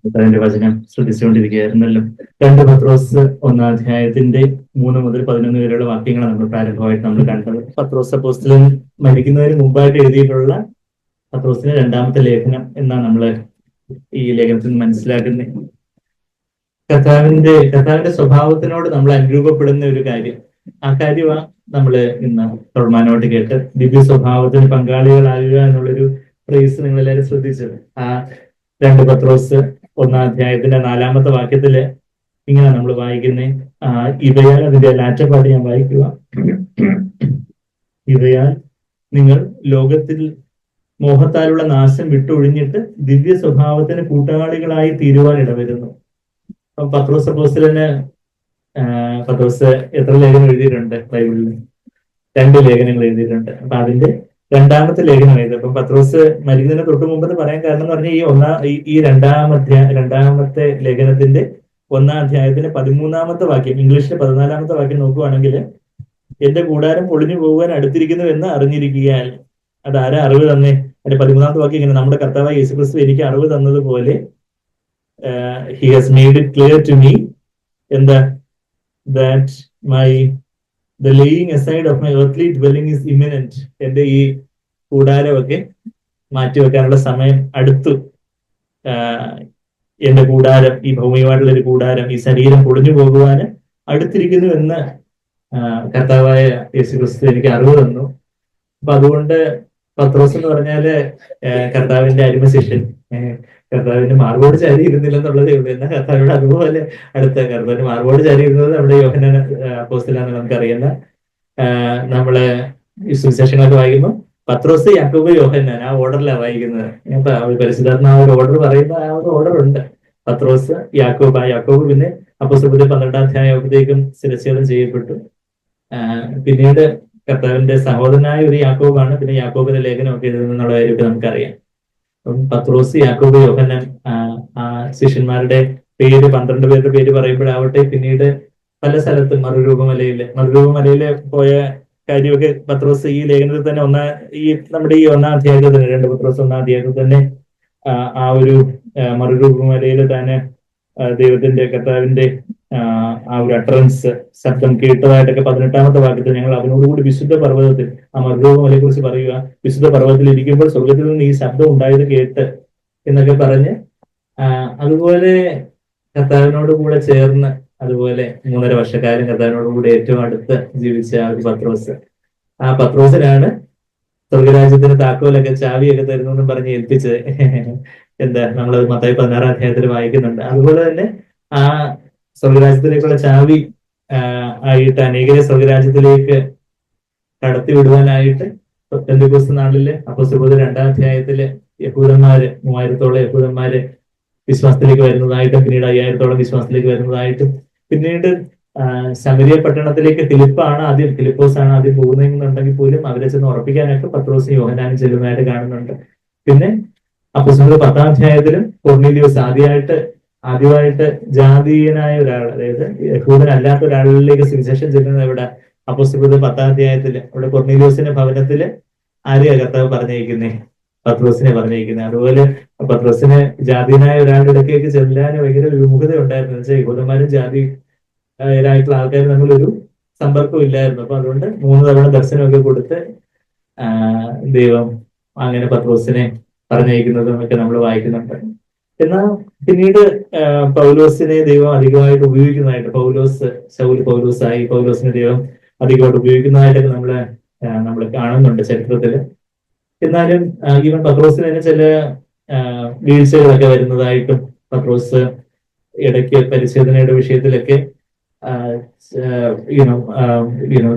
അതിന്റെ വചനം ശ്രദ്ധിച്ചുകൊണ്ടിരിക്കുകയായിരുന്നല്ലോ. 2 പത്രോസ് 1-ാം അധ്യായത്തിന്റെ 3 മുതൽ 11 വരെയുള്ള വാക്യങ്ങളാണ് നമ്മൾ പ്രാരംഭമായിട്ട് നമ്മൾ കണ്ടത്. പത്രോസ് അപ്പോസ്തലൻ മരിക്കുന്നതിന് മുമ്പായിട്ട് എഴുതിയിട്ടുള്ള പത്രോസിന്റെ രണ്ടാമത്തെ ലേഖനം എന്നാണ് നമ്മൾ ഈ ലേഖനത്തിൽ നിന്ന് മനസ്സിലാക്കുന്നത്. കർത്താവിന്റെ സ്വഭാവത്തിനോട് നമ്മൾ അനുരൂപപ്പെടുന്ന ഒരു കാര്യം, ആ കാര്യമാണ് നമ്മൾ ഇന്ന് തുടർമാനോട്ട് കേട്ട് ദിവ്യ സ്വഭാവത്തിന് പങ്കാളികളാകുക എന്നുള്ളൊരു ഫ്രേസ് നിങ്ങൾ എല്ലാവരും ശ്രദ്ധിച്ചത്. ആ 2 പത്രോസ് 1-ാം അധ്യായത്തിന്റെ 4-ാമത്തെ വാക്യത്തില് ഇങ്ങനെ നമ്മൾ വായിക്കുന്നത്, ഇവയാൽ, അതിന്റെ ലാറ്റപ്പാട്ട് ഞാൻ വായിക്കുക. ഇവയാൽ നിങ്ങൾ ലോകത്തിൽ മോഹത്താലുള്ള നാശം വിട്ടൊഴിഞ്ഞിട്ട് ദിവ്യ സ്വഭാവത്തിന് കൂട്ടാളികളായി തീരുവാൻ ഇടവരുന്നു. അപ്പൊ പത്രോസ് അപ്പോസ്തലന് പത്രോസ് എത്ര ലേഖനം എഴുതിയിട്ടുണ്ട് ബൈബിളിൽ? 2 ലേഖനങ്ങൾ എഴുതിയിട്ടുണ്ട്. അപ്പൊ അതിന്റെ രണ്ടാമത്തെ ലേഖനം എഴുതി. അപ്പം പത്രോസ് മരിക്കുന്നതിന് തൊട്ട് മുമ്പ് പറയാൻ കാരണം എന്ന് പറഞ്ഞാൽ ഈ രണ്ടാമത്തെ ലേഖനത്തിന്റെ 1-ാം അധ്യായത്തിന്റെ 13-ാമത്തെ വാക്യം, ഇംഗ്ലീഷിലെ 14-ാമത്തെ വാക്യം നോക്കുവാണെങ്കിൽ, എന്റെ കൂടാരം പൊളിഞ്ഞു പോകുവാൻ അടുത്തിരിക്കുന്നു എന്ന് അറിഞ്ഞിരിക്കുകയാൽ. അതാരാ അറിവ് തന്നെ? അതിന്റെ 13-ാമത്തെ വാക്യം ഇങ്ങനെ, നമ്മുടെ കർത്താവായ യേശുക്രിസ്തു എനിക്ക് അറിവ് തന്നതുപോലെ he has made it clear to me എന്താ that the laying aside of my earthly dwelling is imminent. എന്റെ ഈ കൂടാരമൊക്കെ മാറ്റിവെക്കാനുള്ള സമയം അടുത്തു. എന്റെ കൂടാരം, ഈ ഭൗമികമായിട്ടുള്ള ഒരു കൂടാരം, ഈ ശരീരം പൊളിഞ്ഞു പോകുവാന് അടുത്തിരിക്കുന്നു എന്ന് കർത്താവായ യേശുക്രിസ്തു എനിക്ക് അറിവ് തന്നു. അപ്പൊ അതുകൊണ്ട് പത്രോസ് എന്ന് പറഞ്ഞാല് കർത്താവിന്റെ അടിമ ശിഷ്യൻ. കർത്താവിന്റെ മാർബോട് ചാരി ഇരുന്നില്ലെന്നുള്ളതേ ഉള്ളൂ. എന്നാൽ കർത്താവിനോട് അതുപോലെ അടുത്ത, കർത്താവിന്റെ മാർബോട് ചാരി ഇരുന്നത് നമ്മുടെ യോഹന്നാൻ അപ്പോസ്തലനാണെന്ന് നമുക്കറിയുന്ന. നമ്മള് ഈ സുവിശേഷങ്ങളൊക്കെ വായിക്കുമ്പോൾ പത്രോസ്, യാക്കോബ്, യോഹന്നാൻ, ആ ഓർഡറിലാണ് വായിക്കുന്നത്. പരിശുദ്ധാത്മാവ് ഒരു ഓർഡർ പറയുന്ന ആ ഒരു ഓർഡർ ഉണ്ട്. പത്രോസ്, യാക്കോബ്. യാക്കോബ് പിന്നെ അപ്പോസ്തലരുടെ 12-ാം അധ്യായത്തേക്കും ശിരച്ഛേദം ചെയ്യപ്പെട്ടു. പിന്നീട് കർത്താവിന്റെ സഹോദരനായ ഒരു യാക്കോബാണ് പിന്നെ യാക്കോബിന്റെ ലേഖനമൊക്കെ എഴുതുന്നുള്ള കാര്യമൊക്കെ നമുക്കറിയാം. അപ്പം പത്രോസ്, യാക്കോബ്, യോഹന്നാൻ, ആ ശിഷ്യന്മാരുടെ പേര്, 12 പേരുടെ പേര് പറയുമ്പോഴാവട്ടെ, പിന്നീട് പല സ്ഥലത്തും മറുരൂപമലയില് പോയ കാര്യമൊക്കെ പത്രോസ് ഈ ലേഖനത്തിൽ തന്നെ നമ്മുടെ ഈ 1-ാം അധ്യായത്തിൽ തന്നെ, 2 പത്രോസ് 1-ാം അധ്യായത്തിൽ തന്നെ ആ ഒരു മറുരൂപമലയിൽ തന്നെ ദൈവത്തിന്റെ, കർത്താവിന്റെ ആ ഒരു അട്രൻസ്, ശബ്ദം കേട്ടതായിട്ടൊക്കെ 18-ാമത്തെ വാക്യത്തിൽ, ഞങ്ങൾ അവനോടുകൂടി വിശുദ്ധ പർവ്വതത്തിൽ, ആ മറുരൂപമലയെ കുറിച്ച് പറയുക, വിശുദ്ധ പർവ്വതത്തിൽ ഇരിക്കുമ്പോൾ സ്വർഗത്തിൽ നിന്ന് ഈ ശബ്ദം ഉണ്ടായത് കേട്ട് എന്നൊക്കെ പറഞ്ഞ്, അതുപോലെ കർത്താവിനോട് കൂടെ ചേർന്ന്, അതുപോലെ 3.5 വർഷക്കാലം കർത്താവിനോട് കൂടെ ഏറ്റവും അടുത്ത് ജീവിച്ച ആ ഒരു പത്രോസ്, ആ പത്രോസിനാണ് സ്വർഗരാജ്യത്തിന് താക്കോലൊക്കെ, ചാവിയൊക്കെ തരുന്നെന്നും പറഞ്ഞ് ഏൽപ്പിച്ചത്. എന്താ, നമ്മളത് മത്തായി 16-ാം അധ്യായത്തിൽ വായിക്കുന്നുണ്ട്. അതുപോലെ തന്നെ ആ സ്വർഗരാജ്യത്തിലേക്കുള്ള ചാവി ആയിട്ട് അനേകരെ സ്വർഗരാജ്യത്തിലേക്ക് കടത്തി വിടുവാനായിട്ട് പെന്തക്കോസ്ത് നാളില് അപ്പോസ്തലരുടെ 2-ാം അധ്യായത്തില് യഹൂദന്മാര് 3000-ഓളം യഹൂദന്മാര് വിശ്വാസത്തിലേക്ക് വരുന്നതായിട്ടും, പിന്നീട് 5000-ഓളം വിശ്വാസത്തിലേക്ക് വരുന്നതായിട്ടും, പിന്നീട് ശമരിയ പട്ടണത്തിലേക്ക് ഫിലിപ്പോസാണ് ആദ്യം പോകുന്നതെന്നുണ്ടെങ്കിൽ പോലും അവരെ ചെന്ന് ഉറപ്പിക്കാനായിട്ട് പത്രോസും യോഹന്നാനും ചെല്ലുന്നതായിട്ട് കാണുന്നുണ്ട്. പിന്നെ അപ്പോസ്തലരുടെ 10-ാം അധ്യായത്തിലും കൊർന്നേലിയോസ് ആദ്യമായിട്ട് ജാതീയനായ ഒരാൾ, അതായത് യഹൂദനല്ലാത്ത ഒരാളിലേക്ക് സുവിശേഷം ചെല്ലുന്നത് എവിടെ? അപ്പോസ്തലരുടെ 10-ാം അധ്യായത്തില്. അവിടെ കൊർന്നേലിയോസിന്റെ ഭവനത്തില് ആരെയാ കർത്താവ് പറഞ്ഞയക്കുന്നേ? പത്രോസിനെ പറഞ്ഞയക്കുന്നത്. അതുപോലെ പത്രോസിന് ജാതീയനായ ഒരാളുടെ ഇടയ്ക്കേക്ക് ചെല്ലാൻ ഭയങ്കര വിമുഖത ഉണ്ടായിരുന്നു. എന്ന് വെച്ചാൽ യഹൂദന്മാരും ജാതിരായിട്ടുള്ള ആൾക്കാർ തമ്മിലൊരു സമ്പർക്കം ഇല്ലായിരുന്നു. അപ്പൊ അതുകൊണ്ട് 3 തവണ ദർശനമൊക്കെ കൊടുത്ത് ദൈവം അങ്ങനെ പത്രോസിനെ പറഞ്ഞയക്കുന്നതും ഒക്കെ നമ്മൾ വായിക്കുന്നുണ്ട്. എന്നാൽ പിന്നീട് പൗലോസിനെ ദൈവം അധികമായിട്ട് ഉപയോഗിക്കുന്നതായിട്ട്, പൗലോസായി പൗലോസിനെ ദൈവം അധികമായിട്ട് ഉപയോഗിക്കുന്നതായിട്ടൊക്കെ നമ്മൾ കാണുന്നുണ്ട് ചരിത്രത്തില്. എന്നാലും ഈവൻ പത്രോസിന് തന്നെ ചില വീഴ്ചകളൊക്കെ വരുന്നതായിട്ടും, പത്രോസ് ഇടയ്ക്ക് പരിശോധനയുടെ വിഷയത്തിലൊക്കെ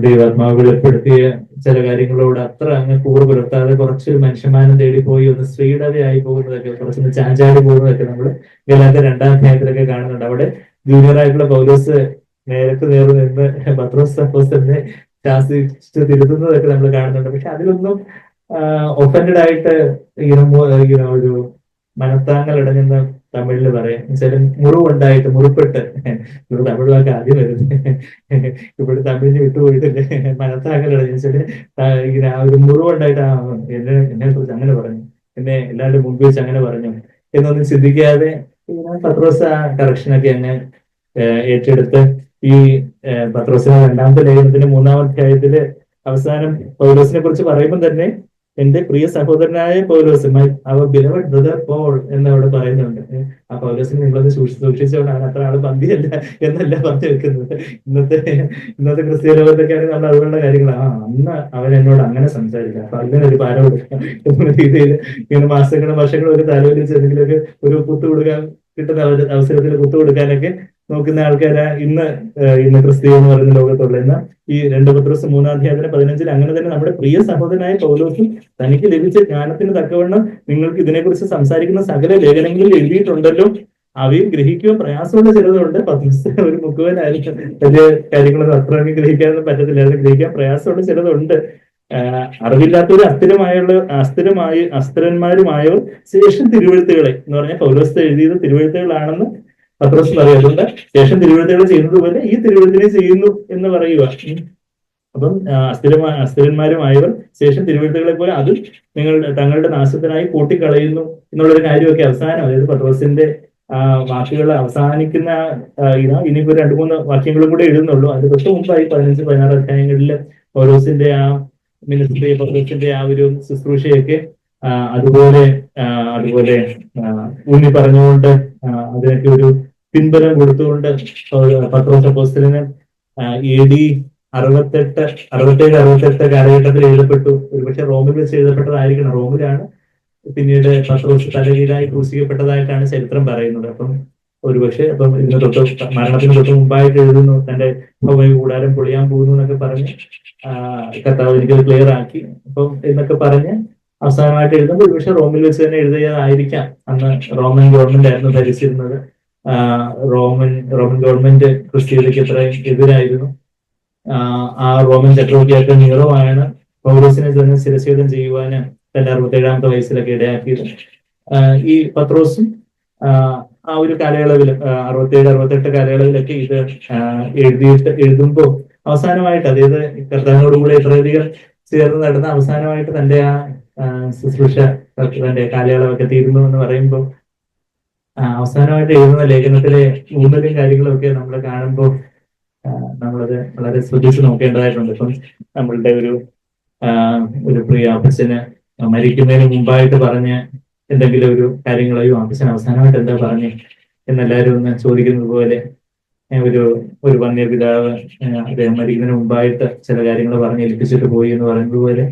ദൈവാത്മാവ് വെളിപ്പെടുത്തിയ ചില കാര്യങ്ങളോട് അത്ര അങ്ങ് കൂറ് പുലർത്താതെ കുറച്ച് മനുഷ്യമാനം തേടിപ്പോയി ഒന്ന് സ്ത്രീയുടേതായി പോകുന്നതൊക്കെ, കുറച്ചൊന്ന് ചാഞ്ചാടി പോകുന്നതൊക്കെ നമ്മൾ ഗലാത്യർ 2-ാം അധ്യായത്തിലൊക്കെ കാണുന്നുണ്ട്. അവിടെ ജൂനിയർ ആയിട്ടുള്ള പൗലോസ് നേർക്ക് നിന്ന് പത്രോസ് അപ്പോസ്തലനെ ശാസിച്ച് തിരുത്തുന്നതൊക്കെ നമ്മൾ കാണുന്നുണ്ട്. പക്ഷെ അതിലൊന്നും ഒഫൻഡഡ് ആയിട്ട് ഒരു മനത്താങ്ങൽ ഇടഞ്ഞെന്ന് തമിഴില് പറയാം. വെച്ചാൽ മുറിപ്പെട്ട്, ഇവിടെ തമിഴിലൊക്കെ ആദ്യം വരുന്നത്, ഇവിടെ തമിഴിന് വിട്ടുപോയിട്ടില്ലേ, മനത്താങ്ങൽ ഇടഞ്ഞു വെച്ചാല് ഇങ്ങനെ ആ ഒരു മുറിവുണ്ടായിട്ട് എന്നെ കുറിച്ച് അങ്ങനെ പറഞ്ഞു, എന്നെ എല്ലാവരുടെ മുൻപിൽ വെച്ച് അങ്ങനെ പറഞ്ഞു എന്നൊന്നും ചിന്തിക്കാതെ ഇങ്ങനെ പത്രോസ് ആ കറക്ഷനൊക്കെ അങ്ങ് ഏറ്റെടുത്ത് ഈ പത്രോസിന്റെ രണ്ടാമത്തെ ലേഖനത്തിന്റെ 3-ാം അധ്യായത്തില് അവസാനം പൗലോസിനെ കുറിച്ച് പറയുമ്പോൾ തന്നെ എന്റെ പ്രിയ സഹോദരനായ Paulos, my our beloved brother Paul എന്നവിടെ പറയുന്നുണ്ട്. ആ പൗലോസിനെ നിങ്ങളത് സൂക്ഷിച്ചുകൊണ്ട് അവൻ അത്ര ആള് പന്തിയല്ല എന്നല്ല പറഞ്ഞു വെക്കുന്നത്. ഇന്നത്തെ ക്രിസ്ത്യ ലോകത്തൊക്കെയാണെങ്കിൽ നമ്മൾ അതുകൊണ്ട കാര്യങ്ങളാണ്. അന്ന് അവൻ എന്നോട് അങ്ങനെ സംസാരിക്കാം, അപ്പൊ അങ്ങനെ ഒരു പാരം കൊടുക്കാം എന്ന രീതിയിൽ ഇങ്ങനെ മാസങ്ങളും വർഷങ്ങളും ഒരു തലവലിച്ച് എന്തെങ്കിലുമൊക്കെ ഒരു കുത്തു കൊടുക്കാൻ കിട്ടുന്ന അവസരത്തിൽ കുത്തു കൊടുക്കാനൊക്കെ നോക്കുന്ന ആൾക്കാരാ ഇന്ന് ക്രിസ്തീയ എന്ന് പറയുന്ന ലോകത്തുള്ള. എന്നാൽ ഈ 2 പത്രോസ് 3-ാം അധ്യായത്തിന് 15 അങ്ങനെ തന്നെ നമ്മുടെ പ്രിയ സഹോദരനായ പൗലോസും തനിക്ക് ലഭിച്ച ജ്ഞാനത്തിന് തക്കവണ്ണം നിങ്ങൾക്ക് ഇതിനെക്കുറിച്ച് സംസാരിക്കുന്ന സകല ലേഖനങ്ങളിൽ എഴുതിയിട്ടുണ്ടല്ലോ, അവയും ഗ്രഹിക്കുവാൻ പ്രയാസമുള്ള ചിലതുണ്ട്. പത്രോസ് ഒരു മുക്കുവനായിരിക്കും, വലിയ കാര്യങ്ങളൊന്നും അത്രയും ഗ്രഹിക്കാനൊന്നും പറ്റത്തില്ല. അത് ഗ്രഹിക്കാൻ പ്രയാസമുള്ള ചിലതുണ്ട്. അറിവില്ലാത്തവര് അസ്ഥിരന്മാരുമായവർ ശേഷം തിരുവെഴുത്തുകളെ എന്ന് പറഞ്ഞാൽ പൗലോസ് എഴുതിയത് തിരുവെഴുത്തുകളാണെന്ന് പത്രോസ് പറയും. അതുകൊണ്ട് ശേഷം തിരുവെഴുത്തുകൾ ചെയ്യുന്നത് പോലെ ഈ തിരുവെഴുത്തിനെ ചെയ്യുന്നു എന്ന് പറയുക. അപ്പം അസ്ഥിരന്മാരുമായവർ ശേഷം തിരുവെഴുത്തുകളെ പോലെ അത് തങ്ങളുടെ നാശത്തിനായി കൂട്ടിക്കളയുന്നു എന്നുള്ളൊരു കാര്യമൊക്കെ അവസാനം, അതായത് പത്രോസിന്റെ വാക്കുകൾ അവസാനിക്കുന്ന ഇനിയിപ്പോ 2-3 വാക്യങ്ങളും കൂടെ എഴുതുന്നുള്ളൂ. അതിന് തൊട്ട് മുമ്പായി 15-16 അധ്യായങ്ങളിൽ പൗലോസിന്റെ ആ മിനിസ്ട്രി, പൗലോസിന്റെ ആ ഒരു ശുശ്രൂഷയൊക്കെ അതുപോലെ ഊന്നി പറഞ്ഞുകൊണ്ട് അതിനൊക്കെ ഒരു പിൻബലം കൊടുത്തുകൊണ്ട് പത്രോസ് അപ്പോസ്തലന് AD 67-68 കാലഘട്ടത്തിൽ എഴുതപ്പെട്ടു. ഒരുപക്ഷെ റോമിൽ വെച്ച് എഴുതപ്പെട്ടതായിരിക്കണം. റോമിലാണ് പിന്നീട് പത്രോസ് തലകീഴായി ക്രൂശിക്കപ്പെട്ടതായിട്ടാണ് ചരിത്രം പറയുന്നത്. അപ്പം ഒരുപക്ഷെ മരണത്തിന് തൊട്ട് മുമ്പായിട്ട് എഴുതുന്നു, തന്റെ കൂടാരം പൊളിയാൻ പോകുന്നു എന്നൊക്കെ പറഞ്ഞ് കർത്താവ് എനിക്കത് ക്ലിയർ ആക്കി അപ്പം എന്നൊക്കെ പറഞ്ഞ് അവസാനമായിട്ട് എഴുതുമ്പോൾ ഒരുപക്ഷെ റോമിൽ വെച്ച് തന്നെ എഴുതിയതായിരിക്കാം. അന്ന് റോമൻ ഗവൺമെന്റ് ആയിരുന്നു ഭരിച്ചിരുന്നത്. റോമൻ ഗവൺമെന്റ് ക്രിസ്തീയതയ്ക്ക് എത്രയും എതിരായിരുന്നു. ആ റോമൻ ചക്രവർത്തിയായിട്ട് നീറോ ആണ് പൗലോസിനെ തന്നെ ശിരച്ഛേദം ചെയ്യുവാന് തന്റെ 67-ാമത്തെ വയസ്സിലൊക്കെ ഇടയാക്കിയത്. ഈ പത്രോസും ആ ഒരു കാലയളവിൽ 67-68 കാലയളവിലൊക്കെ ഇത് എഴുതുമ്പോൾ അവസാനമായിട്ട്, അതായത് കർത്താവിനോടുകൂടെ ഇത്രയധികം ചേർന്ന് നടന്ന അവസാനമായിട്ട് തന്റെ ആ ശുശ്രൂഷ തന്റെ കാലയളവൊക്കെ തീരുന്നു എന്ന് പറയുമ്പോൾ അവസാനമായിട്ട് എഴുതുന്ന ലേഖനത്തിലെ ഊന്നലും കാര്യങ്ങളും ഒക്കെ നമ്മൾ കാണുമ്പോൾ നമ്മളത് വളരെ ശ്രദ്ധിച്ച് നോക്കേണ്ടതായിട്ടുണ്ട്. ഇപ്പം നമ്മളുടെ ഒരു പ്രിയ അപ്പച്ചന് മരിക്കുന്നതിന് മുമ്പായിട്ട് പറഞ്ഞ് എന്തെങ്കിലും ഒരു കാര്യങ്ങളെയോ അപ്പച്ചൻ അവസാനമായിട്ട് എന്താ പറഞ്ഞേ എന്നെല്ലാവരും ഒന്ന് ചോദിക്കുന്നത് പോലെ ഒരു വന്യ പിതാവ് അദ്ദേഹം മരിക്കുന്നതിന് മുമ്പായിട്ട് ചില കാര്യങ്ങൾ പറഞ്ഞ് ഏൽപ്പിച്ചിട്ട് പോയി എന്ന് പറയുന്നത് പോലെ,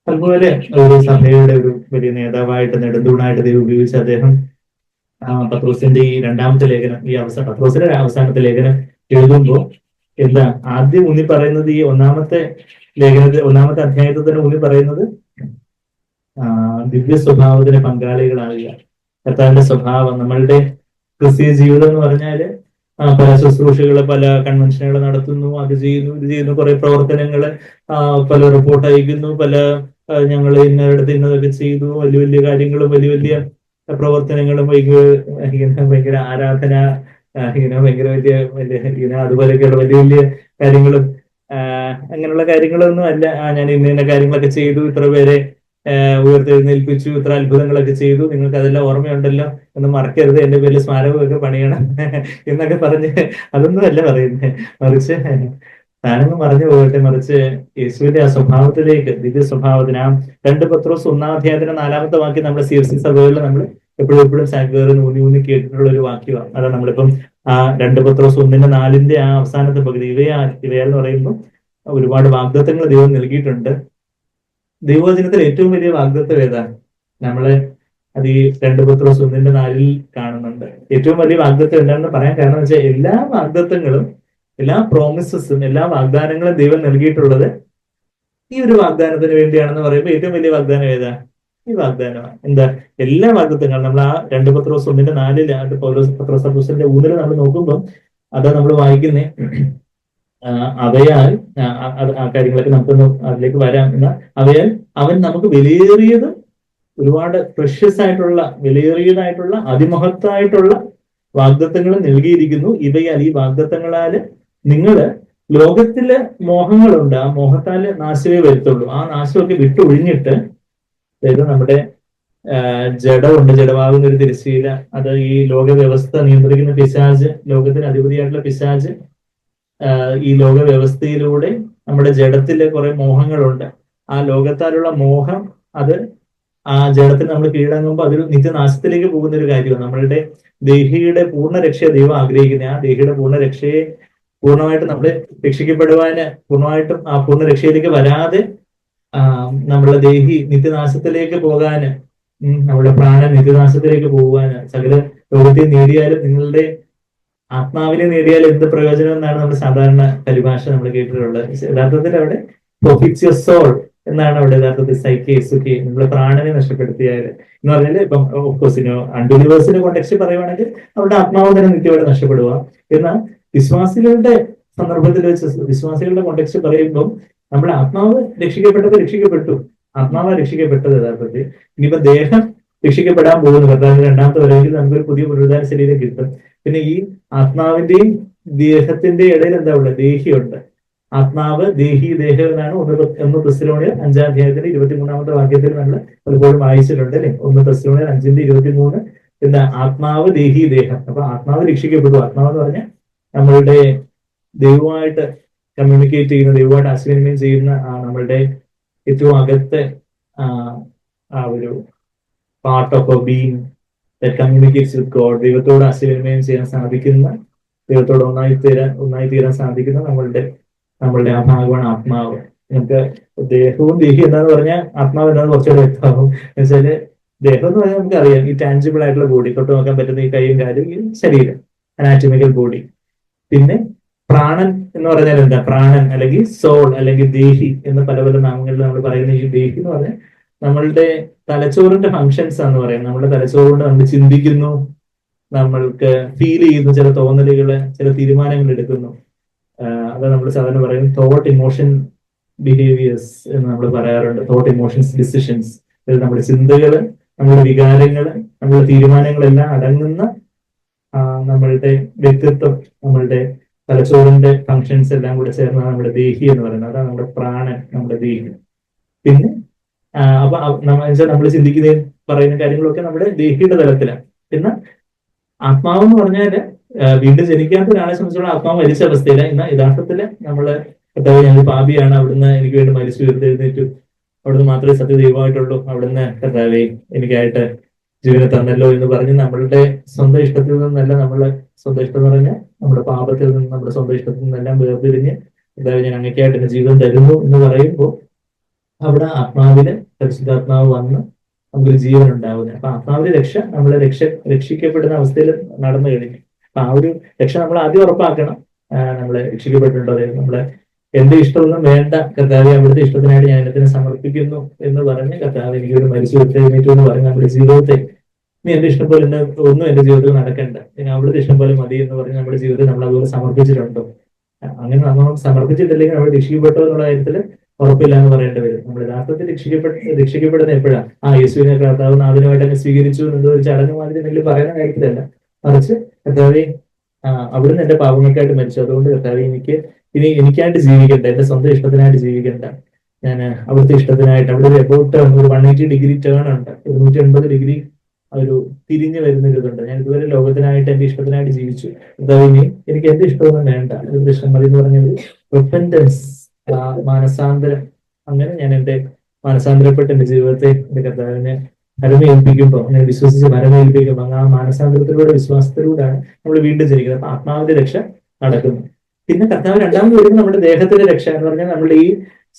അതുപോലെ ഒരു സഭയുടെ ഒരു വലിയ നേതാവായിട്ട് നെടുന്തൂണായിട്ട് ദൈവം ഉപയോഗിച്ച് അദ്ദേഹം പത്രോസിന്റെ ഈ 2-ാമത്തെ ലേഖനം, പത്രോസിന്റെ അവസാനത്തെ ലേഖനം എഴുതുമ്പോൾ എന്താ ആദ്യം ഊന്നി പറയുന്നത്, ഈ 1-ാമത്തെ ലേഖനത്തിൽ 1-ാമത്തെ അധ്യായത്തിൽ തന്നെ ഊന്നി പറയുന്നത് ദിവ്യ സ്വഭാവത്തിന് പങ്കാളികളാകുക. കർത്താവിന്റെ സ്വഭാവം, നമ്മളുടെ ക്രിസ്തീയ ജീവിതം എന്ന് പറഞ്ഞാല് പല ശുശ്രൂഷകള്, പല കൺവെൻഷനുകൾ നടത്തുന്നു, അത് ചെയ്യുന്നു, ഇത് ചെയ്യുന്നു, കുറെ പ്രവർത്തനങ്ങള്, പല റിപ്പോർട്ട് അയക്കുന്നു, ഞങ്ങൾ ഇന്നടത്ത് ഇന്നതൊക്കെ ചെയ്തു, വലിയ വലിയ കാര്യങ്ങളും വലിയ വലിയ പ്രവർത്തനങ്ങളും ഭയങ്കര ആരാധന, ഭയങ്കര വലിയ അതുപോലെയൊക്കെയുള്ള വലിയ വലിയ കാര്യങ്ങളും അങ്ങനെയുള്ള കാര്യങ്ങളൊന്നും അല്ല. ഞാൻ ഇന്ന കാര്യങ്ങളൊക്കെ ചെയ്തു, ഇത്ര പേരെ ഉയർത്തെഴുന്നേൽപ്പിച്ചു, ഇത്ര അത്ഭുതങ്ങളൊക്കെ ചെയ്തു, നിങ്ങൾക്ക് അതെല്ലാം ഓർമ്മയുണ്ടല്ലോ എന്ന് മറക്കരുത്, എന്റെ പേരിൽ സ്മാരകമൊക്കെ പണിയണം എന്നൊക്കെ പറഞ്ഞ് അതൊന്നും അല്ല പറയുന്നത്. മറിച്ച് താനൊന്നും മറഞ്ഞു പോകട്ടെ, മറിച്ച് യേശുവിന്റെ ആ സ്വഭാവത്തിലേക്ക്, ദിവ്യ സ്വഭാവത്തിന്, ആ 2 പത്രോസ് 1-ാം അധ്യായത്തിന്റെ 4-ാമത്തെ വാക്യം നമ്മുടെ CFC സഭകളിൽ നമ്മൾ എപ്പോഴും സാങ്കേറി ഊന്നി കേട്ടിട്ടുള്ള ഒരു വാക്യമാണ്. അതാണ് നമ്മളിപ്പം ആ 2 പത്രോസ് 1:4 ആ അവസാനത്തെ പകുതി, ഇവയാന്ന് പറയുമ്പോൾ ഒരുപാട് വാഗ്ദത്തങ്ങൾ ദൈവം നൽകിയിട്ടുണ്ട്. ദൈവവചനത്തിൽ ഏറ്റവും വലിയ വാഗ്ദത്തം ഏതാണ്? നമ്മള് അത് ഈ 2 പത്രോസ് 1:4 കാണുന്നുണ്ട്. ഏറ്റവും വലിയ വാഗ്ദത്തം എന്താണെന്ന് പറയാൻ കാരണം എന്ന് വെച്ചാൽ എല്ലാ വാഗ്ദത്തങ്ങളും, എല്ലാ പ്രോമിസസും, എല്ലാ വാഗ്ദാനങ്ങളും ദൈവം നൽകിയിട്ടുള്ളത് ഈ ഒരു വാഗ്ദാനത്തിന് വേണ്ടിയാണെന്ന് പറയുമ്പോൾ ഏറ്റവും വലിയ വാഗ്ദാനം ഏതാ? ഈ വാഗ്ദാനമാണ്. എന്താ? എല്ലാ വാഗ്ദത്തങ്ങളും നമ്മൾ ആ 2 പത്രോസ് 1:4 പത്രോസ് അപ്പോസ്തലന്റെ ഊന്നൽ നമ്മൾ നോക്കുമ്പോൾ അതാ നമ്മൾ വായിക്കുന്നേ. അവയാൽ ആ കാര്യങ്ങളൊക്കെ നമുക്കൊന്ന് അതിലേക്ക് വരാം. എന്നാൽ അവയാൽ അവൻ നമുക്ക് വിലയേറിയതും ഒരുപാട് പ്രഷ്യസ് ആയിട്ടുള്ള, വിലയേറിയതായിട്ടുള്ള, അതിമഹത്തായിട്ടുള്ള വാഗ്ദത്തങ്ങൾ നൽകിയിരിക്കുന്നു. ഇവയാൽ, ഈ വാഗ്ദത്തങ്ങളാല് നിങ്ങള് ലോകത്തിലെ മോഹങ്ങളുണ്ട്, ആ മോഹത്താല് നാശമേ വരുത്തുള്ളൂ. ആ നാശമൊക്കെ വിട്ടൊഴിഞ്ഞിട്ട്, അതായത് നമ്മുടെ ജഡമുണ്ട്, ജഡമാകുന്ന ഒരു തിരശ്ശീല. അത് ഈ ലോക വ്യവസ്ഥ നിയന്ത്രിക്കുന്ന പിശാച്, ലോകത്തിന് അധിപതിയായിട്ടുള്ള പിശാച് ഈ ലോക വ്യവസ്ഥയിലൂടെ നമ്മുടെ ജഡത്തിലെ കുറെ മോഹങ്ങളുണ്ട്. ആ ലോകത്താലുള്ള മോഹം അത് ആ ജഡത്തിൽ നമ്മൾ കീഴടങ്ങുമ്പോൾ അതൊരു നിത്യനാശത്തിലേക്ക് പോകുന്ന ഒരു കാര്യമാണ്. നമ്മളുടെ ദേഹിയുടെ പൂർണ്ണ രക്ഷയെ ദൈവം ആഗ്രഹിക്കുന്നത്. ആ ദേഹിയുടെ പൂർണ്ണ രക്ഷയെ പൂർണ്ണമായിട്ട് നമ്മൾ രക്ഷിക്കപ്പെടുവാന്, പൂർണ്ണമായിട്ടും ആ പൂർണ്ണ രക്ഷയിലേക്ക് വരാതെ നമ്മളുടെ ദേഹി നിത്യനാശത്തിലേക്ക് പോകാന്, നമ്മുടെ പ്രാണൻ നിത്യനാശത്തിലേക്ക് പോകുവാന്, സകല ലോകത്തെ നേടിയാലും നിങ്ങളുടെ ആത്മാവിനെ നേടിയാൽ എന്ത് പ്രയോജനം എന്നാണ് നമ്മൾ സാധാരണ പരിഭാഷ നമ്മൾ കേട്ടിട്ടുള്ളത്. യഥാർത്ഥത്തിൽ അവിടെ പ്രോഫിറ്റ്സ് യുവർ സോൾ എന്നാണ് അവിടെ യഥാർത്ഥത്തിൽ സൈക്കെ സുഖി, നമ്മുടെ പ്രാണനെ നഷ്ടപ്പെടുത്തിയാൽ എന്ന് പറഞ്ഞാൽ, ഇപ്പം ഓഫ്കോഴ്സിനോ അൺബിലീവേഴ്സിന്റെ കോണ്ടെക്സ്റ്റ് പറയുവാണെങ്കിൽ അവിടെ ആത്മാവ് തന്നെ നിത്യമായിട്ട് നഷ്ടപ്പെടുക. എന്നാൽ വിശ്വാസികളുടെ സന്ദർഭത്തിൽ വെച്ച്, വിശ്വാസികളുടെ കോണ്ടെക്സ്റ്റ് പറയുമ്പോൾ നമ്മുടെ ആത്മാവ് രക്ഷിക്കപ്പെട്ടു, ആത്മാവ് രക്ഷിക്കപ്പെട്ടത് യഥാർത്ഥത്തിൽ. ഇനിയിപ്പോ ദേഹം രക്ഷിക്കപ്പെടാൻ പോകുന്നു, കർത്താവിന്റെ രണ്ടാമത്തെ വരവിൽ നമുക്കൊരു പുതിയ പുനരുദ്ധാന ശരീരം കിട്ടും. പിന്നെ ഈ ആത്മാവിന്റെയും ദേഹത്തിന്റെ ഇടയിൽ എന്താ ഉള്ളത്? ദേഹിയുണ്ട്. ആത്മാവ് ദേഹി ദേഹം എന്നാണ് 1 തെസ്സലോനിയർ 5-ാം അധ്യായത്തിന്റെ 23-ാമത്തെ വാക്യത്തിൽ നമ്മൾ പലപ്പോഴും വായിച്ചിട്ടുണ്ട് അല്ലെ. 1 തെസ്സലോനിയർ 5:23 എന്താ? ആത്മാവ് ദേഹി ദേഹം. അപ്പൊ ആത്മാവ് രക്ഷിക്കപ്പെട്ടു. ആത്മാവ് എന്ന് പറഞ്ഞാൽ നമ്മളുടെ ദൈവമായിട്ട് കമ്മ്യൂണിക്കേറ്റ് ചെയ്യുന്ന, ദൈവമായിട്ട് ആശയവിനിമയം ചെയ്യുന്ന നമ്മളുടെ ഏറ്റവും അകത്തെ ആ ഒരു part of A being that communicates with God. ദൈവത്തോട് ആശയവിനിമയം ചെയ്യാൻ സാധിക്കുന്ന, ദൈവത്തോട് ഒന്നായി തീരാൻ സാധിക്കുന്ന നമ്മളുടെ ആ ഭാഗമാണ് ആത്മാവ്. നമുക്ക് ദേഹവും ദേഹി എന്താന്ന് പറഞ്ഞാൽ ആത്മാവ് എന്താന്ന് കുറച്ചുകൂടെ വ്യക്തമാകും. എന്നുവെച്ചാല് ദേഹം എന്ന് പറഞ്ഞാൽ നമുക്കറിയാം, ഈ ടാൻജിബിൾ ആയിട്ടുള്ള ബോഡി, തൊട്ട് നോക്കാൻ പറ്റുന്ന ഈ കൈയും കാലും, ഈ ശരീരം, അനാറ്റമിക്കൽ ബോഡി. പിന്നെ പ്രാണൻ എന്ന് പറഞ്ഞാൽ എന്താ? പ്രാണൻ അല്ലെങ്കിൽ സോൾ അല്ലെങ്കിൽ ദേഹി എന്ന് പല പല നാമങ്ങളിൽ നമ്മൾ പറയുന്ന ഈ ദേഹി എന്ന് പറഞ്ഞാൽ നമ്മളുടെ തലച്ചോറിന്റെ ഫങ്ഷൻസ് എന്ന് പറയും. നമ്മുടെ തലച്ചോറുകൊണ്ട് നമ്മൾ ചിന്തിക്കുന്നു, നമ്മൾക്ക് ഫീൽ ചെയ്യുന്നു, ചില തോന്നലുകള്, ചില തീരുമാനങ്ങൾ എടുക്കുന്നു. അത് നമ്മൾ സാധാരണ പറയും തോട്ട് ഇമോഷൻ ബിഹേവിയേഴ്സ് എന്ന് നമ്മൾ പറയാറുണ്ട്. Thought emotions decisions. നമ്മുടെ ചിന്തകള്, നമ്മുടെ വികാരങ്ങള്, നമ്മുടെ തീരുമാനങ്ങളെല്ലാം അടങ്ങുന്ന നമ്മളുടെ വ്യക്തിത്വം, നമ്മളുടെ തലച്ചോറിന്റെ ഫങ്ഷൻസ് എല്ലാം കൂടെ ചേർന്നാണ് നമ്മുടെ ദേഹി എന്ന് പറയുന്നത്. അതാണ് നമ്മുടെ പ്രാണൻ, നമ്മുടെ ദേഹി. പിന്നെ അപ്പൊ നമ്മൾ ചിന്തിക്കുന്ന പറയുന്ന കാര്യങ്ങളൊക്കെ നമ്മുടെ ദേഹിയുടെ തലത്തിലാണ്. പിന്നെ ആത്മാവ് എന്ന് പറഞ്ഞാല് വീണ്ടും ജനിക്കാത്ത ഒരാളെ സംബന്ധിച്ചുള്ള ആത്മാവ് മരിച്ച അവസ്ഥയില്ല. എന്നാൽ യഥാർത്ഥത്തില് നമ്മള് കർത്താവേ ഞാൻ പാപിയാണ്, അവിടുന്ന് എനിക്ക് വേണ്ടി മരിച്ചു ഉയർത്തെഴുന്നേറ്റു, അവിടുന്ന് മാത്രമേ സത്യദൈവമായിട്ടുള്ളൂ, അവിടുന്ന് കർത്താവേ എനിക്കായിട്ട് ജീവനെ തന്നല്ലോ എന്ന് പറഞ്ഞ് നമ്മളുടെ സ്വന്തം ഇഷ്ടത്തിൽ നിന്നല്ല, സ്വന്തം ഇഷ്ടം എന്ന് പറഞ്ഞാൽ നമ്മുടെ പാപത്തിൽ നിന്ന്, നമ്മുടെ സ്വന്തം ഇഷ്ടത്തിൽ നിന്നെല്ലാം വേർതിരിഞ്ഞ് കർത്താവേ ഞാൻ അങ്ങേക്കായിട്ട് എന്റെ ജീവിതം തരുന്നു എന്ന് പറയുമ്പോൾ അവിടെ ആത്മാവിന് പരിശുദ്ധാത്മാവ് വന്ന് നമുക്കൊരു ജീവൻ ഉണ്ടാവുന്നത്. അപ്പൊ ആത്മാവിന്റെ രക്ഷ നമ്മളെ രക്ഷിക്കപ്പെടുന്ന അവസ്ഥയിൽ നടന്നു കഴിഞ്ഞു. അപ്പൊ ആ ഒരു രക്ഷ നമ്മൾ ആദ്യം ഉറപ്പാക്കണം. നമ്മളെ രക്ഷിക്കപ്പെട്ടിട്ടുണ്ടോ? നമ്മളെ എന്റെ ഇഷ്ടമൊന്നും വേണ്ട കർത്താവെ, അവിടുത്തെ ഇഷ്ടത്തിനായിട്ട് ഞാൻ എന്നെ സമർപ്പിക്കുന്നു എന്ന് പറഞ്ഞ് കർത്താവ് എനിക്കൊരു മരിച്ചു എഴുന്നേറ്റു എന്ന് പറഞ്ഞ് നമ്മുടെ ജീവിതത്തെ, നീ എന്റെ ഇഷ്ടം പോലെ ഒന്നും എന്റെ ജീവിതത്തിൽ നടക്കണ്ട, ഞാൻ അവിടുത്തെ ഇഷ്ടം പോലെ മതി എന്ന് പറഞ്ഞ് നമ്മുടെ ജീവിതത്തെ നമ്മൾ അതുപോലെ സമർപ്പിച്ചിട്ടുണ്ടോ? അങ്ങനെ നമ്മൾ സമർപ്പിച്ചിട്ടില്ലെങ്കിൽ നമ്മൾ രക്ഷിക്കപ്പെട്ടോ എന്നുള്ള കാര്യത്തിൽ ഉറപ്പില്ല എന്ന് പറയേണ്ടി വരും. നമ്മൾ യഥാർത്ഥത്തിൽ രക്ഷിക്കപ്പെടുന്ന എപ്പോഴാണ്? യേശുവിനെ കർത്താവ് നാഥനുമായിട്ട് അങ്ങ് സ്വീകരിച്ചു എന്തോ ഒരു ചടങ്ങ് മാതിരി എന്തെങ്കിലും പറയുന്ന കാര്യത്തിലല്ല, മറിച്ച് കർത്താവെ അവിടുന്ന് എന്റെ പാപങ്ങൾക്കായിട്ട് മരിച്ചു, അതുകൊണ്ട് കർത്താവെ എനിക്കായിട്ട് ജീവിക്കണ്ട, എന്റെ സ്വന്തം ഇഷ്ടത്തിനായിട്ട് ജീവിക്കണ്ട, ഞാൻ അവിടുത്തെ ഇഷ്ടത്തിനായിട്ട്. അവിടെ ഒരു എബൌട്ട് ഒരു 180 ഡിഗ്രി ടേൺ ഉണ്ട്, 180 ഡിഗ്രി ഒരു തിരിഞ്ഞു വരുന്ന ഒരു ഇതുണ്ട്. ഞാൻ ഇതുവരെ ലോകത്തിനായിട്ട് എന്റെ ഇഷ്ടത്തിനായിട്ട് ജീവിച്ചു, കർത്താവെ എനിക്ക് എന്റെ ഇഷ്ടമൊന്നും വേണ്ട, ഇഷ്ടം മതി എന്ന് പറഞ്ഞത് റിപ്പന്റൻസ്, മാനസാന്തരം. അങ്ങനെ ഞാൻ എന്റെ മാനസാന്തരപ്പെട്ട് എന്റെ ജീവിതത്തെ എന്റെ കർത്താവിനെ ഭരമേൽപ്പിക്കുമ്പോൾ, അങ്ങനെ വിശ്വസിച്ച് ഭരമേൽപ്പിക്കുമ്പോൾ ആ മാനസാന്തരത്തിലൂടെ, വിശ്വാസത്തിലൂടെയാണ് നമ്മൾ വീണ്ടും ജനിക്കുന്നത്. അപ്പൊ ആത്മാവിന്റെ രക്ഷ നടക്കുന്നു. പിന്നെ കർത്താവ് രണ്ടാമത് വരുമ്പോൾ നമ്മുടെ ദേഹത്തിന്റെ രക്ഷ എന്ന് പറഞ്ഞാൽ നമ്മുടെ ഈ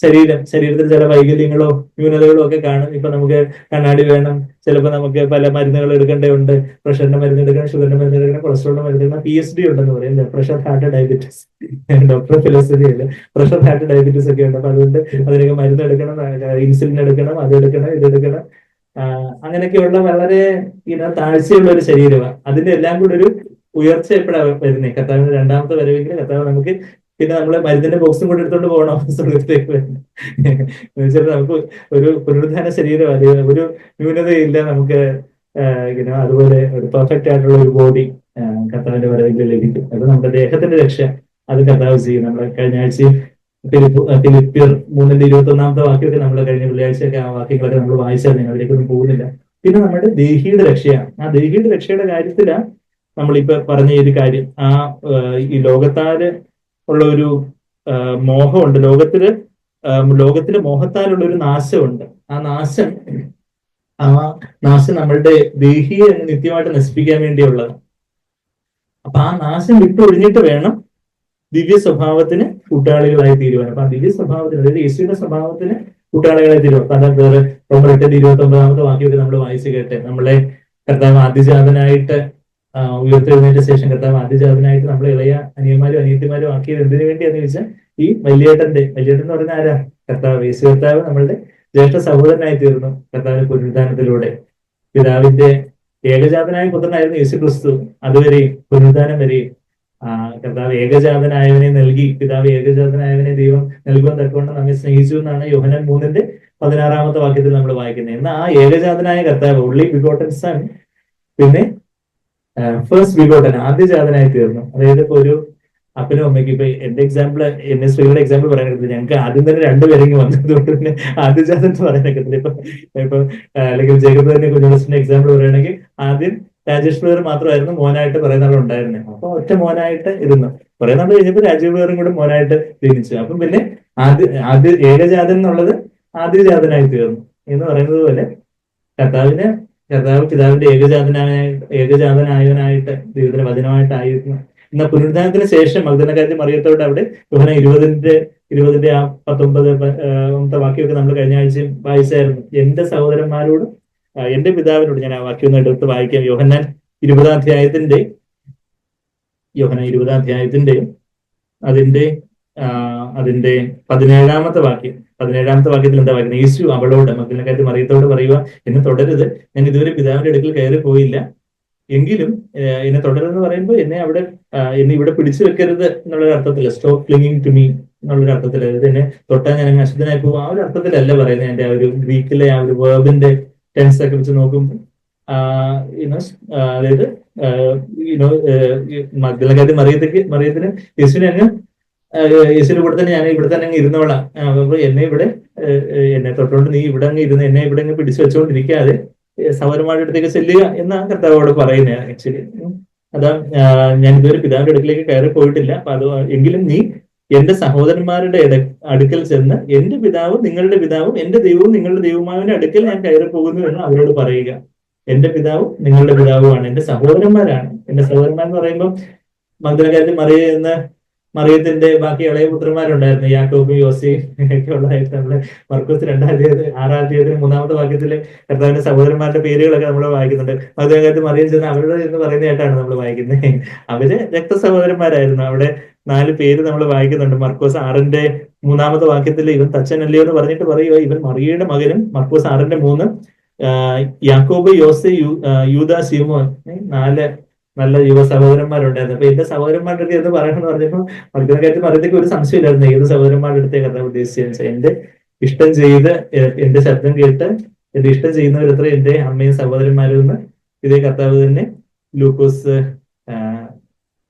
ശരീരത്തിൽ ചില വൈകല്യങ്ങളോ ന്യൂനതകളോ ഒക്കെ കാണും. ഇപ്പൊ നമുക്ക് കണ്ണാടി വേണം, ചിലപ്പോൾ നമുക്ക് പല മരുന്നുകൾ എടുക്കേണ്ടതുണ്ട്, പ്രഷറിന്റെ മരുന്ന് എടുക്കണം, ഷുഗറിന്റെ മരുന്ന് എടുക്കണം, കൊളസ്ട്രോളിന്റെ മരുന്ന് എടുക്കണം, PhD ഉണ്ടെന്ന് പറയും, pressure heart diabetes, doctor philosophy അല്ല, പ്രഷർ ഹാർട്ട് ഡയബറ്റീസ് ഒക്കെ ഉണ്ട്. അപ്പൊ അതുകൊണ്ട് അതിനൊക്കെ മരുന്ന് എടുക്കണം, ഇൻസുലിൻ എടുക്കണം, അതെടുക്കണം, ഇതെടുക്കണം. അങ്ങനെയൊക്കെയുള്ള വളരെ താഴ്ചയുള്ള ഒരു ശരീരമാണ്. അതിന്റെ എല്ലാം കൂടെ ഒരു ഉയർച്ച എപ്പോഴാണ് വരുന്നത്? കർത്താവിന്റെ രണ്ടാമത്തെ വരവെങ്കിൽ കർത്താവ് നമുക്ക് പിന്നെ നമ്മള് മരുന്നിന്റെ ബോക്സും കൂടെ എടുത്തോണ്ട് പോകണം സ്വർഗത്തിലേക്ക് വരുന്നത്. നമുക്ക് ഒരു പുനരുദ്ധാന ശരീരം, ഒരു ന്യൂനതയില്ല നമുക്ക്. അതുപോലെ ഒരു പെർഫെക്റ്റ് ആയിട്ടുള്ള ഒരു ബോഡി കർത്താവിന്റെ വരവെങ്കിൽ ലഭിക്കും. അത് നമ്മുടെ ദേഹത്തിന്റെ രക്ഷ അത് കർത്താവ് ചെയ്യും. നമ്മളെ കഴിഞ്ഞ ആഴ്ച ഫിലിപ്പിയർ 3:21 വാക്യമൊക്കെ നമ്മൾ കഴിഞ്ഞ വെള്ളിയാഴ്ചയൊക്കെ ആ വാക്യങ്ങളൊക്കെ നമ്മൾ വായിച്ചാൽ അതിലേക്കൊന്നും പോകുന്നില്ല. പിന്നെ നമ്മുടെ ദേഹിയുടെ രക്ഷയാണ്. ആ ദേഹിയുടെ രക്ഷയുടെ കാര്യത്തിലാണ് നമ്മളിപ്പോ പറഞ്ഞ ഈ ഒരു കാര്യം. ഈ ലോകത്താല് ഉള്ള ഒരു മോഹമുണ്ട്, ലോകത്തിലെ മോഹത്താലുള്ള ഒരു നാശമുണ്ട്. ആ നാശം നമ്മളുടെ ദേഹിയെ നിത്യമായിട്ട് നശിപ്പിക്കാൻ വേണ്ടിയുള്ളത്. അപ്പൊ ആ നാശം വിട്ടൊഴിഞ്ഞിട്ട് വേണം ദിവ്യ സ്വഭാവത്തിന് കൂട്ടാളികളായി തീരുവാൻ. അപ്പൊ ആ ദിവ്യ സ്വഭാവത്തിന്, അതായത് യേശുവിന്റെ സ്വഭാവത്തിന് കൂട്ടാളികളായി തീരുവാൻ. അപ്പൊ അത് വേറെ റോമർ 8:29 വാക്യമൊക്കെ നമ്മൾ വായിച്ചു കേട്ടെ. നമ്മളെ കർത്താവ് ആദ്യജാതനായിട്ട് ഉയർത്തെഴുന്നേറ്റ ശേഷം കർത്താവ് ആദ്യജാതനായിട്ട് നമ്മളെ ഇളയ അനിയന്മാരും അനിയത്തിമാരും ആക്കിയത് എന്തിനു വേണ്ടിയാന്ന് ചോദിച്ചാൽ ഈ വലിയേട്ടൻ എന്ന് പറയുന്ന ആരാ? കർത്താവ്. യേശു കർത്താവ് നമ്മളുടെ ജ്യേഷ്ഠ സഹോദരനായി തീർന്നു കർത്താവിന്റെ പുനരുദ്ധാനത്തിലൂടെ. പിതാവിന്റെ ഏകജാതനായ പുത്രനായിരുന്നു യേശു ക്രിസ്തു. അതുവരെയും പുനരുദ്ധാനം വരെയും കർത്താവ് ഏകജാതനായവനെ നൽകി, പിതാവ് ഏകജാതനായവനെ ദൈവം നൽകുവാൻ തക്കവണ്ണം നമ്മെ സ്നേഹിച്ചു എന്നാണ് യോഹന്നാൻ 3:16 വാക്യത്തിൽ നമ്മൾ വായിക്കുന്നത്. എന്നാൽ ആ ഏകജാതനായ കർത്താവ്, only begotten son, പിന്നെ ഫസ്റ്റ് ബിഗോട്ടൻ, ആദ്യജാതനായി തീർന്നു. അതായത് ഇപ്പൊ ഒരു അപ്പനും അമ്മയ്ക്ക്, ഇപ്പൊ എന്റെ എക്സാമ്പിൾ, എന്നെ സ്ത്രീകളുടെ എക്സാമ്പിൾ പറയാനൊക്കെ ഞങ്ങൾക്ക് ആദ്യം തന്നെ രണ്ടുപേരെങ്കിലും വന്നതുകൊണ്ട് തന്നെ ആദ്യജാതൻ എന്ന് പറയാനൊക്കെ ഇപ്പൊ അല്ലെങ്കിൽ ജേക്കബ് തന്നെ കുഞ്ഞുടസിന്റെ എക്സാമ്പിൾ പറയുകയാണെങ്കിൽ ആദ്യം രാജേഷ് പ്ലെയർ മാത്രമായിരുന്നു മോനായിട്ട് കുറെ നാൾ ഉണ്ടായിരുന്നത്. അപ്പൊ ഒറ്റ മോനായിട്ട് ഇരുന്നു. കുറെ നാൾ കഴിഞ്ഞപ്പോൾ രാജീവ് പ്ലെയറും കൂടെ മോനായിട്ട് ജനിച്ചു. അപ്പം പിന്നെ ആദ്യ ഏകജാതൻ എന്നുള്ളത് ആദ്യജാതനായി തീർന്നു എന്ന് പറയുന്നത് പോലെ കർത്താവ് പിതാവിന്റെ ഏകജാതനായവനായിട്ട് ദൈവത്തിന്റെ വചനമായിട്ടായിരുന്നു. എന്നാൽ പുനരുദ്ധാനത്തിന് ശേഷം മഗ്ദലക്കാരത്തി മറിയത്തോട് അവിടെ യോഹന്നാൻ 20 വാക്യമൊക്കെ നമ്മൾ കഴിഞ്ഞ ആഴ്ച വായിച്ചായിരുന്നു. എന്റെ സഹോദരന്മാരോടും എന്റെ പിതാവിനോട്, ഞാൻ ആ വാക്യം ഒന്ന് എടുത്ത് വായിക്കാം. യോഹന്നാൻ 20 അധ്യായത്തിന്റെ അതിന്റെ 17 വാക്യത്തിൽ എന്താ വായിക്കുന്നത്? യേശു അവളോട്, മഗ്ദലക്കാരത്തി മറിയത്തോട് പറയുക, എന്നെ തുടരുത്, ഞാൻ ഇതുവരെ പിതാവിന്റെ അടുക്കൽ കയറി പോയില്ല, എങ്കിലും എന്നെ തുടരുതെന്ന് പറയുമ്പോൾ എന്നെ ഇവിടെ പിടിച്ചു വെക്കരുത് എന്നുള്ളൊരു അർത്ഥത്തില്, സ്റ്റോപ്പ് ക്ലിങ്ങിങ് ടു മീ എന്നുള്ളൊരു അർത്ഥത്തിൽ, അതായത് എന്നെ തൊട്ടാൽ ഞാൻ അങ്ങ് അശുദ്ധനായി പോകും, ആ ഒരു അർത്ഥത്തിലല്ല പറയുന്നത്. എന്റെ ആ ഒരു ഗ്രീക്കിലെ ആ ഒരു വേർബിന്റെ ടെൻസ് ഒക്കെ വെച്ച് നോക്കുമ്പോൾ അതായത് മഗ്ദലക്കാരത്തി മറിയത്തിന് യേശുവിന്റെ കൂടെ തന്നെ, ഞാൻ ഇവിടെ തന്നെ അങ്ങ് ഇരുന്നോളാം, അപ്പൊ എന്നെ തൊട്ടുകൊണ്ട് നീ ഇവിടെ അങ്ങ് ഇരുന്ന് എന്നെ ഇവിടെ അങ്ങ് പിടിച്ചു വെച്ചുകൊണ്ടിരിക്കാതെ സഹോദരന്മാരുടെ അടുത്തേക്ക് ചെല്ലുക എന്നാണ് കർത്താവോട് പറയുന്നത്. ആക്ച്വലി അതാ, ഞാൻ ഇതുവരെ പിതാവിന്റെ അടുക്കിലേക്ക് കയറി പോയിട്ടില്ല, അപ്പൊ എങ്കിലും നീ എന്റെ സഹോദരന്മാരുടെ അടുക്കൽ ചെന്ന് എന്റെ പിതാവും നിങ്ങളുടെ പിതാവും എന്റെ ദൈവവും നിങ്ങളുടെ ദൈവമാവിന്റെ അടുക്കൽ ഞാൻ കയറി പോകുന്നു എന്ന് അവരോട് പറയുക. എന്റെ പിതാവും നിങ്ങളുടെ പിതാവുമാണ്, എന്റെ സഹോദരന്മാരാണ്. എന്റെ സഹോദരന്മാർ എന്ന് പറയുമ്പോൾ മഗ്ദലക്കാരത്തി മറിയത്തിന്റെ ബാക്കി ഇളയ പുത്രന്മാരുണ്ടായിരുന്നു, യാക്കോബ്, യോസേഫ് ഒക്കെ ഉള്ളതായിട്ട് നമ്മള് മർക്കോസ് 6 വാക്യത്തില് കർത്താവിന്റെ സഹോദരന്മാരുടെ പേരുകളൊക്കെ നമ്മൾ വായിക്കുന്നുണ്ട്. മഗ്ദലക്കാരത്തി മറിയം ചെന്ന് അവരുടെ എന്ന് പറയുന്നതായിട്ടാണ് നമ്മൾ വായിക്കുന്നത്. അവര് രക്തസഹോദരന്മാരായിരുന്നു. അവിടെ 4 പേര് നമ്മൾ വായിക്കുന്നുണ്ട്. മർക്കോസ് 6 വാക്യത്തിൽ ഇവൻ തച്ചനല്ലയോ എന്ന് പറഞ്ഞിട്ട് പറയുക, ഇവൻ മറിയയുടെ മകനും. മർക്കോസ് 6:3 യാക്കോബ്, യോസെ, യൂദാ, ശിമോൻ, 4 നല്ല യുവ സഹോദരന്മാരുണ്ടായിരുന്നു. അപ്പൊ എന്റെ സഹോദരന്മാരുടെ അടുത്ത് എന്ന് പറയണമെന്ന് പറഞ്ഞപ്പോൾ മഗ്ദലക്കാരത്തി മറിയത്തേക്ക് ഒരു സംശയമില്ലായിരുന്നു ഏത് സഹോദരന്മാരുടെ അടുത്തേ കർത്താവ് ഉദ്ദേശിച്ചത്. എന്റെ ഇഷ്ടം ചെയ്ത് എന്റെ ശബ്ദം കേട്ട് എന്റെ ഇഷ്ടം ചെയ്യുന്നവരത്ര എന്റെ അമ്മയും സഹോദരന്മാരും എന്ന് ഇതേ കർത്താവ് തന്നെ ലൂക്കോസ്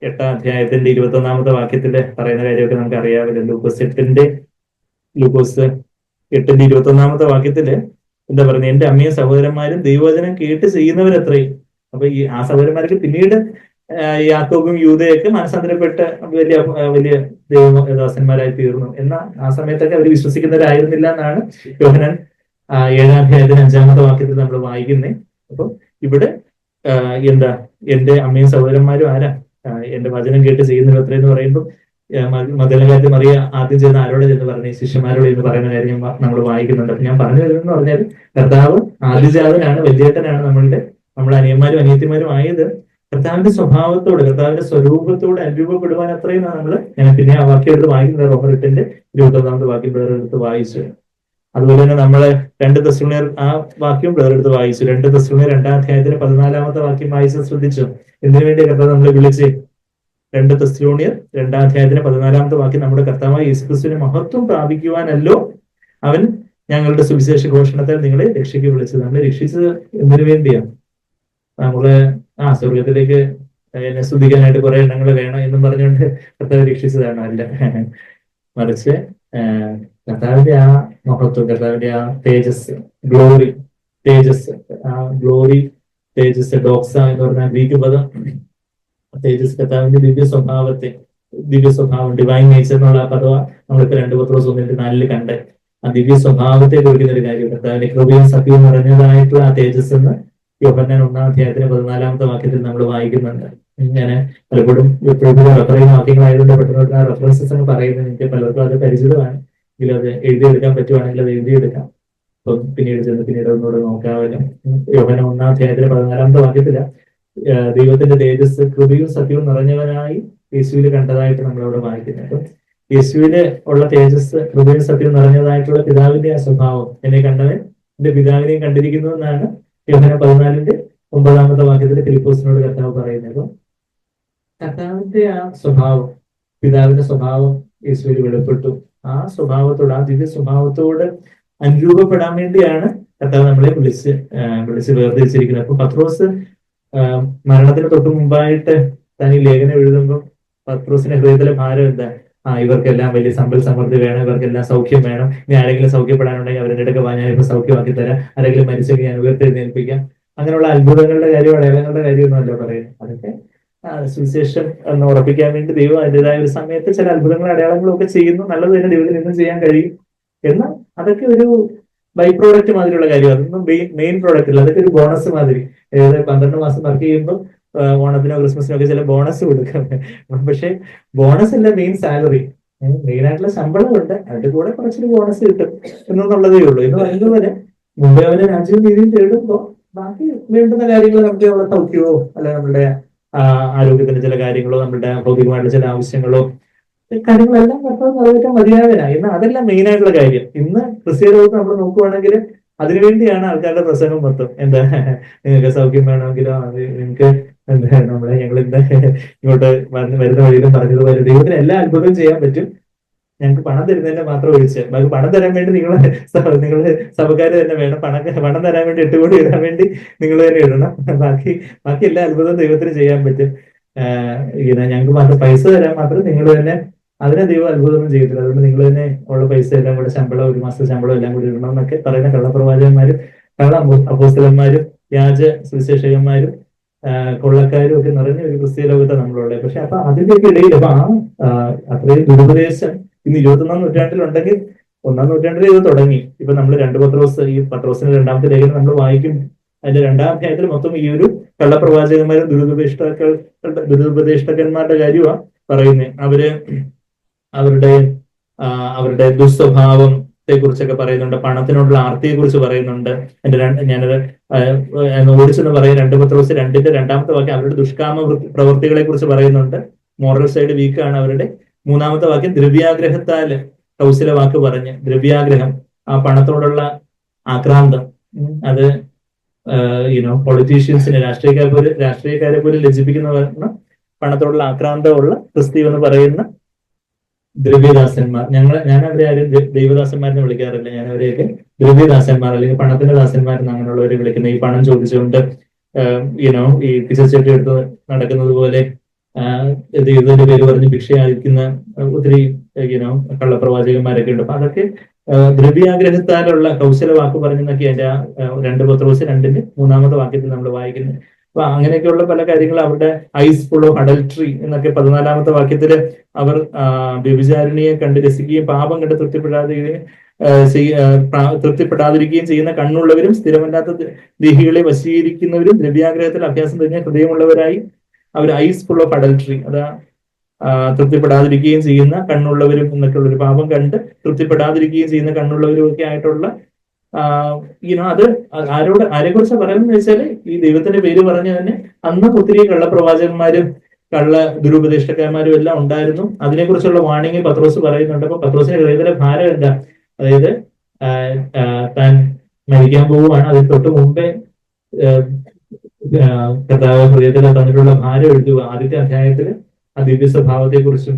8 വാക്യത്തിൽ പറയുന്ന കാര്യമൊക്കെ നമുക്ക് അറിയാമല്ലോ. ലൂക്കോസ് 8 വാക്യത്തില് എന്താ പറയുന്നത്? എന്റെ അമ്മയും സഹോദരന്മാരും ദൈവവചനം കേട്ട് ചെയ്യുന്നവരത്രയും. അപ്പൊ ആ സഹോദരന്മാർക്ക് പിന്നീട് യാക്കോബും യൂദയൊക്കെ മനസ്സാന്തരപ്പെട്ട് വലിയ ദൈവദാസന്മാരായി തീർന്നു. എന്നാൽ ആ സമയത്തൊക്കെ അവർ വിശ്വസിക്കുന്നവരായിരുന്നില്ല എന്നാണ് യോഹന്നാൻ 7 വാക്യത്തിൽ നമ്മൾ വായിക്കുന്നത്. അപ്പൊ ഇവിടെ എന്റെ അമ്മയും സഹോദരന്മാരും ആരാ? എന്റെ വചനം കേട്ട് ചെയ്യുന്നവരത്രേ എന്ന് പറയുമ്പോൾ മഗ്ദലക്കാരത്തി മറിയ ആദ്യം ചെന്ന് ആരോട് ചെന്ന് പറഞ്ഞു? ശിഷ്യന്മാരോട് എന്ന് പറയുന്ന കാര്യം നമ്മൾ വായിക്കുന്നുണ്ട്. അപ്പൊ ഞാൻ പറഞ്ഞു വരുന്നതെന്ന് പറഞ്ഞാൽ കർത്താവ് ആദിജാതനാണ്, വലിയേട്ടനാണ്. നമ്മളെ അനിയന്മാരും അനിയത്തിമാരും ആയത് കർത്താവിന്റെ സ്വഭാവത്തോട്, കർത്താവിന്റെ സ്വരൂപത്തോട് അനുരൂപപ്പെടുവാൻ അത്രയും ഞാൻ പിന്നെ ആ വാക്യം എടുത്ത് വായിക്കുന്നത്. റോമർ 8 വാക്യം ബ്രദർ എടുത്ത് വായിച്ചു. അതുപോലെ തന്നെ നമ്മള് 2 തെസ്സലോനിയർ ആ വാക്യം ബ്രദർ എടുത്ത് വായിച്ചു. 2 തെസ്സലോനിയർ 2 വാക്യം വായിച്ച് ശ്രദ്ധിച്ചു. എന്തിനു വേണ്ടി കർത്താവ് നമ്മളെ വിളിച്ച്? 2 തെസ്സലോനിയർ 2 വാക്യം നമ്മുടെ കർത്താവായ യേശുക്രിസ്തുവിന്റെ മഹത്വം പ്രാപിക്കുവാനല്ലോ അവൻ ഞങ്ങളുടെ സുവിശേഷ ഘോഷണത്തിൽ നിങ്ങളെ രക്ഷയ്ക്ക് വിളിച്ചത്. നമ്മളെ രക്ഷിച്ചത് എന്തിനു വേണ്ടിയാണ്? നമ്മള് സ്വർഗത്തിലേക്ക് എന്നെ സ്തുതിക്കാനായിട്ട് കുറെ എണ്ണങ്ങൾ വേണം എന്നും പറഞ്ഞുകൊണ്ട് കർത്താവ് രക്ഷിച്ചതാണ്? അല്ല, മറിച്ച് കർത്താവിന്റെ ആ മഹത്വം, കർത്താവിന്റെ ആ തേജസ്, ഗ്ലോറി തേജസ്, ഗ്ലോറി, തേജസ്, ഡോക്സ എന്ന് പറഞ്ഞ ഗ്രീക്ക് പദം തേജസ് കർത്താവിന്റെ ദിവ്യ സ്വഭാവം ഡിവൈൻ നേച്ചർ എന്നുള്ള പദവ നമ്മളിപ്പോ 2 പത്രോസ് 1:4 കണ്ട് ആ ദിവ്യ സ്വഭാവത്തെ കുറിക്കുന്ന ഒരു കാര്യം കർത്താവിന്റെ കൃപയും സത്യവും നിറഞ്ഞതായിട്ടുള്ള ആ തേജസ് എന്ന് യോഹന്നാൻ 1-ാം 14 വാക്യത്തിൽ നമ്മൾ വായിക്കുന്നുണ്ട്. ഇങ്ങനെ പലപ്പോഴും എപ്പോഴും റെഫർ ചെയ്യുന്ന വാക്യങ്ങളായതുകൊണ്ട് പെട്ടെന്ന് റെഫറൻസസ് എന്ന് പറയുന്നത് എനിക്ക് പലർക്കും അത് പരിചിതമാണ്. എങ്കിലും അത് എഴുതിയെടുക്കാൻ പറ്റുവാണെങ്കിൽ അത് എഴുതിയെടുക്കാം. അപ്പം പിന്നീട് ഒന്നുകൂടെ നോക്കാമല്ലോ. യോഹന്നാൻ 1-ാം 14 ദൈവത്തിന്റെ തേജസ് കൃപയും സത്യവും നിറഞ്ഞവനായി യേശുവിൽ കണ്ടതായിട്ട് നമ്മളവിടെ വായിക്കുന്നത്. അപ്പം യേശുവില് ഉള്ള തേജസ് കൃപയും സത്യവും നിറഞ്ഞതായിട്ടുള്ള പിതാവിന്റെ ആ സ്വഭാവം എന്നെ കണ്ടവൻ എന്റെ പിതാവിനെയും കണ്ടിരിക്കുന്നു എന്നാണ് യോഹന്നാൻ 14-9 വാക്യത്തിൽ ഫിലിപ്പോസിനോട് കർത്താവ് പറയുന്നത്. അപ്പം കർത്താവിന്റെ ആ സ്വഭാവം, പിതാവിന്റെ സ്വഭാവം യേശുവിൽ വെളിപ്പെട്ടു. ആ സ്വഭാവത്തോട്, ആ ദിവ്യ സ്വഭാവത്തോട് അനുരൂപപ്പെടാൻ വേണ്ടിയാണ് കർത്താവ് നമ്മളെ വിളിച്ച് വേർതിരിച്ചിരിക്കുന്നത്. അപ്പൊ പത്രോസ് മരണത്തിന് തൊട്ട് മുമ്പായിട്ട് താൻ ഈ ലേഖനം എഴുതുമ്പോൾ പത്രോസിന്റെ ഹൃദയത്തിലെ ഭാരം എന്താ? ഇവർക്കെല്ലാം വലിയ സമ്പൽ സമൃദ്ധി വേണം, ഇവർക്കെല്ലാം സൗഖ്യം വേണം. ഇനി ആരെങ്കിലും സൗഖ്യപ്പെടാനുണ്ടെങ്കിൽ അവരുടെ അടുക്ക ഞാൻ ഇപ്പൊ സൗഖ്യമാക്കി തരാം, ആരെങ്കിലും മരിച്ചെങ്കിൽ ഞാൻ ഉയർത്തെഴുന്നേൽപ്പിക്കാം. അങ്ങനെയുള്ള അത്ഭുതങ്ങളുടെ കാര്യം, അടയാളങ്ങളുടെ കാര്യമൊന്നുമല്ല പറയുന്നത്. അതൊക്കെ സുവിശേഷം എന്ന് ഉറപ്പിക്കാൻ വേണ്ടി ദൈവം അതിൻ്റെതായ ഒരു സമയത്ത് ചില അത്ഭുതങ്ങളും അടയാളങ്ങളും ഒക്കെ ചെയ്യുന്നു. നല്ലത് തന്നെ ദൈവത്തിന് ഇന്നും ചെയ്യാൻ കഴിയും. എന്നാൽ അതൊക്കെ ഒരു ബൈ പ്രോഡക്റ്റ് മാതിരിയുള്ള കാര്യം. അതൊന്നും മെയിൻ പ്രോഡക്റ്റ് അല്ല. അതൊക്കെ ഒരു ബോണസ് മാതിരി. അതായത് 12 മാസം വർക്ക് ചെയ്യുമ്പോൾ ഓണത്തിനോ ക്രിസ്മസിനോ ഒക്കെ ചില ബോണസ് കൊടുക്കാം. പക്ഷെ ബോണസ് അല്ല മെയിൻ സാലറി. മെയിൻ ആയിട്ടുള്ള ശമ്പളം ഉണ്ട്, അതിന്റെ കൂടെ കുറച്ചൊരു ബോണസ് കിട്ടും എന്നുള്ളതേ ഉള്ളൂ. എന്ന് പറയുന്നതുപോലെ മുമ്പേ അവനെ രാജ്യവും രീതിയും തേടുമ്പോൾ ബാക്കി വേണ്ടുന്ന കാര്യങ്ങൾ നമുക്ക് നമ്മുടെ സൗഖ്യമോ അല്ല നമ്മുടെ ആരോഗ്യത്തിന്റെ ചില കാര്യങ്ങളോ നമ്മുടെ ഭൗതികമായിട്ടുള്ള ചില ആവശ്യങ്ങളോ കാര്യങ്ങളെല്ലാം കർത്താവ് നിറവേറ്റാൻ മതിയായവനാണ്. എന്നാൽ അതല്ല മെയിൻ ആയിട്ടുള്ള കാര്യം. ഇന്ന് ക്രിസ്ത്യ ലോകത്ത് നമ്മൾ നോക്കുവാണെങ്കിൽ അതിനുവേണ്ടിയാണ് ആൾക്കാരുടെ പ്രസംഗം മൊത്തം. എന്താ, നിങ്ങൾക്ക് സൗഖ്യം വേണമെങ്കിലോ നിങ്ങൾക്ക് ഞങ്ങൾ ഇന്ന് ഇങ്ങോട്ട് വരുന്ന വഴിയിലും പറഞ്ഞതുപോലെ ദൈവത്തിന് എല്ലാ അത്ഭുതവും ചെയ്യാൻ പറ്റും, ഞങ്ങൾക്ക് പണം തരുന്നതിനെ മാത്രം ഒഴിച്ച് ബാക്കി പണം തരാൻ വേണ്ടി നിങ്ങൾ സഭക്കാർ തന്നെ വേണം. പണം തരാൻ വേണ്ടി 8 കോടി ഇടാൻ വേണ്ടി നിങ്ങൾ തന്നെ ഇടണം. ബാക്കി എല്ലാ അത്ഭുതവും ദൈവത്തിന് ചെയ്യാൻ പറ്റും. ഞങ്ങൾക്ക് മാത്രം പൈസ തരാൻ മാത്രം നിങ്ങൾ തന്നെ, അതിനെ ദൈവം അത്ഭുതമൊന്നും ചെയ്തില്ല. അതുകൊണ്ട് നിങ്ങൾ തന്നെ ഉള്ള പൈസ എല്ലാം കൂടെ ശമ്പളം, 1 മാസത്തെ ശമ്പളം എല്ലാം കൂടി ഇടണം എന്നൊക്കെ പറയുന്ന കള്ളപ്രവാചകന്മാരും അപ്പോസ്തലന്മാരും വ്യാജ സുവിശേഷകന്മാരും കൊള്ളക്കാരും ഒക്കെ നിറഞ്ഞ ഒരു ക്രിസ്തീയ ലോകത്തെ നമ്മളുള്ളത്. പക്ഷെ അപ്പൊ അതിന്റെയൊക്കെ ഇടയിൽ അപ്പൊ അത്രയും ദുരുപദേശം ഇന്ന് 21-ാം നൂറ്റാണ്ടിലുണ്ടെങ്കിൽ 1-ാം നൂറ്റാണ്ടിൽ ഇത് തുടങ്ങി. ഇപ്പൊ നമ്മൾ 2 പത്രോസ്, ഈ പത്രോസിന്റെ 2-ാമത്തെ ലേഖനം നമ്മൾ വായിക്കും. അതിന്റെ 2-ാം അധ്യായത്തിൽ മൊത്തം ഈ ഒരു കള്ളപ്രവാചകന്മാരും ദുരുപദേഷ്ടകന്മാരുടെ കാര്യമാണ് പറയുന്നത്. അവരുടെ ദുസ്വഭാവത്തെ കുറിച്ചൊക്കെ പറയുന്നുണ്ട്, പണത്തിനോടുള്ള ആർത്തിയെ കുറിച്ച് പറയുന്നുണ്ട്. ഞാനത് ഓടിച്ചെന്ന് പറയും 2 പത്രോസ് 2-ന്റെ 2-ാമത്തെ വാക്യം അവരുടെ ദുഷ്കാമ പ്രവൃത്തികളെ കുറിച്ച് പറയുന്നുണ്ട്. മോറൽ സൈഡ് വീക്കാണ് അവരുടെ. 3-ാമത്തെ വാക്യം ദ്രവ്യാഗ്രഹത്താൽ കൗശല വാക്ക് പറഞ്ഞ്, ദ്രവ്യാഗ്രഹം, ആ പണത്തോടുള്ള ആക്രാന്തം, അത് പൊളിറ്റീഷ്യൻസിനെ രാഷ്ട്രീയക്കാരെ പോലും ലജ്ജിപ്പിക്കുന്ന പണത്തോടുള്ള ആക്രാന്തമുള്ള ക്രിസ്ത്യൻ എന്ന് പറയുന്ന ദ്രവ്യദാസന്മാർ. ഞാൻ അവരെ ആരും ദൈവദാസന്മാരെന്ന് വിളിക്കാറില്ല. ഞാൻ അവരെയൊക്കെ ദ്രവ്യദാസന്മാർ അല്ലെങ്കിൽ പണത്തിന്റെ ദാസന്മാരെന്ന് അങ്ങനെയുള്ളവരെ വിളിക്കുന്നത്. ഈ പണം ചോദിച്ചുകൊണ്ട് ഈ പിച്ചച്ചട്ടി എടുത്ത് നടക്കുന്നത് പോലെ ദൈവത്തിന്റെ പേര് പറഞ്ഞ് ഭിക്ഷയായിരിക്കുന്ന ഒത്തിരി കള്ളപ്രവാചകന്മാരൊക്കെ ഉണ്ട്. അപ്പൊ അതൊക്കെ ദ്രവ്യാഗ്രഹത്താലുള്ള കൗശല വാക്ക് പറഞ്ഞെന്നൊക്കെ എന്റെ 2 പത്രോസ് 2-ന്റെ 3-ാമത്തെ വാക്യത്തിൽ നമ്മൾ വായിക്കുന്നത്. അപ്പൊ അങ്ങനെയൊക്കെയുള്ള പല കാര്യങ്ങളും അവരുടെ ഐസ് ഫുൾ ഓഫ് അഡൽട്രി എന്നൊക്കെ 14-ാമത്തെ വാക്യത്തില് അവർ വ്യഭിചാരിണിയെ കണ്ട് രസിക്കുകയും പാപം കണ്ട് തൃപ്തിപ്പെടാതിരിക്കുകയും ചെയ്യുന്ന കണ്ണുള്ളവരും സ്ഥിരമല്ലാത്ത ദേഹികളെ വശീകരിക്കുന്നവരും ദ്രവ്യാഗ്രഹത്തിൽ അഭ്യാസം കഴിഞ്ഞ ഹൃദയമുള്ളവരായി അവർ ഐസ് ഫുൾ ഓഫ് അഡൽട്രി, അതാ തൃപ്തിപ്പെടാതിരിക്കുകയും ചെയ്യുന്ന കണ്ണുള്ളവരും എന്നൊക്കെയുള്ള ഒരു പാപം കണ്ട് തൃപ്തിപ്പെടാതിരിക്കുകയും ചെയ്യുന്ന കണ്ണുള്ളവരും ഒക്കെ ആയിട്ടുള്ള അത് ആരെക്കുറിച്ച് പറയുന്നത് വെച്ചാല് ഈ ദൈവത്തിന്റെ പേര് പറഞ്ഞ് തന്നെ അന്ന് ഒത്തിരി കള്ളപ്രവാചകന്മാരും ദുരുപദേഷ്ടക്കാന്മാരും എല്ലാം ഉണ്ടായിരുന്നു. അതിനെക്കുറിച്ചുള്ള വാണിംഗ് പത്രോസ് പറയുന്നുണ്ട്. അപ്പൊ പത്രോസിന്റെ ഹൃദയത്തിലെ ഭാരം എന്താ? അതായത് താൻ മരിക്കാൻ പോവുകയാണ്. അതിന് തൊട്ട് മുമ്പേ കർത്താവ് ഹൃദയത്തിൽ തന്നിട്ടുള്ള ഭാരം എഴുതുക. ആദ്യത്തെ അധ്യായത്തില് ആ ദിവ്യ സ്വഭാവത്തെക്കുറിച്ചും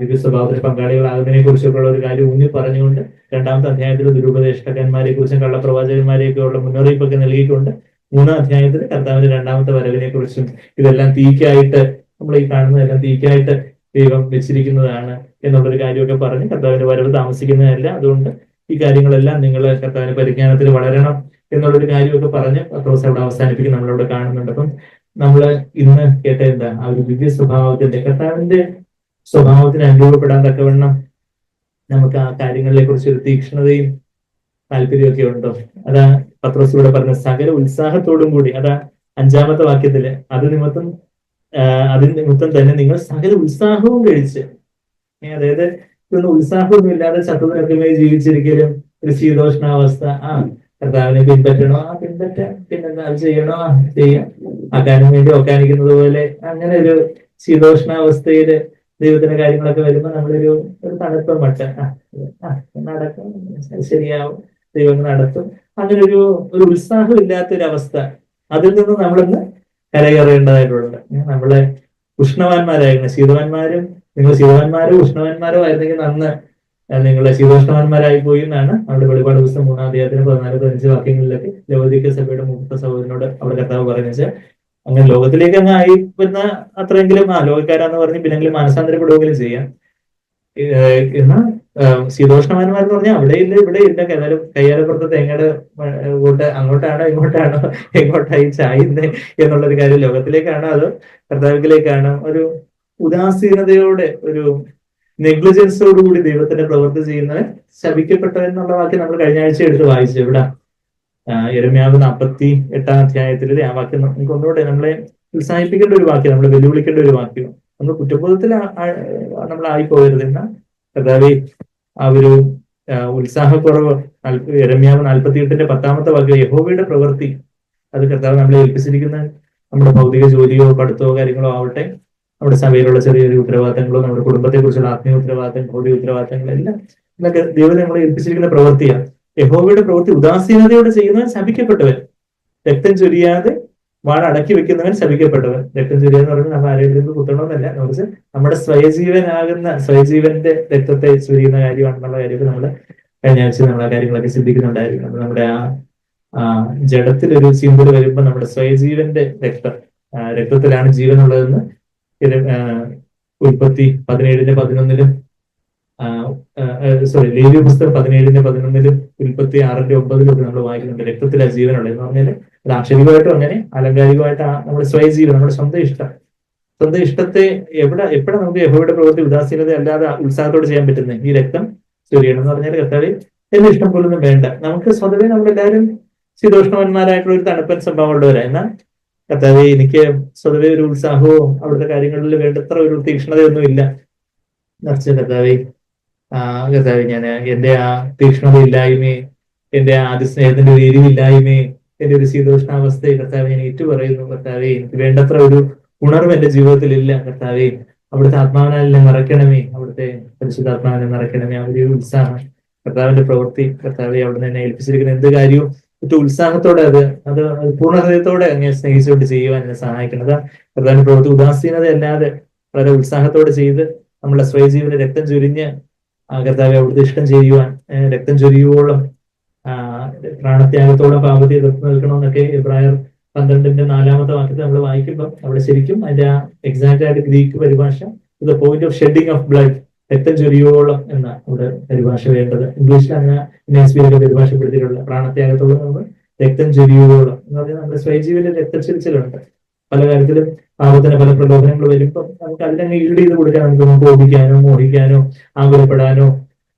ദിവ്യ സ്വഭാവത്തിന് പങ്കാളികളാകുന്നതിനെ കുറിച്ചൊക്കെ ഉള്ള ഒരു കാര്യം ഊന്നി പറഞ്ഞുകൊണ്ട് 2-ാമത്തെ അധ്യായത്തിൽ ദുരുപദേഷ്ടകന്മാരെ കുറിച്ചും കള്ളപ്രവാചകന്മാരെയൊക്കെ ഉള്ള മുന്നറിയിപ്പൊക്കെ നൽകിക്കൊണ്ട് 3-ാം അധ്യായത്തിൽ കർത്താവിന്റെ 2-ാമത്തെ വരവിനെ കുറിച്ചും ഇതെല്ലാം തീക്കായിട്ട്, നമ്മൾ ഈ കാണുന്നതെല്ലാം തീക്കായിട്ട് ദൈവം വെച്ചിരിക്കുന്നതാണ് എന്നുള്ളൊരു കാര്യമൊക്കെ പറഞ്ഞ് കർത്താവിന്റെ വരവ് താമസിക്കുന്നതല്ല, അതുകൊണ്ട് ഈ കാര്യങ്ങളെല്ലാം നിങ്ങൾ കർത്താവിന്റെ പരിജ്ഞാനത്തിൽ വളരണം എന്നുള്ളൊരു കാര്യമൊക്കെ പറഞ്ഞ് പത്രോസ് അവിടെ അവസാനിപ്പിക്കും നമ്മളവിടെ കാണുന്നുണ്ട്. അപ്പം നമ്മള് ഇന്ന് കേട്ട എന്താ ആ ഒരു ദിവ്യ സ്വഭാവത്തിന്റെ കർത്താവിന്റെ സ്വഭാവത്തിന് അനുഭവപ്പെടാൻ തക്കവണ്ണം നമുക്ക് ആ കാര്യങ്ങളെ കുറിച്ച് ഒരു തീക്ഷ്ണതയും താല്പര്യമൊക്കെ ഉണ്ടോ? അതാ പത്രോസ് ഇവിടെ പറഞ്ഞ സകല ഉത്സാഹത്തോടും കൂടി, അതാ 5-ാമത്തെ വാക്യത്തില് അതിന് നിമിത്തം തന്നെ നിങ്ങൾ സകല ഉത്സാഹവും കഴിച്ച്, അതായത് ഇതൊന്നും ഉത്സാഹമൊന്നും ഇല്ലാതെ ചത്തുനിൽക്കുമായി ജീവിച്ചിരിക്കലും ഒരു ശീതോഷ്ണാവസ്ഥ, കർത്താവിനെ പിൻപറ്റണോ, പിൻപറ്റാം, പിന്നെന്താ അത് ചെയ്യണോ, ചെയ്യാം, ആക്കാനും വേണ്ടി ഒക്കാനിക്കുന്നത് പോലെ അങ്ങനെ ഒരു ശീതോഷ്ണാവസ്ഥയില് ദൈവത്തിന്റെ കാര്യങ്ങളൊക്കെ വരുമ്പോൾ നമ്മളൊരു തണുപ്പ് മട്ട നടക്കും, ശരിയാവും, ദൈവം നടത്തും, അങ്ങനെ ഒരു ഉത്സാഹം ഇല്ലാത്തൊരവസ്ഥ, അതിൽ നിന്ന് നമ്മളൊന്ന് കരകയറേണ്ടതായിട്ടുണ്ട്. നമ്മളെ ഉഷ്ണവാന്മാരായിരുന്നു ശീതവാന്മാരും, നിങ്ങൾ ശീതവാന്മാരോ ഉഷ്ണവാന്മാരോ ആയിരുന്നെങ്കിൽ നന്ന് നിങ്ങളെ ശീതോഷ്ണവാന്മാരായി പോയി എന്നാണ് അവിടെ വെളിപാട് പുസ്തകം 3-ാം അധ്യായത്തിന് 14-15 വാക്യങ്ങളിലൊക്കെ ലവോദിക്ക സഭയുടെ മൂത്ത സഹോദരനോട് അവിടെ കർത്താവ് പറയുന്നത് വെച്ചാൽ, അങ്ങനെ ലോകത്തിലേക്ക് അങ്ങ് ആയി വരുന്ന അത്രയെങ്കിലും ലോകക്കാരാന്ന് പറഞ്ഞ് പിന്നെങ്കിലും മാനസാന്തരപ്പെടുകയെങ്കിലും ചെയ്യാം. എന്നാൽ ശീതോഷ്ണവാന്മാരെന്ന് പറഞ്ഞാൽ അവിടെ ഇല്ല ഇവിടെ ഇല്ല, ഏതായാലും കയ്യാലപ്പുറത്ത് തേങ്ങയുടെ കൂട്ട് അങ്ങോട്ടാണോ ഇങ്ങോട്ടാണോ എങ്ങോട്ടായി ചായുന്നത് എന്നുള്ളൊരു കാര്യം ലോകത്തിലേക്കാണോ അതോ കർത്താവിലേക്കാണോ, ഒരു ഉദാസീനതയോടെ ഒരു നെഗ്ലിജൻസോടുകൂടി ദൈവത്തിന്റെ പ്രവൃത്തി ചെയ്യുന്നവൻ ശപിക്കപ്പെട്ടവൻ എന്നുള്ള വാക്യം നമ്മൾ കഴിഞ്ഞ ആഴ്ച എടുത്ത് വായിച്ചു. ഇവിടെ യിരെമ്യാവ് 48-ാം അധ്യായത്തിലെ ആ വാക്യം നമുക്ക് ഒന്നുകൂടെ നമ്മളെ ഉത്സാഹിപ്പിക്കേണ്ട ഒരു വാക്യം, നമ്മളെ വെല്ലുവിളിക്കേണ്ട ഒരു വാക്യം. നമ്മൾ കുറ്റബോധത്തിൽ നമ്മളായി പോകരുത് എന്ന കർത്താവേ ആ ഒരു ഉത്സാഹക്കുറവ്. യിരെമ്യാവ് 48-ന്റെ 10-ാമത്തെ വാക്യം, യഹോവയുടെ പ്രവൃത്തി, അത് കർത്താവ് നമ്മളെ ഏൽപ്പിച്ചിരിക്കുന്ന നമ്മുടെ ഭൗതിക ജോലിയോ പഠിത്തമോ കാര്യങ്ങളോ ആവട്ടെ, നമ്മുടെ സഭയിലുള്ള ചെറിയ ചെറിയ ഉത്തരവാദിത്തങ്ങളോ നമ്മുടെ കുടുംബത്തെ കുറിച്ചുള്ള ആത്മീയ ഉത്തരവാദിത്തം, ഭൗതിക ഉത്തരവാദിത്തങ്ങളെല്ലാം ഇതൊക്കെ ദൈവം നമ്മളെ ഏൽപ്പിച്ചിരിക്കുന്ന പ്രവൃത്തിയാണ്. യഹോവയുടെ പ്രവൃത്തി ഉദാസീനതയോടെ ചെയ്യുന്നവൻ ശപിക്കപ്പെട്ടവൻ, രക്തം ചൊരിയാതെ വാൾ അടക്കി വെക്കുന്നവൻ ശപിക്കപ്പെട്ടവൻ. രക്തം ചൊരിയാന്ന് പറഞ്ഞാൽ നമ്മൾ ആരെങ്കിലും കുത്തണമെന്നല്ല, നമുക്ക് നമ്മുടെ സ്വയജീവന്റെ രക്തത്തെ ചൊരിയുന്ന കാര്യമാണെന്നുള്ള കാര്യമൊക്കെ നമ്മൾ കഴിഞ്ഞ ആഴ്ച നമ്മൾ ആ കാര്യങ്ങളൊക്കെ ചിന്തിക്കുന്നുണ്ടായിരുന്നു. നമ്മുടെ ആ ജഡത്തിലൊരു ചിന്തൽ വരുമ്പോൾ നമ്മുടെ സ്വയജീവന്റെ രക്തത്തിലാണ് ജീവനുള്ളതെന്ന് ഉൽപ്പത്തി 17-11 ലേവ്യ പുസ്തകം 17-11 ഉൽപ്പത്തി 6-9 നമ്മൾ വായിക്കുന്നുണ്ട്. രക്തത്തിലാണ് ജീവനുള്ളത് എന്ന് പറഞ്ഞാൽ അത് ആക്ഷരികമായിട്ടും അങ്ങനെ ആലങ്കാരികമായിട്ട് നമ്മുടെ സ്വയജീവൻ, നമ്മുടെ സ്വന്തം ഇഷ്ടത്തെ എപ്പോഴാണ് നമുക്ക് യഹോവയുടെ പ്രവൃത്തി ഉദാസീനത അല്ലാതെ ഉത്സാഹത്തോടെ ചെയ്യാൻ പറ്റുന്നത്? ഈ രക്തം ചൊരിയണം എന്ന് പറഞ്ഞാൽ കർത്താവ് എന്റെ ഇഷ്ടം പോലൊന്നും വേണ്ട. നമുക്ക് സ്വതവേ നമ്മളെല്ലാവരും ശീതോഷ്ണവന്മാരായിട്ടുള്ള ഒരു തണുപ്പൻ സ്വഭാവമുള്ളവരാ. എന്നാൽ കർത്താവെ എനിക്ക് സ്വതവേ ഒരു ഉത്സാഹവും അവിടുത്തെ കാര്യങ്ങളിൽ വേണ്ടത്ര ഒരു തീക്ഷ്ണതയൊന്നും ഇല്ല. നിറച്ച കർത്താവെ ഞാൻ എന്റെ ആ തീക്ഷ്ണതയില്ലായ്മയെ, എന്റെ അതിസ്നേഹത്തിന്റെ ഒരു എരിവില്ലായ്മയെ, എന്റെ ഒരു ശീതോഷ്ണാവസ്ഥയെ കർത്താവെ ഞാൻ ഏറ്റുപറയുന്നു. കർത്താവെ എനിക്ക് വേണ്ടത്ര ഒരു ഉണർവ് എന്റെ ജീവിതത്തിൽ ഇല്ല. കർത്താവെ അവിടുത്തെ ആത്മാവിനെ നിറയ്ക്കണമേ, അവിടുത്തെ പരിശുദ്ധാത്മാവിനെ നിറയ്ക്കണമേ. ആ ഒരു ഉത്സാഹം, കർത്താവിന്റെ പ്രവൃത്തി, കർത്താവെ അവിടുന്ന് എന്നെ ഏൽപ്പിച്ചിരിക്കുന്ന എന്ത് കാര്യവും ഏറ്റവും ഉത്സാഹത്തോടെ അത് പൂർണ്ണഹൃദയത്തോടെ അങ്ങനെ സ്നേഹിച്ചുകൊണ്ട് ചെയ്യുവാൻ എന്നെ സഹായിക്കുന്നത്. കർത്താവിന്റെ പ്രവൃത്തി ഉദാസീനത അല്ലാതെ വളരെ ഉത്സാഹത്തോടെ ചെയ്ത് നമ്മളെ സ്വയജീവന് രക്തം ചൊരിഞ്ഞ് കർത്താവെ അവിടുത്തെ ഇഷ്ടം ചെയ്യുവാൻ, രക്തം ചൊരിയുവോളം പ്രാണത്യാഗത്തോടെ പാപത്തെ എതിർത്ത് നിൽക്കണമെന്നൊക്കെ എബ്രായർ 12-ന്റെ 4-ാമത്തെ വാക്യത്തിൽ നമ്മൾ വായിക്കുമ്പോൾ അവിടെ ശരിക്കും അതിന്റെ ആ എക്സാക്ട് ആയിട്ട് ഗ്രീക്ക് പരിഭാഷ the point of shedding of blood, രക്തം ചൊരിയോളം എന്ന അവിടെ പരിഭാഷ വേണ്ടത്. ഇംഗ്ലീഷിൽ അങ്ങനെ NSB-യിലൊക്കെ പരിഭാഷപ്പെടുത്തിയിട്ടുള്ള പ്രാണത്യാഗത്തോളം നമ്മൾ രക്തം ചൊരിയോളം എന്ന് പറഞ്ഞാൽ നമ്മുടെ സ്വയജീവന്റെ രക്തച്ചൊരിച്ചിലുണ്ട്. പല കാര്യത്തിലും പാപത്തിന് പല പ്രലോഭനങ്ങൾ വരുമ്പോൾ നമുക്ക് അതിനങ്ങ് ഈട് ചെയ്ത് കൊടുക്കാൻ നമുക്ക് കോപിക്കാനോ മോഹിക്കാനോ ആകുലപ്പെടാനോ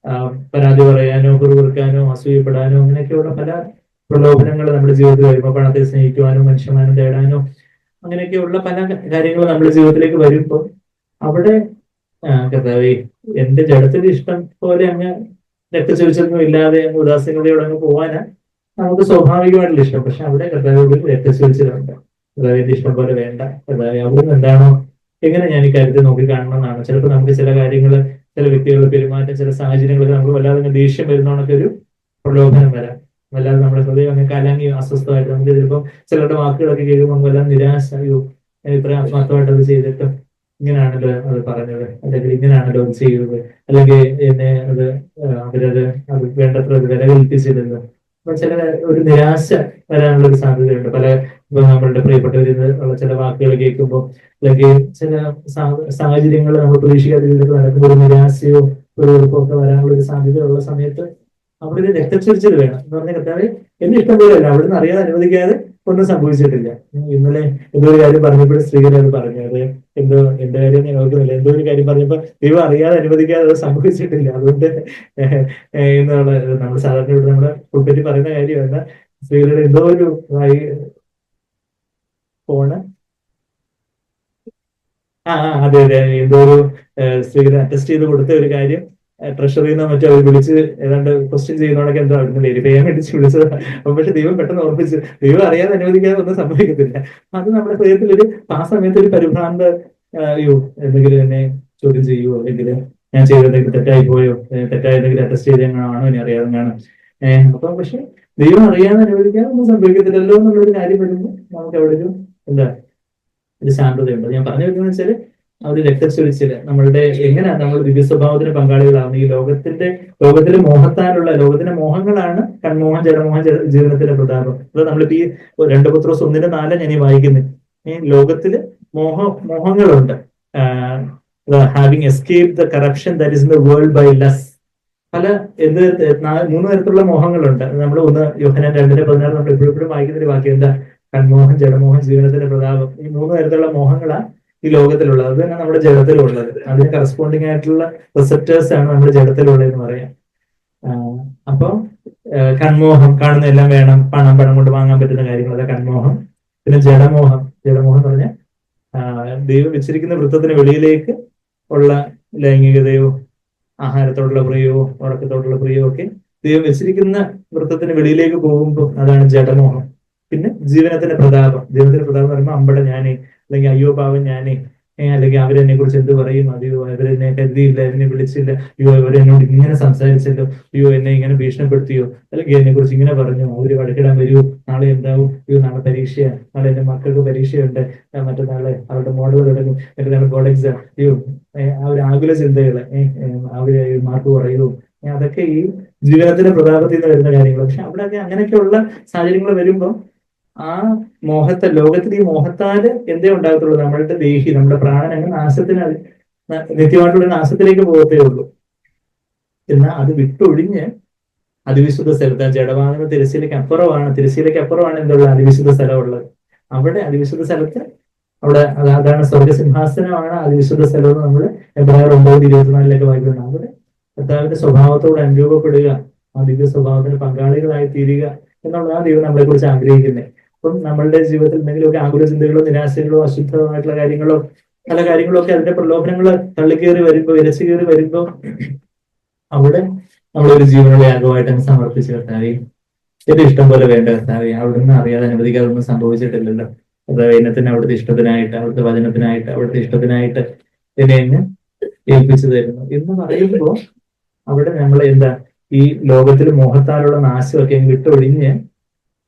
പരാതി പറയാനോ കുറുകുറുക്കാനോ അസൂയപ്പെടാനോ അങ്ങനെയൊക്കെയുള്ള പല പ്രലോഭനങ്ങൾ നമ്മുടെ ജീവിതത്തിൽ വരുമ്പോൾ, പണത്തെ സ്നേഹിക്കുവാനോ മനുഷ്യമാനം തേടാനോ അങ്ങനെയൊക്കെയുള്ള പല കാര്യങ്ങൾ നമ്മുടെ ജീവിതത്തിലേക്ക് വരുമ്പോൾ അവിടെ കർത്താവേ എന്റെ ജഡത്തിന്റെ ഇഷ്ടം പോലെ അങ്ങ് രക്തച്ചൊരിച്ചൊന്നും ഇല്ലാതെ അങ്ങ് ഉദാസീനതയോടെ അങ്ങ് പോവാനാ നമുക്ക് സ്വാഭാവികമായിട്ടുള്ള ഇഷ്ടം. പക്ഷെ അവിടെ കർത്താവോട് രക്തച്ചൊരിച്ചിലുണ്ട്. കർത്താവിന്റെ ഇഷ്ടം പോലെ വേണ്ട. കർത്താവെ അവിടുന്ന് എന്താണോ, എങ്ങനെ ഞാൻ ഈ കാര്യത്തെ നോക്കി കാണണമെന്നാണ്. ചിലപ്പോൾ നമുക്ക് ചില കാര്യങ്ങൾ, ചില വ്യക്തികളുടെ പെരുമാറ്റം, ചില സാഹചര്യങ്ങളൊക്കെ നമുക്ക് വല്ലാതെ ദേഷ്യം വരുന്നോണൊക്കെ ഒരു പ്രലോഭനം വരാം. വല്ലാതെ നമ്മുടെ ഹൃദയം അങ്ങനെ കലങ്ങി അസ്വസ്ഥമായിട്ട് നമുക്ക് ചിലപ്പോൾ ചിലരുടെ വാക്കുകളൊക്കെ കേൾക്കുമ്പോൾ നമുക്ക് വല്ലാതെ നിരാശ, ഇത്ര ആത്മാർത്ഥമായിട്ട് അത് ചെയ്തിട്ട് ഇങ്ങനെയാണല്ലോ അത് പറഞ്ഞത്, അല്ലെങ്കിൽ ഇങ്ങനെയാണല്ലോ അത് ചെയ്തത്, അല്ലെങ്കിൽ എന്നെ അവരത് വേണ്ടത്ര വില കൽപ്പിച്ചില്ലല്ലോ. അപ്പൊ ചില ഒരു നിരാശ വരാനുള്ള ഒരു സാധ്യതയുണ്ട്. പല നമ്മളുടെ പ്രിയപ്പെട്ടവരിൽ ഉള്ള ചില വാക്കുകൾ കേൾക്കുമ്പോൾ, അല്ലെങ്കിൽ ചില സാഹചര്യങ്ങൾ നമ്മൾ പ്രതീക്ഷിക്കാത്ത രീതിയിലൊക്കെ നടക്കുമ്പോൾ ഒരു നിരാശയോ ഒരു വെറുപ്പോ ഒക്കെ വരാനുള്ള ഒരു സാധ്യത ഉള്ള സമയത്ത് അവിടെ ഒരു രക്തച്ചൊരിച്ചിൽ വേണം എന്ന് പറഞ്ഞ കർത്താവ് എന്റെ ഇഷ്ടം പോലെയല്ല, അവിടുന്ന് അറിയാതെ അനുവദിക്കാതെ ഒന്നും സംഭവിച്ചിട്ടില്ല. ഇന്നലെ എന്തോ ഒരു കാര്യം പറഞ്ഞപ്പോഴും സ്ത്രീകൾ അത് പറഞ്ഞു, അത് എന്തോ എന്റെ കാര്യം ഞാൻ ഓർക്കുന്നില്ല, എന്തോ ഒരു കാര്യം പറഞ്ഞപ്പോ ദൈവം അറിയാതെ അനുവദിക്കാതെ അത് സംഭവിച്ചിട്ടില്ല. അതുകൊണ്ട് എന്നുള്ള നമ്മൾ സാധാരണ ഇവിടെ നമ്മുടെ കുട്ടിപ്പറ്റി പറയുന്ന കാര്യമല്ല, സ്ത്രീകളുടെ എന്തോ ഒരു ഫോണ് അതെ അതെ, എന്തോ ഒരു സ്ത്രീകളെ അറ്റസ്റ്റ് ചെയ്ത് കൊടുത്ത ഒരു കാര്യം ട്രഷറിയിൽ നിന്ന് മറ്റോ അവർ വിളിച്ച് ഏതാണ്ട് ക്വസ്റ്റ്യൻ ചെയ്യുന്നതൊക്കെ എന്തോ അവിടുന്ന് വെരിഫൈ ചെയ്യാൻ വേണ്ടി വിളിച്ചത്. അപ്പൊ പക്ഷെ ദൈവം പെട്ടെന്ന് ഓർപ്പിച്ച് ദൈവം അറിയാതെ അനുവദിക്കാതെ ഒന്നും സംഭവിക്കത്തില്ല. അത് നമ്മുടെ ഹൃദയത്തിൽ ഒരു ആ സമയത്ത് ഒരു പരിഭ്രാന്ത, അയ്യോ എന്തെങ്കിലും എന്നെ ചോദ്യം ചെയ്യുവോ, അല്ലെങ്കിൽ ഞാൻ ചെയ്തെന്തെങ്കിലും തെറ്റായി പോയോ, തെറ്റായ എന്തെങ്കിലും അറ്റസ്റ്റ് ചെയ്തെങ്ങാണോ ഇനി അറിയാതെ കാണും. അപ്പൊ പക്ഷെ ദൈവം അറിയാതെ അനുവദിക്കാതെ ഒന്നും സംഭവിക്കത്തില്ലല്ലോ എന്നുള്ളൊരു കാര്യം വരുമ്പോൾ നമുക്ക് അവിടെ ഒരു എന്താ ഒരു ശാന്തതയുണ്ട്. ഞാൻ പറഞ്ഞു വെക്കുന്നത് വെച്ചാല് ആ ഒരു രക്തച്ചൊരിച്ചില് നമ്മളുടെ എങ്ങനെയാണ് നമ്മൾ ദിവ്യ സ്വഭാവത്തിന് പങ്കാളികളാവുന്നത്, ഈ ലോകത്തിലെ മോഹത്താലുള്ള ലോകത്തിന്റെ മോഹങ്ങളാണ് കൺമോഹം, ജലമോഹം, ജീവനത്തിന്റെ പ്രതാപം. അത് നമ്മളിപ്പോ ഈ 2 Pത്രോസ് 1:4 ഞാൻ ഈ വായിക്കുന്നത്. ലോകത്തില് മോഹങ്ങളുണ്ട്. Having escape the corruption that is in the world by lust. പല 3 തരത്തിലുള്ള മോഹങ്ങളുണ്ട്. നമ്മൾ യോഹന്നാൻ 2:16 നമ്മൾ എപ്പോഴും വായിക്കുന്ന ഒരു വാക്യം എന്താ? കൺമോഹം, ജഡമോഹം, ജീവനത്തിന്റെ പ്രതാപം. ഈ 3 തരത്തിലുള്ള മോഹങ്ങളാണ് ഈ ലോകത്തിലുള്ളത്. അത് തന്നെ നമ്മുടെ ജഡത്തിലുള്ളത്. അതിന് കറസ്പോണ്ടിങ് ആയിട്ടുള്ള റിസപ്റ്റേഴ്സ് ആണ് നമ്മുടെ ജഡത്തിലുള്ളത് എന്ന് പറയാം. അപ്പൊ കൺമോഹം, കാണുന്ന എല്ലാം വേണം, പണം കൊണ്ട് വാങ്ങാൻ പറ്റുന്ന കാര്യങ്ങളല്ല കൺമോഹം. പിന്നെ ജഡമോഹം എന്ന് പറഞ്ഞാൽ ദൈവം വെച്ചിരിക്കുന്ന വൃത്തത്തിന് വെളിയിലേക്ക് ഉള്ള ലൈംഗികതയോ ആഹാരത്തോടുള്ള പ്രിയവും ഉറക്കത്തോടുള്ള പ്രിയവും ഒക്കെ ദൈവം വെച്ചിരിക്കുന്ന വൃത്തത്തിന് വെളിയിലേക്ക് പോകുമ്പോൾ അതാണ് ജഡമോഹം. പിന്നെ ജീവനത്തിന്റെ പ്രതാപം എന്ന് പറയുമ്പോൾ അമ്പട ഞാനേ, അല്ലെങ്കിൽ അയ്യോ പാവം ഞാനേ, അല്ലെങ്കിൽ അവരെന്നെ കുറിച്ച് എന്ത് പറയും, അയ്യോ അവരെന്നെ കരുതിയില്ല, എന്നെ വിളിച്ചില്ല, അയ്യോ അവരെന്നോട് ഇങ്ങനെ സംസാരിച്ചല്ലോ, അയ്യോ എന്നെ ഇങ്ങനെ ഭീഷണിപ്പെടുത്തിയോ, അല്ലെങ്കിൽ എന്നെ കുറിച്ച് ഇങ്ങനെ പറഞ്ഞു, അവര് വഴക്കിടാൻ വരൂ, നാളെ എന്താവും, അയ്യോ നാളെ പരീക്ഷയാണ്, നാളെ എന്റെ മക്കൾക്ക് പരീക്ഷയുണ്ട്, മറ്റന്നാളെ അവരുടെ മോഡൽ തുടങ്ങും, മറ്റന്നാൾ ബോർഡ് എക്സാം, അയ്യോ ആ ഒരു ആകുല ചിന്തകള്, അവര് മാർക്ക് കുറയൂ, അതൊക്കെ ഈ ജീവിതത്തിന്റെ പ്രതാപത്തിൽ നിന്ന് വരുന്ന കാര്യങ്ങൾ. പക്ഷെ അവിടെ അങ്ങനെയൊക്കെയുള്ള സാഹചര്യങ്ങൾ വരുമ്പോൾ ആ ലോകത്തിൽ ഈ മോഹത്താല് എന്തേ ഉണ്ടാകത്തുള്ളൂ, നമ്മളുടെ നമ്മുടെ പ്രാണൻ അങ്ങ് നാശത്തിന്, നിത്യമായിട്ടുള്ള നാശത്തിലേക്ക് പോകത്തേ ഉള്ളൂ. എന്നാൽ അത് വിട്ടൊഴിഞ്ഞ് അതിവിശുദ്ധ സ്ഥലത്ത്, ജഡമാകുന്ന തിരശ്ശീലയ്ക്ക് അപ്പുറമാണ് എന്തുള്ള അതിവിശുദ്ധ സ്ഥലമുള്ളത്. അവിടെ അതിവിശുദ്ധ സ്ഥലത്ത് അതാണ് സ്വർഗസിംഹാസനമാണ് അതിവിശുദ്ധ സ്ഥലം എന്ന് നമ്മൾ എബ്രായർ 9:24 വായിക്കുന്നത്. അവിടെ കർത്താവിന്റെ സ്വഭാവത്തോട് അനുരൂപപ്പെടുക, ആ ദിവ്യ സ്വഭാവത്തിന് പങ്കാളികളായി തീരുക എന്നുള്ളതാണ് ദൈവം നമ്മളെ കുറിച്ച് ആഗ്രഹിക്കുന്നത്. അപ്പം നമ്മളുടെ ജീവിതത്തിൽ എന്തെങ്കിലുമൊക്കെ ആകുല ചിന്തകളോ, നിരാശകളോ, അശുദ്ധമായിട്ടുള്ള കാര്യങ്ങളോ, പല കാര്യങ്ങളോ ഒക്കെ അതിന്റെ പ്രലോഭനങ്ങള് തള്ളിക്കേറി വരുമ്പോ, വിരച്ചു കയറി വരുമ്പോ അവിടെ നമ്മളൊരു ജീവനുള്ള യാഗമായിട്ട് അങ്ങ് സമർപ്പിച്ച് കർത്താവേ, എന്റെ ഇഷ്ടം പോലെ വേണ്ട കർത്താവേ, അവിടുന്ന് അറിയാതെ അനുവദിക്കാതെ ഒന്നും സംഭവിച്ചിട്ടില്ലല്ലോ. ദൈവത്തിന് അവിടുത്തെ ഇഷ്ടത്തിനായിട്ട്, അവിടുത്തെ വചനത്തിനായിട്ട്, അവിടുത്തെ ഇഷ്ടത്തിനായിട്ട് എന്നെ അങ്ങ് ഏൽപ്പിച്ചു തരുന്നു എന്ന് പറയുമ്പോൾ അവിടെ നമ്മൾ എന്താ ഈ ലോകത്തിൽ മോഹത്താലുള്ള നാശമൊക്കെ വിട്ടൊഴിഞ്ഞ്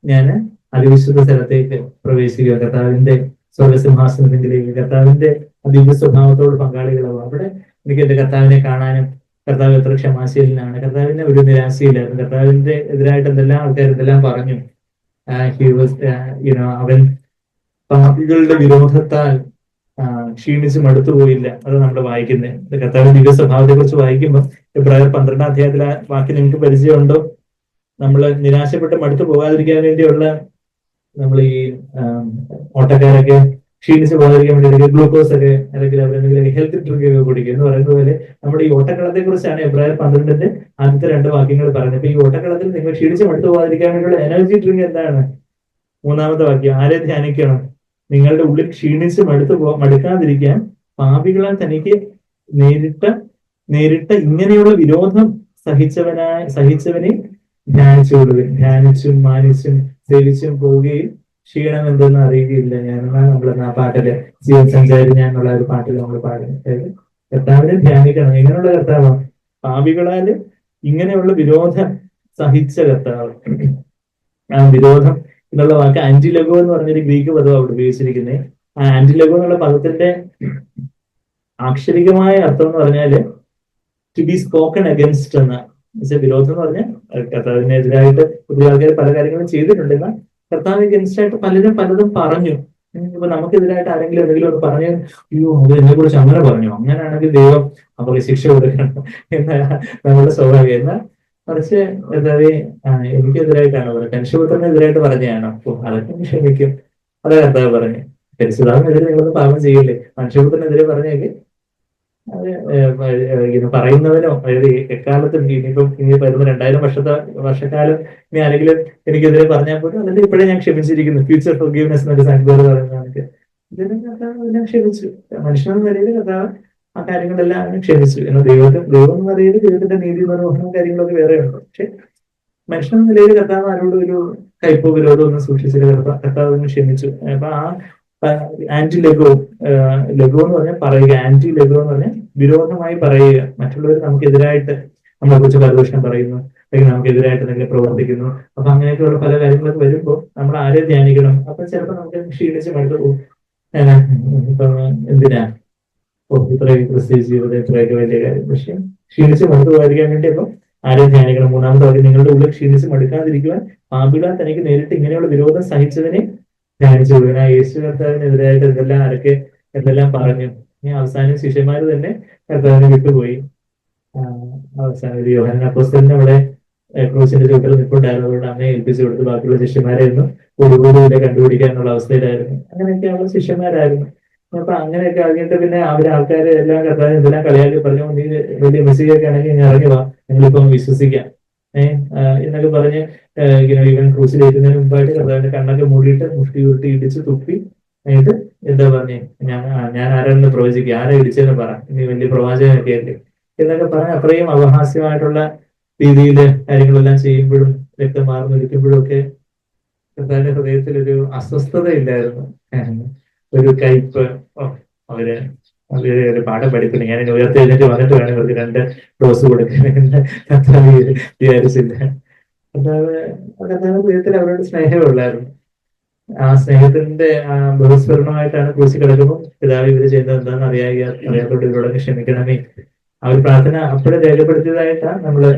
ഞാൻ അതിവിശുദ്ധ സ്ഥലത്തേക്ക് പ്രവേശിക്കുക, കർത്താവിന്റെ സ്വർഗസിംഹാസനത്തിലേക്ക്, കർത്താവിന്റെ ദിവ്യ സ്വഭാവത്തോട് പങ്കാളികളാവും. അവിടെ എനിക്ക് എന്റെ കർത്താവിനെ കാണാനും, കർത്താവ് എത്ര ക്ഷമാശീലനാണ്, കർത്താവിന്റെ ഒരു നിരാശയില്ലായിരുന്നു, കർത്താവിന്റെ എതിരായിട്ട് എന്തെല്ലാം ആൾക്കാർ എന്തെല്ലാം പറഞ്ഞു, അവൻ പാപികളുടെ വിരോധത്താൽ ക്ഷീണിച്ച് മടുത്തുപോയില്ല. അത് നമ്മൾ വായിക്കുന്നത് കർത്താവിന്റെ ദിവ്യ സ്വഭാവത്തെ കുറിച്ച് വായിക്കുമ്പോൾ എബ്രായർ 12-ാം അധ്യായത്തിൽ ആ വാക്യം നിങ്ങൾക്ക് പരിചയമുണ്ടോ? നമ്മൾ നിരാശപ്പെട്ട് മടുത്തു പോകാതിരിക്കാൻ വേണ്ടിയുള്ള, നമ്മൾ ഈ ഓട്ടക്കാരൊക്കെ ക്ഷീണിച്ച് പോകാതിരിക്കാൻ വേണ്ടി ഗ്ലൂക്കോസ് ഒക്കെ അല്ലെങ്കിൽ അവരെന്തെങ്കിലും ഹെൽത്ത് ഡ്രിങ്ക് ഒക്കെ കുടിക്കും എന്ന് പറയുന്നത് പോലെ നമ്മുടെ ഈ ഓട്ടക്കളത്തെ കുറിച്ചാണ് എബ്രായർ 12-ന്റെ ആദ്യത്തെ 2 വാക്യങ്ങൾ പറയുന്നത്. അപ്പൊ ഈ ഓട്ടക്കളത്തിൽ നിങ്ങൾ ക്ഷീണിച്ച് മടുത്തു പോകാതിരിക്കാൻ വേണ്ടിയുള്ള എനർജി ഡ്രിങ്ക് എന്താണ്? 3-ാമത്തെ വാക്യം, ആരെ ധ്യാനിക്കണം? നിങ്ങളുടെ ഉള്ളിൽ ക്ഷീണിച്ച് മടുക്കാതിരിക്കാൻ പാപികളാൽ തനിക്ക് നേരിട്ട ഇങ്ങനെയുള്ള വിരോധം സഹിച്ചവനെ ധ്യാനിച്ചുകൊള്ളുക. ധ്യാനിച്ചും മാനിച്ചും സേവിച്ചും പോവുകയും ക്ഷീണം എന്തെന്ന് അറിയുകയില്ല ഞാൻ. നമ്മൾ ആ പാട്ടില് ജീവൻ സഞ്ചാരി ഞാൻ എന്നുള്ള ഒരു പാട്ടിൽ നമ്മൾ പാടുന്നത്. കർത്താവിനെ ധ്യാനിക്കണം. എങ്ങനെയുള്ള കർത്താവാണ്? പാപികളാല് ഇങ്ങനെയുള്ള വിരോധം സഹിച്ച കർത്താവ്. ആ വിരോധം എന്നുള്ള വാക്ക് ആന്റിലഗോ എന്ന് പറഞ്ഞൊരു ഗ്രീക്ക് പദം അവിടെ ഉപയോഗിച്ചിരിക്കുന്നത്. ആ ആന്റിലഗോ എന്നുള്ള പദത്തിന്റെ ആക്ഷരികമായ അർത്ഥം എന്ന് പറഞ്ഞാല് ടു ബി സ്പോക്കൺ അഗൻസ്റ്റ് എന്ന വിരോധം എന്ന് പറഞ്ഞാൽ കർത്താവിനെതിരായിട്ട് പുതിയ ആൾക്കാർ പല കാര്യങ്ങളും ചെയ്തിട്ടുണ്ട്. എന്നാൽ കർത്താവിന് അഗൻസ്റ്റ് ആയിട്ട് പലതും പറഞ്ഞു. ഇപ്പൊ നമുക്കെതിരായിട്ട് ആരെങ്കിലും എന്തെങ്കിലും ഒന്ന് പറഞ്ഞു, അയ്യോ അത് എന്നെ കുറിച്ച് അങ്ങനെ പറഞ്ഞു, അങ്ങനെയാണെങ്കിൽ ദൈവം അവർക്ക് ശിക്ഷ കൊടുക്കണം എന്ന നമ്മുടെ സ്വാഭാവികം. എന്നാൽ മറിച്ച് എന്താ എനിക്കെതിരായിട്ടാണ് പറയുന്നത്, മനുഷ്യപുത്രനെതിരായിട്ട് പറഞ്ഞതാണോ? ഓ, അതൊക്കെ നീ ക്ഷമിക്കും. അതാ കർത്താവ് പറഞ്ഞു. പരിശുദ്ധാത്മനെതിരെ നിങ്ങളൊന്നും പാപം ചെയ്യില്ലേ. മനുഷ്യപുത്രനെതിരെ പറഞ്ഞേക്ക് അത് ഇങ്ങനെ പറയുന്നവനോ, അതായത് എക്കാലത്തും ഇനി വരുന്ന 2000 വർഷക്കാലം ഇനി ആരെങ്കിലും എനിക്കെതിരെ പറഞ്ഞാൽ പോലും അതിന്റെ ഇപ്പോഴേ ഞാൻ ക്ഷമിച്ചിരിക്കുന്നു. ഫ്യൂച്ചർ ഫോർഗീവ്നെസ് എന്നൊക്കെ സംഗതി പറയുന്നതാണ്. ഇതിനും കർത്താവ് എല്ലാം ക്ഷമിച്ചു. മനുഷ്യനെന്ന നിലയിൽ കർത്താവ് ആ കാര്യങ്ങളെല്ലാം അങ്ങനെ ക്ഷമിച്ചു. എന്നാൽ ദൈവം എന്ന നിലയിൽ ദൈവത്തിന്റെ നീതി നിർവഹണം കാര്യങ്ങളൊക്കെ വേറെയുണ്ട്. പക്ഷെ മനുഷ്യനെന്ന നിലയിൽ കർത്താവ് ആരോടും ഒരു കയ്പോ വിരോധമോ ഒന്നും സൂക്ഷിച്ചില്ല. കർത്താവ് അതിനെ ക്ഷമിച്ചു. അപ്പൊ ആ ആന്റി ലഘു, ലഘു എന്ന് പറഞ്ഞാൽ പറയുക, ആന്റി ലഘു എന്ന് പറഞ്ഞാൽ വിരോധമായി പറയുക. മറ്റുള്ളവർ നമുക്കെതിരായിട്ട് നമ്മളെ കുറിച്ച് പരദൂഷണം പറയുന്നു, അല്ലെങ്കിൽ നമുക്കെതിരായിട്ട് എന്തെങ്കിലും പ്രവർത്തിക്കുന്നു. അപ്പൊ അങ്ങനെയൊക്കെയുള്ള പല കാര്യങ്ങളൊക്കെ വരുമ്പോൾ നമ്മൾ ആരെ ധ്യാനിക്കണം? അപ്പൊ ചിലപ്പോൾ നമുക്ക് ക്ഷീണിച്ച് മടുത്തു പോകും. ഇപ്പൊ എന്തിനാ ഇത്രയൊക്കെ ക്രിസ്ത്യൻ ജീവിതം ഇത്രയൊക്കെ വലിയ കാര്യം. പക്ഷെ ക്ഷീണിച്ച് മടുത്തു പോകാതിരിക്കാൻ വേണ്ടി അപ്പം ആരെ ധ്യാനിക്കണം? മൂന്നാമത്തെ കാര്യം, നിങ്ങളുടെ ഉള്ളിൽ ക്ഷീണിച്ച് മടുക്കാതിരിക്കുവാൻ പാപികളാൽ തനിക്ക് നേരിട്ട് ഇങ്ങനെയുള്ള വിരോധം സഹിച്ചതിനെ ധ്യാനിച്ചു കൊടുക്കണം. ആ യേശു കർത്താവിനെതിരായിട്ട് എന്തെല്ലാം പറഞ്ഞു. ഇനി അവസാനം ശിഷ്യന്മാര് തന്നെ കർത്താവിനെ വിട്ടുപോയി. അവസാനം ഒരു യോഹന്നാൻ അപ്പോസ്തലൻ അവിടെ ക്രൂസിന്റെ ചുവട്ടിൽ നിൽപ്പുണ്ടായിരുന്നതുകൊണ്ട് അമ്മയെ ഏൽപ്പിച്ചു കൊടുത്ത് ബാക്കിയുള്ള ശിഷ്യന്മാരായിരുന്നു ഒടുകൂടി കണ്ടുപിടിക്കാനുള്ള അവസ്ഥയിലായിരുന്നു. അങ്ങനെയൊക്കെയുള്ള ശിഷ്യന്മാരായിരുന്നു. അപ്പൊ അങ്ങനെയൊക്കെ ആകിയിട്ട് പിന്നെ അവരെ ആൾക്കാരെ എല്ലാം കർത്താവിനെ എന്തെല്ലാം കളിയാക്കി പറഞ്ഞു. നീ വലിയ മെസ്സിയൊക്കെ ആണെങ്കിൽ ഞാൻ ഇറങ്ങി വാ, നിങ്ങളിപ്പം വിശ്വസിക്കാം എന്നൊക്കെ പറഞ്ഞ് ഇവൻ ക്രൂസിലേറ്റുന്നതിന് മുമ്പായിട്ട് കർത്താവിന്റെ കണ്ണൊക്കെ മൂടിയിട്ട് മുഷ്ടി ഉരുട്ടി ഇടിച്ച് തുപ്പി എന്നിട്ട് എന്താ പറഞ്ഞേ, ഞാൻ ആരാണെന്ന് പ്രവചിക്കുക, ആരെ ഇടിച്ചെന്ന് പറ, ഇനി വലിയ പ്രവാചകനൊക്കെ അല്ലേ എന്നൊക്കെ പറഞ്ഞ് അത്രയും അപഹാസ്യമായിട്ടുള്ള രീതിയിൽ കാര്യങ്ങളെല്ലാം ചെയ്യുമ്പോഴും രക്തം മാറുന്നൊലിക്കുമ്പോഴും ഒക്കെ കർത്താവിന്റെ ഹൃദയത്തിൽ ഒരു അസ്വസ്ഥത ഇല്ലായിരുന്നു, ഒരു കയ്പ്. അവര് ഒരു പാഠം പഠിക്കണം, ഞാൻ ഉയർത്തി എഴുന്നേറ്റ് വന്നിട്ട് വേണം ഇവർക്ക് 2 ഡോസ് കൊടുക്കാനെന്ന് കർത്താവ് വിചാരിച്ചില്ല. കർത്താവ് ഹൃദയത്തിൽ അവരോട് സ്നേഹമേ ഉള്ളായിരുന്നു. ആ സ്നേഹത്തിന്റെ ബഹുസ്മരണമായിട്ടാണ് ക്രൂശിൽ കിടക്കുമ്പോൾ പിതാവ് ഇവര് ചെയ്യുന്നത് എന്താണെന്ന് അറിയാത്തോട് ഇവരോടൊക്കെ ക്ഷമിക്കണമേ. ആ ഒരു പ്രാർത്ഥന അപ്പോഴും രേഖപ്പെടുത്തിയതായിട്ടാണ് നമ്മള്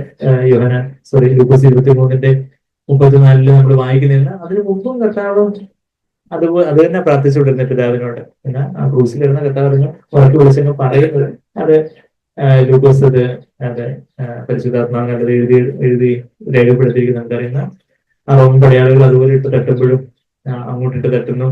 ലൂക്കോസ് 23:34 നമ്മൾ വായിക്കുന്നില്ല. അതിനു മുമ്പും കർത്താവ് അത് തന്നെ പ്രാർത്ഥിച്ചുകൊണ്ടിരുന്ന പിതാവിനോട്. എന്നാൽ ആ ക്രൂസിൽ കിടന്ന കർത്താവ് പറഞ്ഞു ഉറക്കി വിളിച്ചെന്ന് പറയുന്നത് അത് ലൂക്കോസ് അത് പരിശുദ്ധാത്മാവിനത് എഴുതി രേഖപ്പെടുത്തിയിരിക്കുന്ന നമുക്കറിയുന്ന ആ റോമൻ പടയാളികൾ അതുപോലെ ഇട്ട് തട്ടുമ്പോഴും അങ്ങോട്ടിട്ട് തട്ടുന്നു.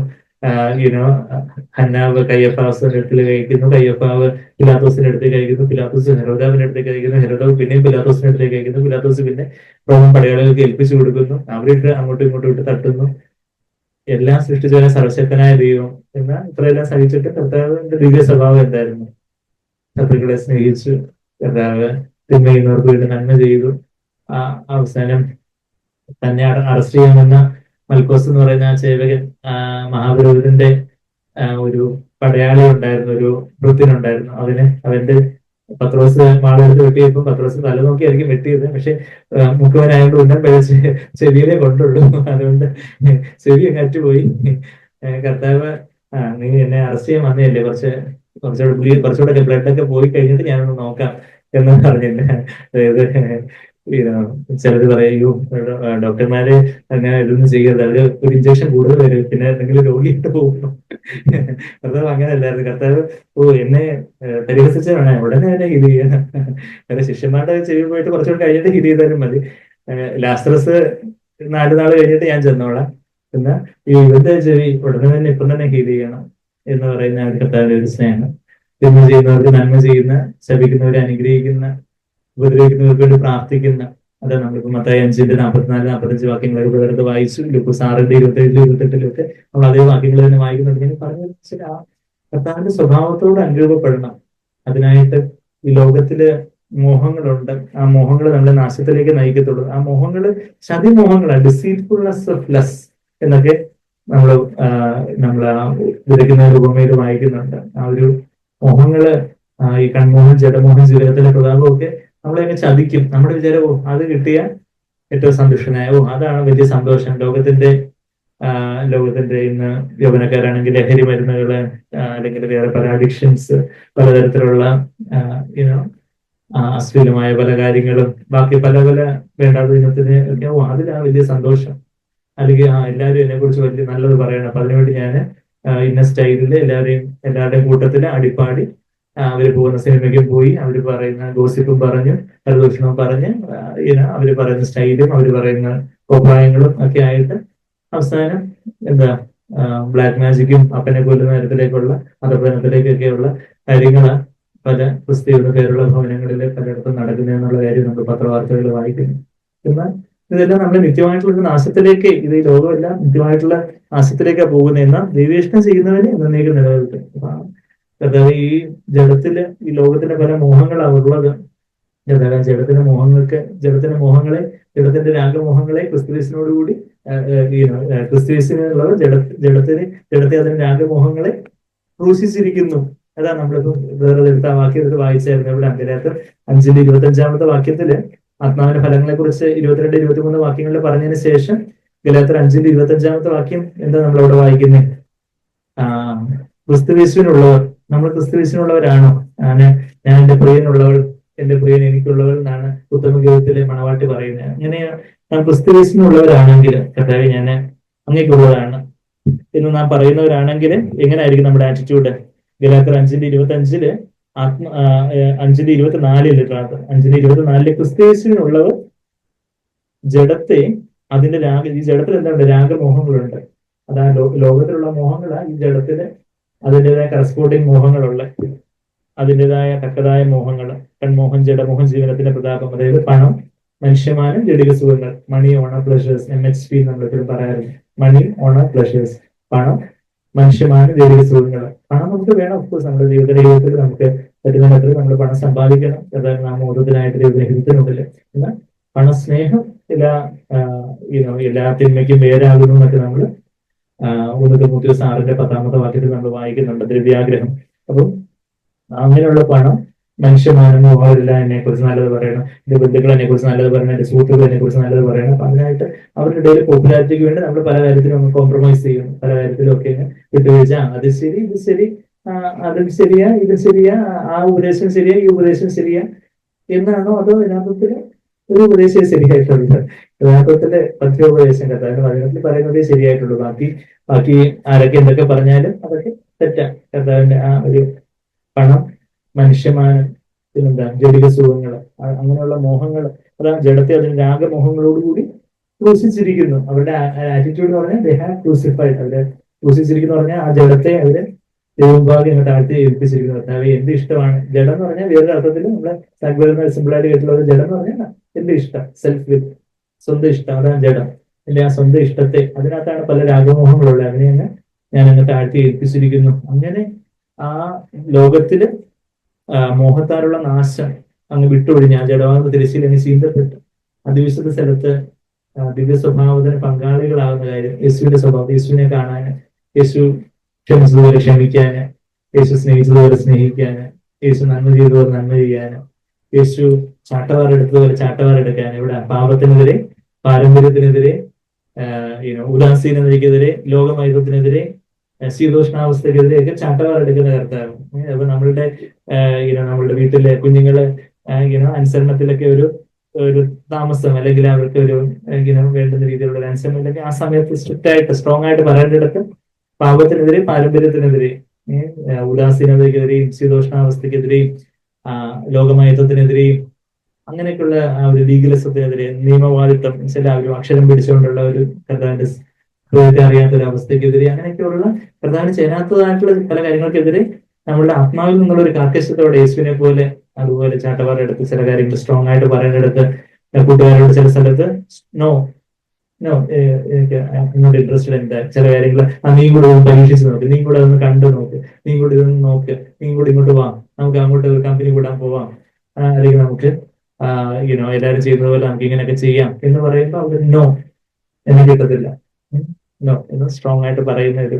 ഹന്നാവ് കയ്യഫാസിന്റെ അടുത്തിൽ കഴിക്കുന്നു, കയ്യഫാവ് പിലാത്തോസിന്റെ അടുത്തേക്ക് കഴിക്കുന്നു, പിലാത്തോസ് ഹെരോദാവിന്റെ അടുത്തേക്ക് കഴിക്കുന്നു, ഹെരോദാവ് പിന്നെയും പിലാത്തോസിന്റെ അടുത്തേക്ക് കഴിക്കുന്നു, പിലാത്തോസ് പിന്നെ റോമൻ പടയാളികൾക്ക് ഏൽപ്പിച്ചു കൊടുക്കുന്നു, അവരിട്ട് അങ്ങോട്ടും ഇങ്ങോട്ടും ഇട്ട് തട്ടുന്നു. എല്ലാം സൃഷ്ടിച്ചവനെ സർവശക്തനായ ദൈവം എന്നാൽ ഇത്രയെല്ലാം സഹിച്ചിട്ട് കർത്താവിന്റെ ദിവ്യ സ്വഭാവം എന്തായിരുന്നു? ശത്രുക്കളെ സ്നേഹിച്ചു, കർത്താവ് തിന്മ ചെയ്യുന്നവർക്ക് വേണ്ടി നന്മ ചെയ്തു. ആ അവസാനം തന്നെ അറസ്റ്റ് ചെയ്യാമെന്ന മൽക്കോസ് എന്ന് പറയുന്ന ആ സേവകൻ, മഹാപുരോഹിതന്റെ ഒരു പടയാളി ഉണ്ടായിരുന്നു, ഒരു വൃത്തിനുണ്ടായിരുന്നു. അവന്റെ പത്രോസ് മാളെടുത്ത് വെട്ടിയപ്പോ പത്രോസ് തല നോക്കിയായിരിക്കും വെട്ടിയത്. പക്ഷെ മുഖവനായോണ്ട് ഉന്നം പഴച്ച് ചെവിയിലെ കൊണ്ടുള്ളൂ, അതുകൊണ്ട് ചെവി അറ്റുപോയി. കർത്താവ് നീ എന്നെ അറസ്റ്റ് ചെയ്യാൻ വന്നതല്ലേ, കുറച്ചുകൂടെ ബ്ലഡൊക്കെ പോയി കഴിഞ്ഞിട്ട് ഞാനൊന്ന് നോക്കാം എന്ന് പറഞ്ഞില്ല. അതായത് ചിലര് പറയൂ ഡോക്ടർമാര് അങ്ങനെ ഇതൊന്നും ചെയ്യരുത്, അവര് ഒരു ഇഞ്ചക്ഷൻ കൂടുതൽ വരും, പിന്നെ എന്തെങ്കിലും രോഗിയിട്ട് പോകുന്നു. കർത്താവ് അങ്ങനെയല്ലായിരുന്നു. കർത്താവ് എന്നെ പരിഹസിച്ച വേണേ ഉടനെ തന്നെ ഹീൽ ചെയ്യണം. കാരണം ശിഷ്യന്മാരുടെ ചെവി പോയിട്ട് കുറച്ചുകൂടെ കഴിഞ്ഞിട്ട് ഹീൽ ചെയ്താലും മതി. ലാസ്തറസ് 4 നാൾ കഴിഞ്ഞിട്ട് ഞാൻ ചെന്നോളാം, എന്നാൽ ഇവന്റെ ചെവി ഉടനെ തന്നെ ഇപ്പം തന്നെ ഹീൽ ചെയ്യണം എന്ന് പറയുന്ന കർത്താവിന്റെ ഒരു സ്നേഹം. തിന്മ ചെയ്യുന്നവർക്ക് നന്മ ചെയ്യുന്ന, ശപിക്കുന്നവരെ അനുഗ്രഹിക്കുന്ന, ഉപദ്രവിക്കുന്നവർക്ക് വേണ്ടി പ്രാർത്ഥിക്കുന്ന. അതാണ് നമ്മളിപ്പോ മത്തായി 5:44-45 വാക്യങ്ങളൊക്കെ പലയിടത്ത് വായിച്ചു. ലൂക്കോസ് 6:27-28 നമ്മൾ അതേ വാക്യങ്ങൾ തന്നെ വായിക്കുന്നുണ്ട്. ഞാൻ പറഞ്ഞു ആ കർത്താവിന്റെ സ്വഭാവത്തോട് അനുരൂപപ്പെടണം. അതിനായിട്ട് ഈ ലോകത്തില് മോഹങ്ങളുണ്ട്, ആ മോഹങ്ങൾ നമ്മളെ നാശത്തിലേക്ക് നയിക്കത്തുള്ളൂ. ആ മോഹങ്ങള് ചതിമോഹങ്ങളാണ്, ഡിസീറ്റ്ഫുൾനെസ് ഓഫ് ലസ് എന്നൊക്കെ നമ്മൾ ആ വിതയ്ക്കുന്ന ഉപമയിൽ വായിക്കുന്നുണ്ട്. ആ ഒരു മോഹങ്ങള്, ഈ കൺമോഹം, ജഡമോഹം, ജീവിതത്തിലെ പ്രതാപമൊക്കെ നമ്മളെയൊക്കെ ചതിക്കും. നമ്മുടെ വിചാരം അത് കിട്ടിയാൽ ഏറ്റവും സന്തുഷ്ടനായ അതാണ് വലിയ സന്തോഷം. ലോകത്തിന്റെ ഇന്ന് യൗവനക്കാരാണെങ്കിൽ ലഹരി മരുന്നുകള്, അല്ലെങ്കിൽ വേറെ പല അഡിക്ഷൻസ്, പലതരത്തിലുള്ള അശ്ലീലമായ പല കാര്യങ്ങളും, ബാക്കി പല വേണ്ടാത്ത ഇനത്തിന് ഒക്കെ അതിലാ വലിയ സന്തോഷം. അല്ലെങ്കിൽ എല്ലാവരും എന്നെ കുറിച്ച് വലിയ നല്ലത് പറയണം, അപ്പൊ അതിനുവേണ്ടി ഞാൻ ഇന്ന സ്റ്റൈലില് എല്ലാവരുടെയും കൂട്ടത്തില് അടിപ്പാടി അവര് പോകുന്ന സിനിമയ്ക്കും പോയി, അവര് പറയുന്ന ഗോസിപ്പും പറഞ്ഞു, പ്രദൂഷണവും പറഞ്ഞ്, അവര് പറയുന്ന സ്റ്റൈലും അവര് പറയുന്ന അഭിപ്രായങ്ങളും ഒക്കെ ആയിട്ട് അവസാനം എന്താ ബ്ലാക്ക് മാജിക്കും അപ്പനെ കൊല്ലുന്ന തരത്തിലേക്കുള്ള അധപതനത്തിലേക്കൊക്കെയുള്ള കാര്യങ്ങളാണ് പല ക്രിസ്ത്യയുടെ പേരുള്ള ഭവനങ്ങളിൽ പലയിടത്തും നടക്കുന്നതെന്നുള്ള കാര്യം നമ്മൾ പത്രവാർത്തകൾ വായിക്കുന്നു. എന്നാൽ ഇതെല്ലാം നമ്മുടെ നിത്യമായിട്ടുള്ള ഒരു നാശത്തിലേക്ക്, ഇത് ഈ ലോകമെല്ലാം നിത്യമായിട്ടുള്ള നാശത്തിലേക്കാണ് പോകുന്നത്. എന്നാൽ ദൈവേഷ്ടം ചെയ്യുന്നവന് എന്നേക്കും നിലനിൽക്കും. അതായത് ഈ ജഡത്തില് ഈ ലോകത്തിന്റെ പല മോഹങ്ങളാണ് ഉള്ളത്. ജഡത്തിന്റെ മോഹങ്ങളെ, ജഡത്തിന്റെ രാഗമോഹങ്ങളെ ക്രിസ്തുവിനോടുകൂടി ക്രിസ്തുവിനുള്ളത് ജഡത്തെ അതിന്റെ രാഗമോഹങ്ങളെ ക്രൂശിച്ചിരിക്കുന്നു. അതാ നമ്മളിപ്പോ വേറെ എടുത്ത വാക്യത്തിൽ വായിച്ചായിരുന്നു. ഇവിടെ ഗലാത്യർ 5:25 വാക്യത്തില് ആത്മാവിന്റെ ഫലങ്ങളെ കുറിച്ച് 22-23 വാക്യങ്ങളിൽ പറഞ്ഞതിന് ശേഷം ഗലാത്യർ 5:25 വാക്യം എന്താ നമ്മളവിടെ വായിക്കുന്നത്? ക്രിസ്തുയേശുവിനുള്ളവർ, നമ്മൾ ക്രിസ്തുയേശുവിനുള്ളവരാണോ? ഞാൻ എന്റെ പ്രിയനുള്ളവൾ, എന്റെ പ്രിയൻ എനിക്കുള്ളവൾ എന്നാണ് ഉത്തമഗീതത്തിലെ മണവാട്ടി പറയുന്നത്. അങ്ങനെ നാം ക്രിസ്തുയേശുവിനുള്ളവരാണെങ്കിൽ, കർത്താവേ ഞാൻ അങ്ങേക്കുള്ളതാണ് എന്ന് നാം പറയുന്നവരാണെങ്കിൽ എങ്ങനെയായിരിക്കും നമ്മുടെ ആറ്റിറ്റ്യൂഡ്? ഗലാത്യർ 5:25 5:24 5:24 ക്രിസ്തുയേശുവിനുള്ളവർ ജഡത്തെ അതിന്റെ ഈ ജഡത്തിൽ എന്താണ്? രാഗമോഹങ്ങളുണ്ട്. അതാ ലോകത്തിലുള്ള മോഹങ്ങളാണ് ഈ ജഡത്തിന് അതിൻ്റെതായ കറസ്പോണ്ടിങ് മോഹങ്ങളുള്ള, അതിൻ്റെതായ തക്കതായ മോഹങ്ങൾ. കൺമോഹൻ, ജഡമോഹൻ, ജീവനത്തിന്റെ പ്രതാപം. അതായത് പണം, മനുഷ്യമാനം, ജടിക സുഖങ്ങൾ. മണി, ഓണർ, പ്ലഷേഴ്സ്. MHP നമ്മളെപ്പോഴും പറയാറുണ്ട്. മണി, ഓണർ, പ്ലഷേഴ്സ്. പണം, മനുഷ്യമാനം, ജടിക സുഖങ്ങൾ. പണം നമുക്ക് വേണം. ഓഫ്കോഴ്സ് നമ്മുടെ ജീവിതത്തിൽ നമുക്ക് പറ്റുന്നതിനകത്ത് നമ്മൾ പണം സമ്പാദിക്കണം. അതായത് നാം മോദത്തിനായിട്ട് ദൈവഹിതത്തിനുള്ളിൽ. എന്നാൽ പണസ്നേഹം എല്ലാ തിന്മയ്ക്കും വേരാകുന്നു എന്നൊക്കെ നമ്മൾ 1 തിമോഥെയോസ് 6:10 വാക്യത്തിൽ നമ്മൾ വായിക്കുന്നുണ്ട്. ദ്രവ്യാഗ്രഹം. അപ്പം അങ്ങനെയുള്ള പണം, മനുഷ്യമാനം, അവരില്ല എന്നെ കുറിച്ച് നല്ലത് പറയണം, എന്റെ ബന്ധുക്കൾ എന്നെ കുറിച്ച് നല്ലത് പറയണം, എന്റെ സുഹൃത്തുക്കൾ എന്നെ കുറിച്ച് നല്ലത് പറയണം. അപ്പൊ അതിനായിട്ട് അവരുടെ ഇടയിൽ പോപ്പുലാരിറ്റിക്ക് വേണ്ടി നമ്മൾ പല കാര്യത്തിലും നമ്മൾ കോംപ്രമൈസ് ചെയ്യും. പല കാര്യത്തിലും ഒക്കെ വിട്ടുവീഴ്ച. അത് ശരി, ഇത് ശരി, അതും ശരിയാ, ഇത് ശരിയാ, ആ ഉപദേശം ശരിയാ, ഈ ഉപദേശം ശരിയാ എന്നാണോ? അതോ യഥാർത്ഥത്തില് ഒരു ഉപദേശം ശരിയായിട്ടുള്ളത്? യഥാർത്ഥത്തില് പഥ്യോപദേശം കർത്താവിന്റെ വചനത്തിൽ പറയുന്നതേ ശരിയായിട്ടുള്ളൂ. ബാക്കി ആരൊക്കെ എന്തൊക്കെ പറഞ്ഞാലും അതൊക്കെ തെറ്റാ. കർത്താവിന്റെ ആ ഒരു പണം, മനുഷ്യമാനം, പിന്നെന്താ ജടിക സുഖങ്ങൾ, അങ്ങനെയുള്ള മോഹങ്ങൾ, അതാ ജഡത്തെ അതിന് രാഗമോഹങ്ങളോടുകൂടി ക്രൂശിച്ചിരിക്കുന്നു. അവരുടെ ആറ്റിറ്റ്യൂഡ് എന്ന് പറഞ്ഞാൽ ദേ ഹാവ് ക്രൂസിഫൈഡ്. അവര് ക്രൂശിച്ചിരിക്കുന്നു പറഞ്ഞാൽ ആ ജഡത്തെ അവര് ദൈവഭാഗ്യം ഇങ്ങോട്ട് ആഴ്ത്തി ഏൽപ്പിച്ചിരിക്കുന്നു. കർത്താവേ എന്റെ ഇഷ്ടമാണ്. ജഡം എന്ന് പറഞ്ഞാൽ വേറൊരു അർത്ഥത്തിൽ നമ്മളെ സങ്കല്പ സിമ്പിളായിട്ട് കേട്ടുള്ള ജഡം എന്ന് പറഞ്ഞാൽ എന്റെ ഇഷ്ടം, സെൽഫ് വിൽ, സ്വന്തം ഇഷ്ടം. അതാണ് ജഡം. എന്റെ ആ സ്വന്തം ഇഷ്ടത്തെ, അതിനകത്താണ് പല രാഗമോഹങ്ങളുള്ളത്. അതിനെ ഞാൻ അങ്ങ് താഴ്ത്തി ഏൽപ്പിച്ചിരിക്കുന്നു. അങ്ങനെ ആ ലോകത്തില് മോഹത്താലുള്ള നാശം അങ്ങ് വിട്ടൊഴിഞ്ഞ് ആ ജഡമാകുന്ന തിരശ്ശീല അങ്ങ് ചീന്തപ്പെട്ട് അതിവിശുദ്ധ സ്ഥലത്ത് ദിവ്യ സ്വഭാവത്തിന് പങ്കാളികളാകുന്ന കാര്യം, യേശുവിന്റെ സ്വഭാവം, യേശുവിനെ കാണാന്, യേശു ക്ഷമിച്ചതുപോലെ ക്ഷമിക്കാന്, യേശു സ്നേഹിച്ചതുപോലെ സ്നേഹിക്കാന്, യേശു നന്മ ചെയ്തതുപോലെ നന്മ ചെയ്യാന്, യേശു ചാട്ടവാറെടുത്തതുപോലെ ചാട്ടവാറെടുക്കാന്. ഇവിടെ പാപത്തിനെതിരെ, പാരമ്പര്യത്തിനെതിരെ, ഉദാസീനതയ്ക്കെതിരെ, ലോകമൈതത്തിനെതിരെ, ശീതോഷ്ണാവസ്ഥക്കെതിരെയൊക്കെ ചാട്ടവാറെടുക്കുന്ന കർത്താവ്. അപ്പൊ നമ്മളുടെ വീട്ടിലെ കുഞ്ഞുങ്ങള് അനുസരണത്തിലൊക്കെ ഒരു താമസം, അല്ലെങ്കിൽ അവർക്ക് ഒരു വേണ്ടുന്ന രീതിയിലുള്ള ഒരു അനുസരണം, അല്ലെങ്കിൽ ആ സമയത്ത് സ്ട്രിക്റ്റ് ആയിട്ട് സ്ട്രോങ് ആയിട്ട് പറയേണ്ടിടത്ത് പാപത്തിനെതിരെ, പാരമ്പര്യത്തിനെതിരെ, ഉദാസീനതയ്ക്കെതിരെയും ശീതോഷ്ണാവസ്ഥക്കെതിരെയും ലോകമയത്വത്തിനെതിരെയും അങ്ങനെയൊക്കെയുള്ള ആ ഒരു ലീഗലിസത്തിനെതിരെ, നിയമവാദിത്വം, ചില ഒരു അക്ഷരം പിടിച്ചുകൊണ്ടുള്ള ഒരു കർത്താവിന്റെ അറിയാത്തൊരു അവസ്ഥക്കെതിരെ, അങ്ങനെയൊക്കെയുള്ള പ്രധാന ചേരാത്തതായിട്ടുള്ള പല കാര്യങ്ങൾക്കെതിരെ നമ്മളുടെ ആത്മാവിൽ നിന്നുള്ള ഒരു കാർക്കശ്യത്തോടെ യേശുവിനെ പോലെ അതുപോലെ ചാട്ടവാറെടുത്ത് ചില കാര്യങ്ങൾ സ്ട്രോങ് ആയിട്ട് പറയേണ്ടടുത്ത് കൂട്ടുകാരോട് ചില സ്ഥലത്ത് നോ എനിക്ക് എന്നോട് ഇൻട്രസ്റ്റഡ് എന്താ ചില കാര്യങ്ങൾ, നീ കൂടെ ഒന്ന് പരീക്ഷിച്ച് നോക്ക്, നീ കൂടെ ഒന്ന് കണ്ടു നോക്ക്, നീ കൂടെ ഇതൊന്ന് നോക്ക്, നീ കൂടെ ഇങ്ങോട്ട് വാ, നമുക്ക് അങ്ങോട്ട് ഒരു കമ്പനി കൂടാൻ പോവാം, അല്ലെങ്കിൽ നമുക്ക് എല്ലാവരും ചെയ്യുന്നത് പോലെ നമുക്ക് ഇങ്ങനെയൊക്കെ ചെയ്യാം എന്ന് പറയുമ്പോൾ അവർ നോ, എന്നെ കിട്ടത്തില്ല, നോ എന്ന് സ്ട്രോങ് ആയിട്ട് പറയുന്ന ഒരു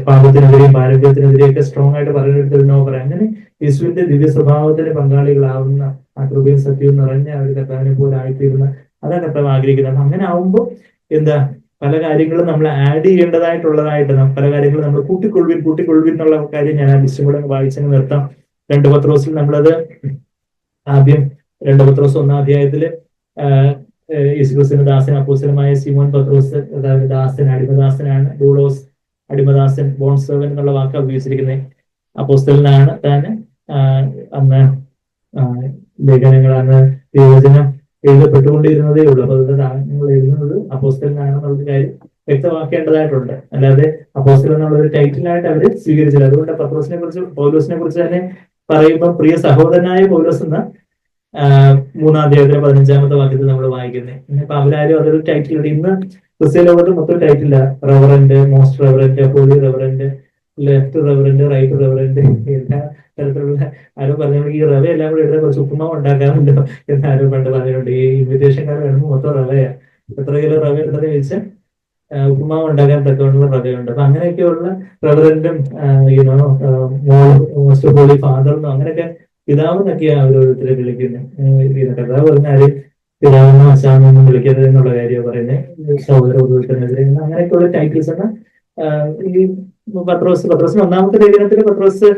പാപത്തിനെതിരെയും പാരമ്പര്യത്തിനെതിരെയൊക്കെ സ്ട്രോങ് ആയിട്ട് പറയുന്നിടത്ത് നോ പറയാം. അങ്ങനെ യേശുവിന്റെ ദിവ്യ സ്വഭാവത്തിന് പങ്കാളികളാവുന്ന ആ കൃപയും സത്യവും നിറഞ്ഞ ആ ഒരു കർത്താവിനെ പോലെ ആയിത്തീരുന്ന, അതാണ് കർത്താവ് ആഗ്രഹിക്കുന്നത്. അങ്ങനെ ആവുമ്പോൾ എന്താ പല കാര്യങ്ങളും നമ്മൾ ആഡ് ചെയ്യേണ്ടതായിട്ടുള്ളതായിട്ട് പല കാര്യങ്ങളും നമ്മൾ കൂട്ടിക്കൊള്ളുവിൻ എന്നുള്ള കാര്യം ഞാൻ ആ ലിസ്റ്റും കൂടെ വായിച്ചങ്ങ് നിർത്താം. 2 പത്രോസിൽ നമ്മളത് ആദ്യം 2 പത്രോസ് 1-ാം അധ്യായത്തില് യേശുക്രിസ്തുവിന്റെ ദാസൻ അപ്പോസ്തലനായ ശിമോൻ പത്രോസ്, അതായത് ദാസൻ, അടിമദാസനാണ്. ഡൂളോസ്, അടിമദാസൻ, ബോൺ സെർവൻ എന്നുള്ള വാക്കാണ് ഉപയോഗിച്ചിരിക്കുന്നത്. അപ്പോസ്തലനാണ് താൻ അന്ന് ലേഖനങ്ങളാണ് ദൈവവചനം എഴുതപ്പെട്ടുകൊണ്ടിരുന്നതേ ഉള്ളൂ. അപ്പൊ അതിന്റെ താങ്കൾ എഴുതുന്നത് അപ്പോസ്തലനാണെന്നുള്ള കാര്യം വ്യക്തമാക്കേണ്ടതായിട്ടുണ്ട്. അല്ലാതെ അപ്പോസ്തലൻ എന്നുള്ള ഒരു ടൈറ്റിലായിട്ട് അവർ സ്വീകരിച്ചില്ല. അതുകൊണ്ട് പത്രോസിനെ കുറിച്ച് പൗലോസിനെ കുറിച്ച് തന്നെ പറയുമ്പോൾ പ്രിയ സഹോദരനായ പൗലോസ് എന്ന 3-ാം അധ്യായത്തിലെ 15-ാമത്തെ വാക്യത്തിൽ നമ്മൾ വായിക്കുന്നത്. ഇപ്പൊ അവരാരും അതൊരു ടൈറ്റിൽ ഇന്ന് ക്രിസ്ത്യ ലോകത്ത് മൊത്തം ടൈറ്റില്ല. Reverend, most reverend, holy reverend, left reverend, right reverend, എല്ലാ തരത്തിലുള്ള ആരും പറഞ്ഞു. ഈ റവ എല്ലാം കൂടി എടുത്താൽ കുറച്ച് ഉപ്പുമാവ് ഉണ്ടാക്കാറുണ്ടോ എന്ന് ആരും പണ്ട് പറഞ്ഞിട്ടുണ്ട്. ഈ ഇൻവിറ്റേഷൻ കാർഡ് വേണമെങ്കിൽ മൊത്തം റവയാണ്. എത്ര കിലോ റവ എടുത്തത് ചോദിച്ചാൽ ഉപ്പുമാവ് ഉണ്ടാക്കാൻ തക്കമുള്ള റവയുണ്ട്. അപ്പൊ അങ്ങനെയൊക്കെയുള്ള റെവറന്റും മോസ്റ്റ് ഹോളി ഫാദറിനും അങ്ങനെയൊക്കെ പിതാവെന്നൊക്കെയാണ് അവരോരുത്തരെ വിളിക്കുന്നത്. കഥാവ് പറഞ്ഞാല് പിതാവെന്നോ അച്ഛാന്നൊന്നും വിളിക്കരുത് എന്നുള്ള കാര്യമാണ് പറയുന്നത്. സഹോദരനെതിരെ അങ്ങനെയൊക്കെയുള്ള ടൈറ്റിൽസ് ആണ് ഈ പത്രോസിന് 1-ാമത്തെ ലേഖനത്തിൽ പത്രോസ്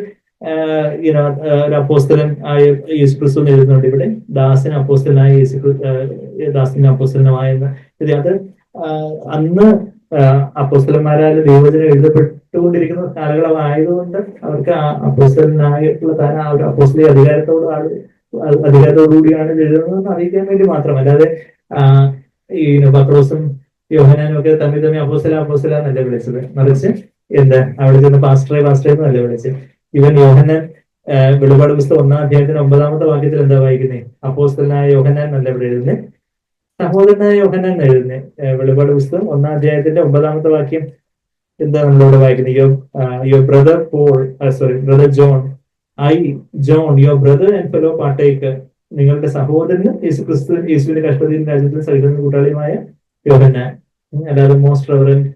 ഒരു അപ്പോസ്തലൻ ആയ യേശു ക്രിസ്തു എഴുതുന്നുണ്ട്. ഇവിടെ ദാസന് അപ്പോസ്തലനായ ദാസന് അപ്പോസ്തലനുമായെന്ന് അത് അന്ന് അപ്പോസ്തലന്മാരാൽ ദൈവവചനം എഴുതപ്പെട്ടുകൊണ്ടിരിക്കുന്ന കാലങ്ങളായതുകൊണ്ട് അവർക്ക് അപ്പോസ്തലനായിട്ടുള്ള താൻ ആ ഒരു അപ്പോസ്തലിക അധികാരത്തോടുകൂടിയാണ് എഴുതുന്നതെന്ന് അറിയിക്കാൻ വേണ്ടി മാത്രം. അല്ലാതെ ഈ പത്രോസും യോഹന്നാനും ഒക്കെ തമ്മിൽ അപ്പോസ്തല എന്നല്ല വിളിച്ചത്. മറിച്ച് അവിടെ ചെന്ന് പാസ്റ്ററെ എന്നല്ല വിളിച്ചത്. ഇവൻ യോഹന്നാൻ വെളിപാട് പുസ്തകം 1-ാം അധ്യായത്തിന് 9-ാമത്തെ വാക്യത്തിൽ എന്താ വായിക്കുന്നത്? അപ്പോസ്തലനായ യോഹന്നാൻ എന്നല്ല ഇവിടെ എഴുതുന്നത്, സഹോദരനായ യോഹന്നാൻ എഴുതുന്നത്. വെളിപാട് പുസ്തകം 1-ാം അധ്യായത്തിന്റെ 9-ാമത്തെ വാക്യം എന്താ നമ്മളിവിടെ വായിക്കുന്നത്? Your brother brother John, John your brother and fellow partaker, നിങ്ങളുടെ സഹോദരന് യേശുവിന്റെ കഷ്ടതയും രാജ്യത്തിന് സഹിക്കുന്ന കൂട്ടാളിയുമായ യോഹന്നാൻ. അല്ലാതെ മോസ്റ്റ് റെവറന്റ്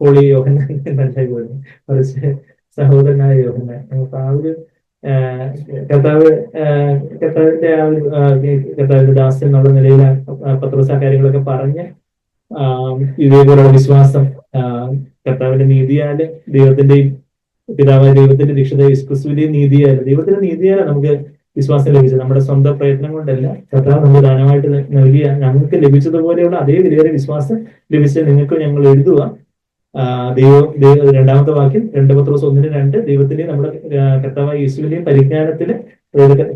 ഹോളി യോഹന്നാൻ എന്നല്ല പോലും, മറിച്ച് സഹോദരനായ യോഹന്നാൻ. അപ്പൊ ആ ഒരു കർത്താവിന്റെ ദാസൻ എന്നുള്ള നിലയിൽ പത്രോസ് ആ കാര്യങ്ങളൊക്കെ പറഞ്ഞ് ഇതേപോലുള്ള വിശ്വാസം കർത്താവിന്റെ നീതിയാല് ദൈവത്തിന്റെയും പിതാവായ ദൈവത്തിന്റെ ദീക്ഷിത യേശുക്രിസ്തുവിന്റെയും ദൈവത്തിന്റെ നീതിയാലാണ് നമുക്ക് വിശ്വാസം ലഭിച്ചത്. നമ്മുടെ സ്വന്തം പ്രയത്നം കൊണ്ടല്ല, കർത്താവ് നമുക്ക് ദാനമായിട്ട് നൽകിയ ഞങ്ങൾക്ക് ലഭിച്ചതുപോലെയുള്ള അതേ വിലയേറെ വിശ്വാസം ലഭിച്ച നിങ്ങൾക്ക് ഞങ്ങൾ എഴുതുക. 2-ാമത്തെ വാക്യം 2 പത്രോസ് 1:2 ദൈവത്തിന്റെയും നമ്മുടെ കർത്താവായ യേശുവിന്റെയും പരിജ്ഞാനത്തിന്,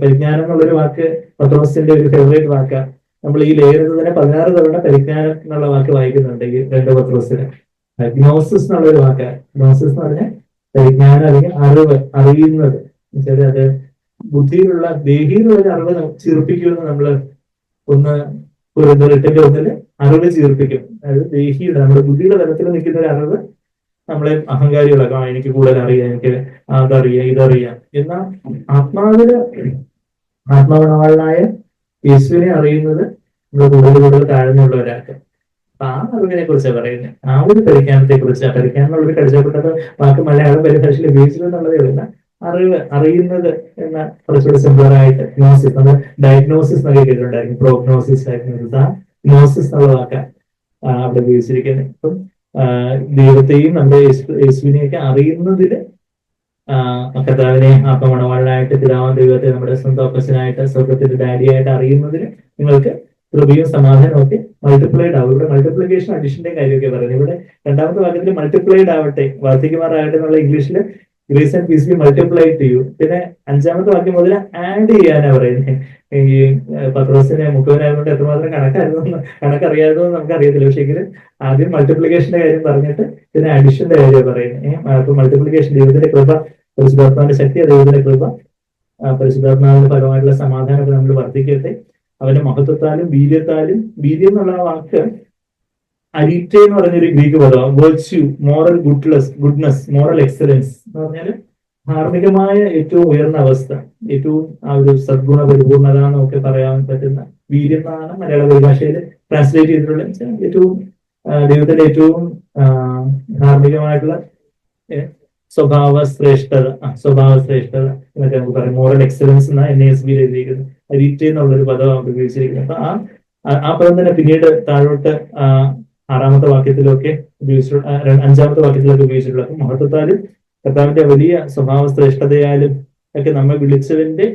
പരിജ്ഞാനം എന്നുള്ളൊരു വാക്ക് പത്രോസിന്റെ ഒരു ഫേവറേറ്റ് വാക്കാണ്. നമ്മൾ ഈ ലേഖനത്തിൽ തന്നെ 16 തവണ പരിജ്ഞാനം എന്നുള്ള വാക്ക് വായിക്കുന്നുണ്ട് ഈ 2 പത്രോസിന്. ഗ്നോസിസ് എന്നുള്ളൊരു വാക്കാണ്. ഗ്നോസിസ് എന്ന് പറഞ്ഞാൽ പരിജ്ഞാനം അല്ലെങ്കിൽ അറിയുന്നത്. എന്നുവെച്ചാൽ അത് ബുദ്ധിയിലുള്ള ദേഹിയിലുള്ള ഒരു അറിവ് ചീർപ്പിക്കുമെന്ന് നമ്മള് ഒന്ന് 1 അറിവ് ചീർപ്പിക്കും. അതായത് ദേഹിയുടെ നമ്മുടെ ബുദ്ധിയുടെ തലത്തിൽ നിൽക്കുന്ന ഒരു അറിവ് നമ്മളെ അഹങ്കാരികളാക്കാം. എനിക്ക് കൂടുതൽ അറിയാം, എനിക്ക് അതറിയാം, ഇതറിയാം. എന്നാൽ ആത്മാവണവാളനായ യേശുവിനെ അറിയുന്നത് നമ്മൾ കൂടുതൽ താഴ്ന്നുള്ള ഒരാൾക്ക്. അപ്പൊ ആ അറിവിനെ കുറിച്ചാണ് പറയുന്നത്. ആ ഒരു പരിജ്ഞാനത്തെ കുറിച്ച്, പരിജ്ഞാനം എന്നുള്ളൊരു കടിച്ചപ്പെട്ടത് വാക്ക് മലയാളം പരിഭാഷയിൽ ഉപയോഗിച്ചത് എന്നുള്ളതേ ഉള്ളൂ. അറിയുന്നത് എന്ന കുറച്ചുകൂടി സിംപ്ലർ ആയിട്ട് ഗ്നോസിസ്, നമ്മൾ ഡയഗ്നോസിസ് എന്നൊക്കെ കേട്ടിട്ടുണ്ടായിരുന്നു. Prognosis, diagnosis. ആ ഗ്നോസിസ് എന്നുള്ള വാക്കാണ് അവിടെ ഉപയോഗിച്ചിരിക്കുന്നത്. ഇപ്പം ദൈവത്തെയും നമ്മുടെ യേശുവിനെയൊക്കെ അറിയുന്നതില് കർത്താവിനെ ആത്മമണവാളനായിട്ട്, പിതാവാൻ ദൈവത്തെ നമ്മുടെ സ്വന്തം അപ്പച്ചനായിട്ട്, സ്വർഗത്തിന്റെ ഡാഡിയായിട്ട് അറിയുന്നതിന് നിങ്ങൾക്ക് കൃപയും സമാധാനവും ഒക്കെ മൾട്ടിപ്ലൈഡ് ആവും. ഇവിടെ മൾട്ടിപ്ലിക്കേഷൻ അഡിഷന്റെ കാര്യമൊക്കെ പറയുന്നത്. ഇവിടെ 2-ാമത്തെ വാക്യത്തിൽ മൾട്ടിപ്ലൈഡ് ആവട്ടെ, വർദ്ധിക്കുമാറാകട്ടെ എന്നുള്ള ഇംഗ്ലീഷില് grace and peace be multiplied to you. പിന്നെ 5-ാമത്തെ വാക്യം മുതൽ ആഡ് ചെയ്യാനാ പറയുന്നത്. ഈ പത്രോസിനെ മുഖവനായതുകൊണ്ട് എത്രമാത്രം കണക്കറിയാതെന്ന് നമുക്ക് അറിയത്തില്ല. പക്ഷേ എങ്കിലും ആദ്യം മൾട്ടിപ്ലിക്കേഷന്റെ കാര്യം പറഞ്ഞിട്ട് പിന്നെ അഡിഷന്റെ കാര്യം പറയുന്നത്. അപ്പൊ മൾട്ടിപ്ലിക്കേഷൻ ദൈവത്തിന്റെ കൃപ, പരിശുദ്ധാത്മാവിന്റെ ശക്തി, ദൈവത്തിന്റെ കൃപ, പരിശുദ്ധാത്മാവിന്റെ പരമായിട്ടുള്ള സമാധാനമൊക്കെ നമ്മൾ വർദ്ധിക്കട്ടെ. അവന്റെ മഹത്വത്താലും വീര്യത്താലും, വീര്യം എന്നുള്ള വാക്ക് അരിറ്റ എന്ന് പറഞ്ഞൊരു ഗ്രീക്ക് പദം, virtue, moral goodness, moral excellence എന്ന് പറഞ്ഞാൽ ധാർമ്മികമായ ഏറ്റവും ഉയർന്ന അവസ്ഥ, ഏറ്റവും ആ ഒരു സദ്ഗുണ പരിപൂർണത എന്നൊക്കെ പറയാൻ പറ്റുന്ന വീര്യം എന്നാണ് മലയാള പരിഭാഷയിൽ ട്രാൻസ്ലേറ്റ് ചെയ്തിട്ടുള്ള ഏറ്റവും ദൈവത്തിന്റെ ഏറ്റവും ധാർമ്മികമായിട്ടുള്ള സ്വഭാവ ശ്രേഷ്ഠത എന്നൊക്കെ നമുക്ക് പറയാം. മോറൽ എക്സലൻസ് എന്ന NASB എഴുതിയിരിക്കുന്നത്. അരിറ്റ എന്നുള്ളൊരു പദം അവിടെ ഉപയോഗിച്ചിരിക്കുന്നത്. അപ്പൊ ആ പദം തന്നെ പിന്നീട് താഴോട്ട് 6-ാമത്തെ വാക്യത്തിലൊക്കെ ഉപയോഗിച്ചിട്ടുള്ള, 5-ാമത്തെ വാക്യത്തിലൊക്കെ ഉപയോഗിച്ചിട്ടുള്ള. അപ്പൊ മഹത്വത്താലും കർത്താവിന്റെ വലിയ സ്വഭാവ ശ്രേഷ്ഠതയാലും ഒക്കെ നമ്മെ വിളിച്ചവനെ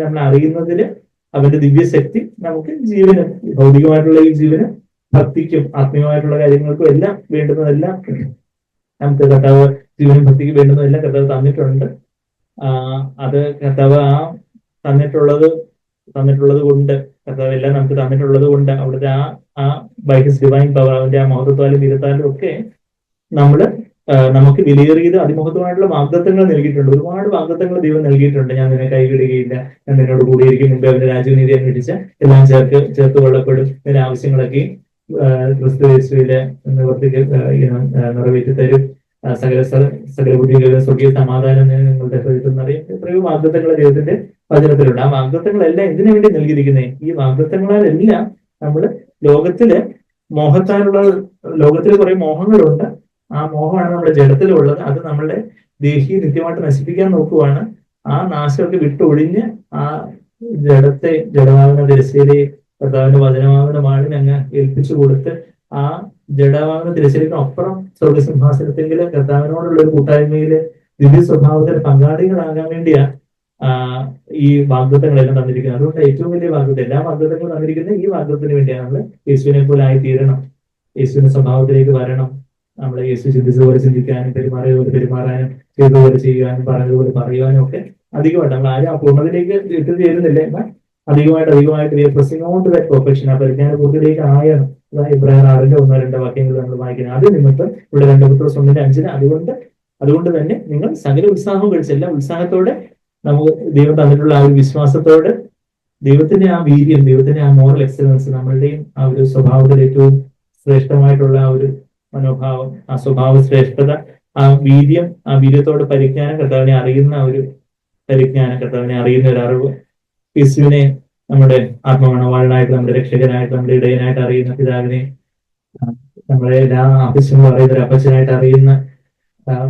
നമ്മൾ അറിയുന്നതില് അവന്റെ ദിവ്യശക്തി നമുക്ക് ജീവനും, ഭൗതികമായിട്ടുള്ള ഈ ജീവനും ഭക്തിക്കും ആത്മീയമായിട്ടുള്ള കാര്യങ്ങൾക്കും എല്ലാം വേണ്ടുന്നതെല്ലാം നമുക്ക് കർത്താവ് ജീവനും ഭക്തിക്ക് വേണ്ടുന്നതെല്ലാം കർത്താവ് തന്നിട്ടുണ്ട്. അത് കർത്താവ് തന്നിട്ടുള്ളത് തന്നിട്ടുള്ളത് കൊണ്ട്, കർത്താവ് എല്ലാം നമുക്ക് തന്നിട്ടുള്ളത് കൊണ്ട് അവിടുത്തെ ആ ബൈ ഹിസ് ഡിവൈൻ പവർ, അവന്റെ ആ മഹത്വത്താലും വിധത്താലും ഒക്കെ നമ്മള് നമുക്ക് വിലയേറിയത് അതിമഹത്വമായിട്ടുള്ള വാഗ്ദത്തങ്ങൾ നൽകിയിട്ടുണ്ട്. ഒരുപാട് വാഗ്ദത്തങ്ങൾ ദൈവം നൽകിയിട്ടുണ്ട്. ഞാൻ നിന്നെ കൈവിടുകയില്ല, ഞാൻ നിന്നോട് കൂടിയിരിക്കും, മുമ്പേ അവന്റെ രാജ്യനീതി അന്വേഷിച്ച് എല്ലാം ചേർത്ത് കൊള്ളപ്പെടും, ഇതിന്റെ ആവശ്യങ്ങളൊക്കെ ക്രിസ്തു യേശുവിലെ നിവർത്തിക്ക് നിറവേറ്റി തരും. സകല ബുദ്ധികളും സ്വർഗീയ സമാധാനം നിങ്ങളുടെ ഹൃദയത്തിൽ നിറയും. എത്രയോ വാഗ്ദത്തങ്ങൾ ദൈവത്തിന്റെ വചനത്തിലുണ്ട്. ആ വാഗ്ദത്തങ്ങളെല്ലാം എന്തിനു വേണ്ടി നൽകിയിരിക്കുന്നത്? ഈ വാഗ്ദത്തങ്ങളെല്ലാം നമ്മള് ലോകത്തില് ലോകത്തിൽ കുറെ മോഹങ്ങളുണ്ട്. ആ മോഹമാണ് നമ്മുടെ ജഡത്തിലുള്ളത്. അത് നമ്മളുടെ ദേഹി നിത്യമായിട്ട് നശിപ്പിക്കാൻ നോക്കുവാണ്. ആ നാശമൊക്കെ വിട്ടൊഴിഞ്ഞ് ആ ജഡമാകുന്ന തിരശ്ശേരി കർത്താവിന്റെ വചനമാകുന്ന മാളിന് അങ്ങ് ഏൽപ്പിച്ചു കൊടുത്ത് ആ ജഡമാകുന്ന തിരശ്ശേരിക്ക് അപ്പുറം സ്വർഗസിംഹാസനത്തെങ്കിലും കർത്താവിനോടുള്ള ഒരു കൂട്ടായ്മയില് ദിവ്യ സ്വഭാവത്തിന് പങ്കാളികളാകാൻ വേണ്ടിയാ ഈ വാഗ്ദത്തങ്ങളെല്ലാം തന്നിരിക്കുന്നത്. അതുകൊണ്ട് ഏറ്റവും വലിയ വാഗ്ദത്തം, എല്ലാ വാഗ്ദത്തങ്ങളും തന്നിരിക്കുന്നത് ഈ വാഗ്ദത്തത്തിന് വേണ്ടിയാണ്. നമ്മൾ യേശുവിനെ പോലെ ആയി തീരണം, യേശുവിന്റെ സ്വഭാവത്തിലേക്ക് വരണം. നമ്മളെ യേശു ചിന്തിച്ചതുപോലെ ചിന്തിക്കാനും, പെരുമാറിയതുപോലെ പെരുമാറാനും, ചെയ്തതുപോലെ ചെയ്യാനും, പറഞ്ഞതുപോലെ പറയുവാനും ഒക്കെ അധികമായിട്ട് നമ്മൾ ആരും ആ പൂർണ്ണതയിലേക്ക് എത്തിച്ചേരുന്നില്ല. എന്നാൽ അധികമായിട്ട് pressing on to that perfection, ആ പരിജ്ഞാന പൂർത്തിയിലേക്ക് ആയാണ്. ഇബ്രാഹിം 6-1-2 വാക്യങ്ങൾ നമ്മൾ വായിക്കുന്നത്. അത് നിമിത്തം ഇവിടെ 2 Petrus 1:5 അതുകൊണ്ട് തന്നെ നിങ്ങൾ സകല ഉത്സാഹവും കഴിച്ച് എല്ലാ ഉത്സാഹത്തോടെ നമുക്ക് ദൈവം തന്നിട്ടുള്ള ആ ഒരു വിശ്വാസത്തോടെ ദൈവത്തിന്റെ ആ വീര്യം, ദൈവത്തിന്റെ ആ മോറൽ എക്സലൻസ്, നമ്മളുടെയും ആ ഒരു സ്വഭാവത്തിൽ ഏറ്റവും ശ്രേഷ്ഠമായിട്ടുള്ള ആ ഒരു മനോഭാവം, ആ സ്വഭാവ ശ്രേഷ്ഠത, ആ വീര്യത്തോടെ പരിജ്ഞാനം, കർത്താവിനെ അറിയുന്ന ഒരു പരിജ്ഞാനം, കർത്താവിനെ അറിയുന്ന ഒരു അറിവ്, യേശുവിനെ നമ്മുടെ ആത്മമണവാളനായിട്ട്, നമ്മുടെ രക്ഷകനായിട്ട്, നമ്മുടെ ഇടയനായിട്ട് അറിയുന്ന പിതാവിനെ, നമ്മളെ എല്ലാ ആവശ്യങ്ങളും അറിയുന്ന ഒരു അപ്പച്ചനായിട്ട് അറിയുന്ന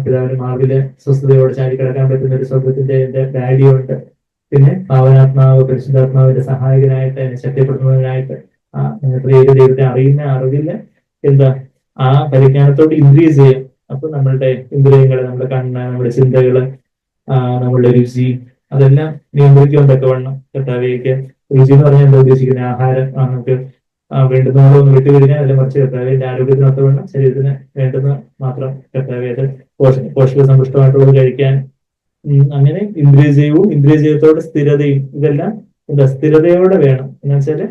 പിതാവിന്റെ മാർഗില് സ്വസ്ഥതയോടെ ചാരിക്കിടക്കാൻ പറ്റുന്ന ഒരു സ്വർഗത്തിന്റെ എന്റെ ഡാഡിയുണ്ട്. പിന്നെ പാവനാത്മാവ്, പരിശുദ്ധാത്മാവിന്റെ സഹായകനായിട്ട്, എന്നെ ശക്തിപ്പെടുത്തുന്നതിനായിട്ട് ദൈവത്തെ അറിയുന്ന അറിവില് ആ പരിജ്ഞാനത്തോട് ഇൻക്രീസ് ചെയ്യാം. അപ്പൊ നമ്മളുടെ ഇന്ദ്രിയങ്ങള്, നമ്മുടെ കണ്ണ്, നമ്മുടെ ചിന്തകള്, നമ്മളുടെ രുചി, അതെല്ലാം നിയന്ത്രിക്കാൻ തക്കവണ്ണം കർത്താവേക്ക്. രുചി എന്ന് പറഞ്ഞാൽ എന്താ ഉദ്ദേശിക്കുന്നത്? ആഹാരം നമുക്ക് വേണ്ടുന്നതോ ഒന്ന് വിട്ടുകഴിഞ്ഞാൽ അല്ല, മറിച്ച് കർത്താവിന്റെ ആരോഗ്യത്തിന് ഒത്തവണ്ണം ശരീരത്തിന് വേണ്ടുന്ന മാത്രം കർത്താവേത് പോഷക സമ്പുഷ്ടമായിട്ടുള്ളത് കഴിക്കാൻ. അങ്ങനെ ഇന്ദ്രിയജയത്തോടെ സ്ഥിരതയും, ഇതെല്ലാം സ്ഥിരതയോടെ വേണം. എന്ന് വെച്ചാല്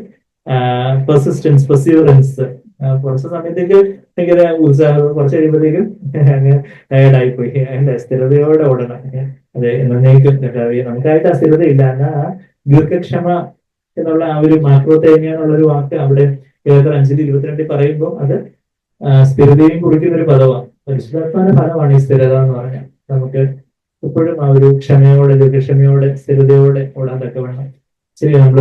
പെർസിസ്റ്റൻസ്, പെർസീവറൻസ്. കുറച്ച് സമയത്തേക്ക് ഭയങ്കര ഉത്സാഹം, കുറച്ച് കഴിയുമ്പോഴത്തേക്കും അങ്ങനെ ടയർഡായിപ്പോയി. അതിന്റെ സ്ഥിരതയോടെ ഓടണം. അതെ, എന്നേക്കും നമുക്കായിട്ട് ആ സ്ഥിരതയില്ല. എന്നാൽ ആ ദീർഘക്ഷമ എന്നുള്ള ആ ഒരു മാക്രോതേന്യാന്നുള്ളൊരു വാക്ക് അവിടെ 5:22 പറയുമ്പോൾ അത് സ്ഥിരതയും കുറിക്കുന്ന ഒരു പദമാണ്. പരിശുദ്ധാത്മാവിന്റെ ഫലമാണ് ഈ സ്ഥിരത എന്ന് പറഞ്ഞാൽ. നമുക്ക് എപ്പോഴും ആ ഒരു ദീർഘക്ഷമയോടെ സ്ഥിരതയോടെ ഓടാൻ തക്കവണ്ണം. ശരി, നമ്മൾ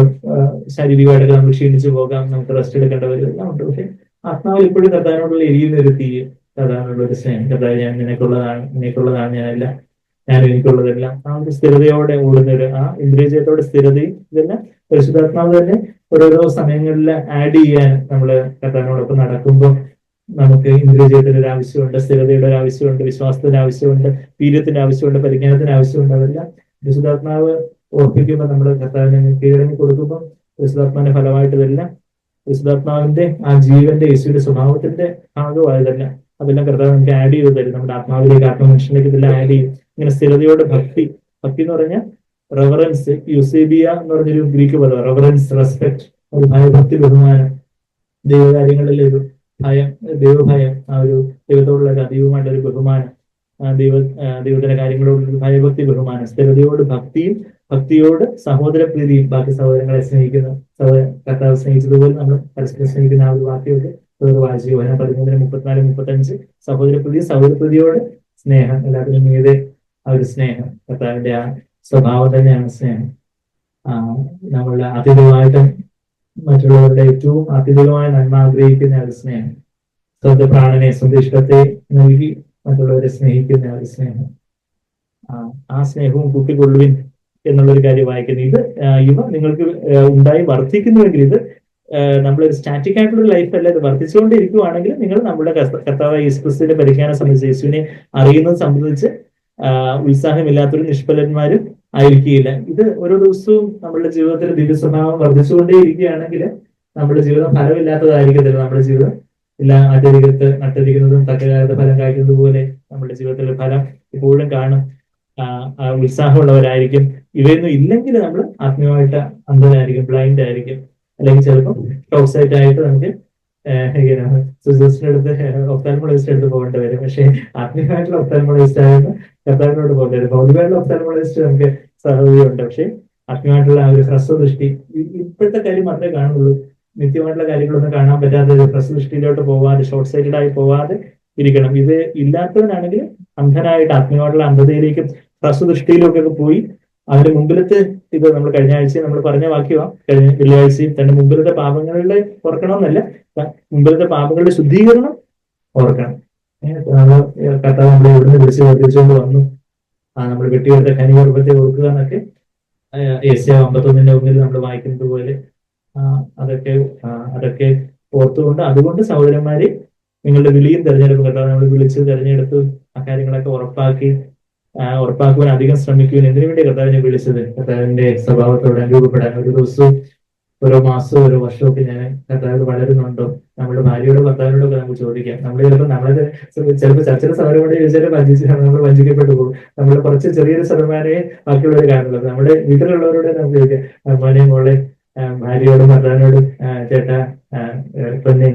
ശാരീരികമായിട്ടൊക്കെ നമ്മൾ ക്ഷീണിച്ചു പോകാം, നമുക്ക് റെസ്റ്റ് എടുക്കേണ്ടവരും എല്ലാം ഉണ്ട്. പക്ഷെ ആത്മാവിൽ ഇപ്പോഴും കർത്താവിനോടുള്ള എരിയുന്ന ഒരു തീ, കർത്താവിനുള്ള ഒരു സ്നേഹം, കർത്താവ് ഞാൻ നിനക്കുള്ളതാണ് ഞാൻ എനിക്കുള്ളതെല്ലാം, ആ ഒരു സ്ഥിരതയോടെ ഓടുന്ന ഒരു ആ ഇന്ദ്രിയജയത്തോടെ സ്ഥിരതയും, ഇതെല്ലാം പരിശുദ്ധാത്മാവ് തന്നെ ഓരോരോ സമയങ്ങളിൽ ആഡ് ചെയ്യാൻ നമ്മള് കർത്താവിനോടൊപ്പം നടക്കുമ്പോൾ നമുക്ക് ഇന്ദ്രിയജയത്തിന് ഒരു ആവശ്യമുണ്ട്, സ്ഥിരതയുടെ ഒരു ആവശ്യമുണ്ട്, വിശ്വാസത്തിന്റെ ആവശ്യമുണ്ട്, വീര്യത്തിന്റെ ആവശ്യമുണ്ട്, പരിജ്ഞാനത്തിന് ആവശ്യമുണ്ട്. അതെല്ലാം പരിശുദ്ധാത്മാവ് ഓർപ്പിക്കുമ്പോൾ നമ്മൾ കർത്താവിനെ കീഴടങ്ങി കൊടുക്കുമ്പോൾ പരിശുദ്ധാത്മാവിന്റെ ഫലമായിട്ട് ഇതെല്ലാം പരിശുദ്ധാത്മാവിന്റെ ആ ജീവന്റെ യേശുവിന്റെ സ്വഭാവത്തിന്റെ ഭാഗമായതെല്ലാം അതെല്ലാം കർത്താവ് നമുക്ക് ആഡ് ചെയ്ത് തരും. നമ്മുടെ ആത്മാവിലേക്ക്, ആത്മമനുഷ്യനിലേക്ക് ഇതെല്ലാം ആഡ് ചെയ്യും. ഇങ്ങനെ സ്ഥിരതയോടെ ഭക്തി എന്ന് പറഞ്ഞാൽ റെവറൻസ്, യുസേബിയ എന്ന് പറഞ്ഞൊരു ഗ്രീക്ക് പദം. റെവറൻസ്, റെസ്പെക്ട്, ഒരു ഭയഭക്തി, ബഹുമാനം, ദൈവകാര്യങ്ങളിലെ ഒരു ഭയം, ദൈവഭയം, ആ ഒരു ദൈവത്തോടുള്ള ഒരു അതീവമായിട്ടുള്ള ഒരു ബഹുമാനം, ദൈവത്തിന്റെ കാര്യങ്ങളോടുള്ള ഭയഭക്തി, ബഹുമാനം, സ്ഥിരതയോട് ഭക്തിയോട് സഹോദരപ്രീതിയും, ബാക്കി സഹോദരങ്ങളെ സ്നേഹിക്കുന്ന കർത്താവ് സ്നേഹിച്ചതുപോലെ നമ്മൾ പരസ്പരം സ്നേഹിക്കുന്ന ആ ഒരു വാക്യമൊക്കെ വായിച്ചു. 13-34-35 സഹോദരപ്രീതിയോട് സ്നേഹം, എല്ലാത്തിനും മീതെ ആ ഒരു സ്നേഹം, കർത്താവിന്റെ ആ സ്വഭാവം തന്നെയാണ് സ്നേഹം. നമ്മളുടെ അത്യധികമായിട്ടും മറ്റുള്ളവരുടെ ഏറ്റവും അത്യധികമായ നന്മ ആഗ്രഹിക്കുന്ന ഒരു സ്നേഹം, സ്വന്തം പ്രാണനെ, സ്വന്തം ഇഷ്ടത്തെ നൽകി മറ്റുള്ളവരെ സ്നേഹിക്കുന്ന ഒരു സ്നേഹം. ആ സ്നേഹവും കൂട്ടിക്കൊള്ളുവിൻ എന്നുള്ളൊരു കാര്യം വായിക്കുന്നത്. ഇവ നിങ്ങൾക്ക് ഉണ്ടായി വർദ്ധിക്കുന്നുവെങ്കിൽ, ഇത് നമ്മളൊരു സ്റ്റാറ്റിക് ആയിട്ടുള്ള ലൈഫ് അല്ല, ഇത് വർദ്ധിച്ചുകൊണ്ടിരിക്കുവാണെങ്കിൽ നിങ്ങൾ നമ്മുടെ കർത്താവ് യേശുക്രിസ്തുവിന്റെ പരിജ്ഞാനം സംബന്ധിച്ച്, യേശുവിനെ അറിയുന്നത് സംബന്ധിച്ച് ഉത്സാഹമില്ലാത്തൊരു നിഷ്ഫലന്മാരും ആയിരിക്കില്ല. ഇത് ഓരോ ദിവസവും നമ്മുടെ ജീവിതത്തിൽ ദിവ്യസ്വഭാവം വർദ്ധിച്ചുകൊണ്ടേ ഇരിക്കുകയാണെങ്കിൽ നമ്മുടെ ജീവിതം ഫലമില്ലാത്തതായിരിക്കത്തില്ല. നമ്മുടെ ജീവിതം എല്ലാം നട്ടിരിക്കുന്നതും തക്കകാലത്ത് ഫലം കായ്ക്കുന്നത് പോലെ നമ്മുടെ ജീവിതത്തിലെ ഫലം ഇപ്പോഴും കാണും. ഉത്സാഹമുള്ളവരായിരിക്കും. ഇവയൊന്നും ഇല്ലെങ്കിൽ നമ്മൾ ആത്മീയമായിട്ട് അന്ധനായിരിക്കും, ബ്ലൈൻഡ് ആയിരിക്കും. അല്ലെങ്കിൽ ചിലപ്പോൾ ടോക്സൈറ്റ് ആയിട്ട് നമുക്ക് ഫിസിസിസ്റ്റിന്റെ അടുത്ത് ഒഫ്താൽമോളജിസ്റ്റ് അടുത്ത് പോകേണ്ടി വരും. പക്ഷേ ആത്മീയമായിട്ടുള്ള ഒഫ്താൽമോളജിസ്റ്റ് ആയിരുന്നു കർത്താവിനോട് പോകേണ്ടി വരും. ഭൗതികമായിട്ടുള്ള ഒഫ്താൽമോളജിസ്റ്റ് നമുക്ക് സഹോദരിയുണ്ട്. പക്ഷേ ആത്മീയമായിട്ടുള്ള ആ ഒരു ഹ്രസ്വദൃഷ്ടി ഇപ്പോഴത്തെ കാര്യം മാത്രമേ കാണുള്ളൂ. നിത്യമായിട്ടുള്ള കാര്യങ്ങളൊന്നും കാണാൻ പറ്റാതെ ഒരു ഹ്രസ്വദൃഷ്ടിയിലോട്ട് പോവാതെ, ഷോർട്ട് സൈറ്റഡ് ആയി പോവാതെ ഇരിക്കണം. ഇത് ഇല്ലാത്തവനാണെങ്കിൽ അന്ധനായിട്ട് ആത്മീയമായിട്ടുള്ള അന്ധതയിലേക്കും ഹ്രസ്വദൃഷ്ടിയിലൊക്കെ പോയി അതിന്റെ മുമ്പിലത്തെ ഇത് നമ്മൾ കഴിഞ്ഞ ആഴ്ച നമ്മൾ പറഞ്ഞ വാക്യമാണ്. കഴിഞ്ഞ വെള്ളിയാഴ്ചയും തന്റെ മുമ്പിലത്തെ പാപങ്ങളുടെ ഓർക്കണമെന്നല്ല, മുമ്പിലത്തെ പാപങ്ങളുടെ ശുദ്ധീകരണം ഓർക്കണം. കർത്താവ് നമ്മളെ എവിടുന്ന് വിളിച്ച് വർദ്ധിച്ചുകൊണ്ട് വന്നു, നമ്മൾ വെട്ടിയെടുത്ത കനികർഭത്തെ ഓർക്കുക എന്നൊക്കെ യെശയ്യാ 51 മുമ്പിൽ നമ്മൾ വായിക്കുന്നത് പോലെ അതൊക്കെ ഓർത്തുകൊണ്ട്, അതുകൊണ്ട് സഹോദരന്മാരെ നിങ്ങളുടെ വിളിയും തെരഞ്ഞെടുപ്പും കർത്താവ് നമ്മൾ വിളിച്ച് തെരഞ്ഞെടുത്ത് ആ കാര്യങ്ങളൊക്കെ ഉറപ്പാക്കുവാൻ അധികം ശ്രമിക്കുവാൻ. എന്തിനു വേണ്ടി കർത്താവിനെ വിളിച്ചത്? കർത്താവിന്റെ സ്വഭാവത്തോടെ അനുരൂപപ്പെടാൻ. ഒരു ദിവസവും ഓരോ മാസവും ഓരോ വർഷമൊക്കെ ഞാൻ കർത്താവിൽ വളരുന്നുണ്ടോ? നമ്മുടെ ഭാര്യയോട് ഭർത്താവിനോടൊക്കെ നമുക്ക് ചോദിക്കാം. നമ്മൾ ചിലപ്പോൾ ചർച്ചയുടെ സമരമായിട്ട് ചോദിച്ചാൽ നമ്മൾ വഞ്ചിക്കപ്പെട്ടു പോകും. നമ്മൾ കുറച്ച് ചെറിയൊരു ശതമാനമേ ബാക്കിയുള്ളവർ കാണുള്ളൂ. നമ്മുടെ വീട്ടിലുള്ളവരോട് നമുക്ക് ചോദിക്കാം, മോനെ മോളെ ഭാര്യയോടും ഭർത്താവിനോടും ചേട്ടാ പൊന്നെ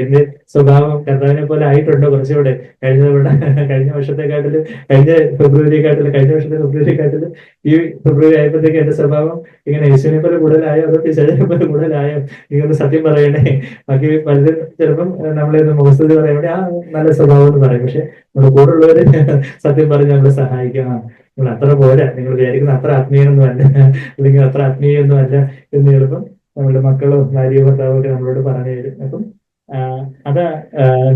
എന്റെ സ്വഭാവം കർത്താവിനെ പോലെ ആയിട്ടുണ്ടോ? കുറച്ചുകൂടെ കഴിഞ്ഞ വർഷത്തെക്കാട്ടിലും കഴിഞ്ഞ ഫെബ്രുവരിയെക്കാട്ടിലും ഈ ഫെബ്രുവരി ആയപ്പോഴത്തേക്ക് എന്റെ സ്വഭാവം ഇങ്ങനെ യേശുവിനെ പോലെ കൂടുതലായോ അതോ പിശാചിനെ പോലെ കൂടുതലായോ? നിങ്ങളൊന്ന് സത്യം പറയണേ. ബാക്കി പലരും ചിലപ്പം നമ്മളെ മുഖസ്തുതി പറയാൻ വേണ്ടി നല്ല സ്വഭാവം എന്ന് പറയും. പക്ഷെ നമ്മുടെ കൂടെ ഉള്ളവര് സത്യം പറഞ്ഞ് നമ്മളെ സഹായിക്കണം. നിങ്ങൾ അത്ര പോരാ, നിങ്ങൾ വിചാരിക്കുന്ന അത്ര ആത്മീയൊന്നും അല്ല, അല്ലെങ്കിൽ അത്ര ആത്മീയൊന്നും അല്ല എന്ന് ചിലപ്പം നമ്മുടെ മക്കളോ ഭാര്യയോ ഭർത്താവോ ഒക്കെ നമ്മളോട് പറഞ്ഞു തരും. അപ്പം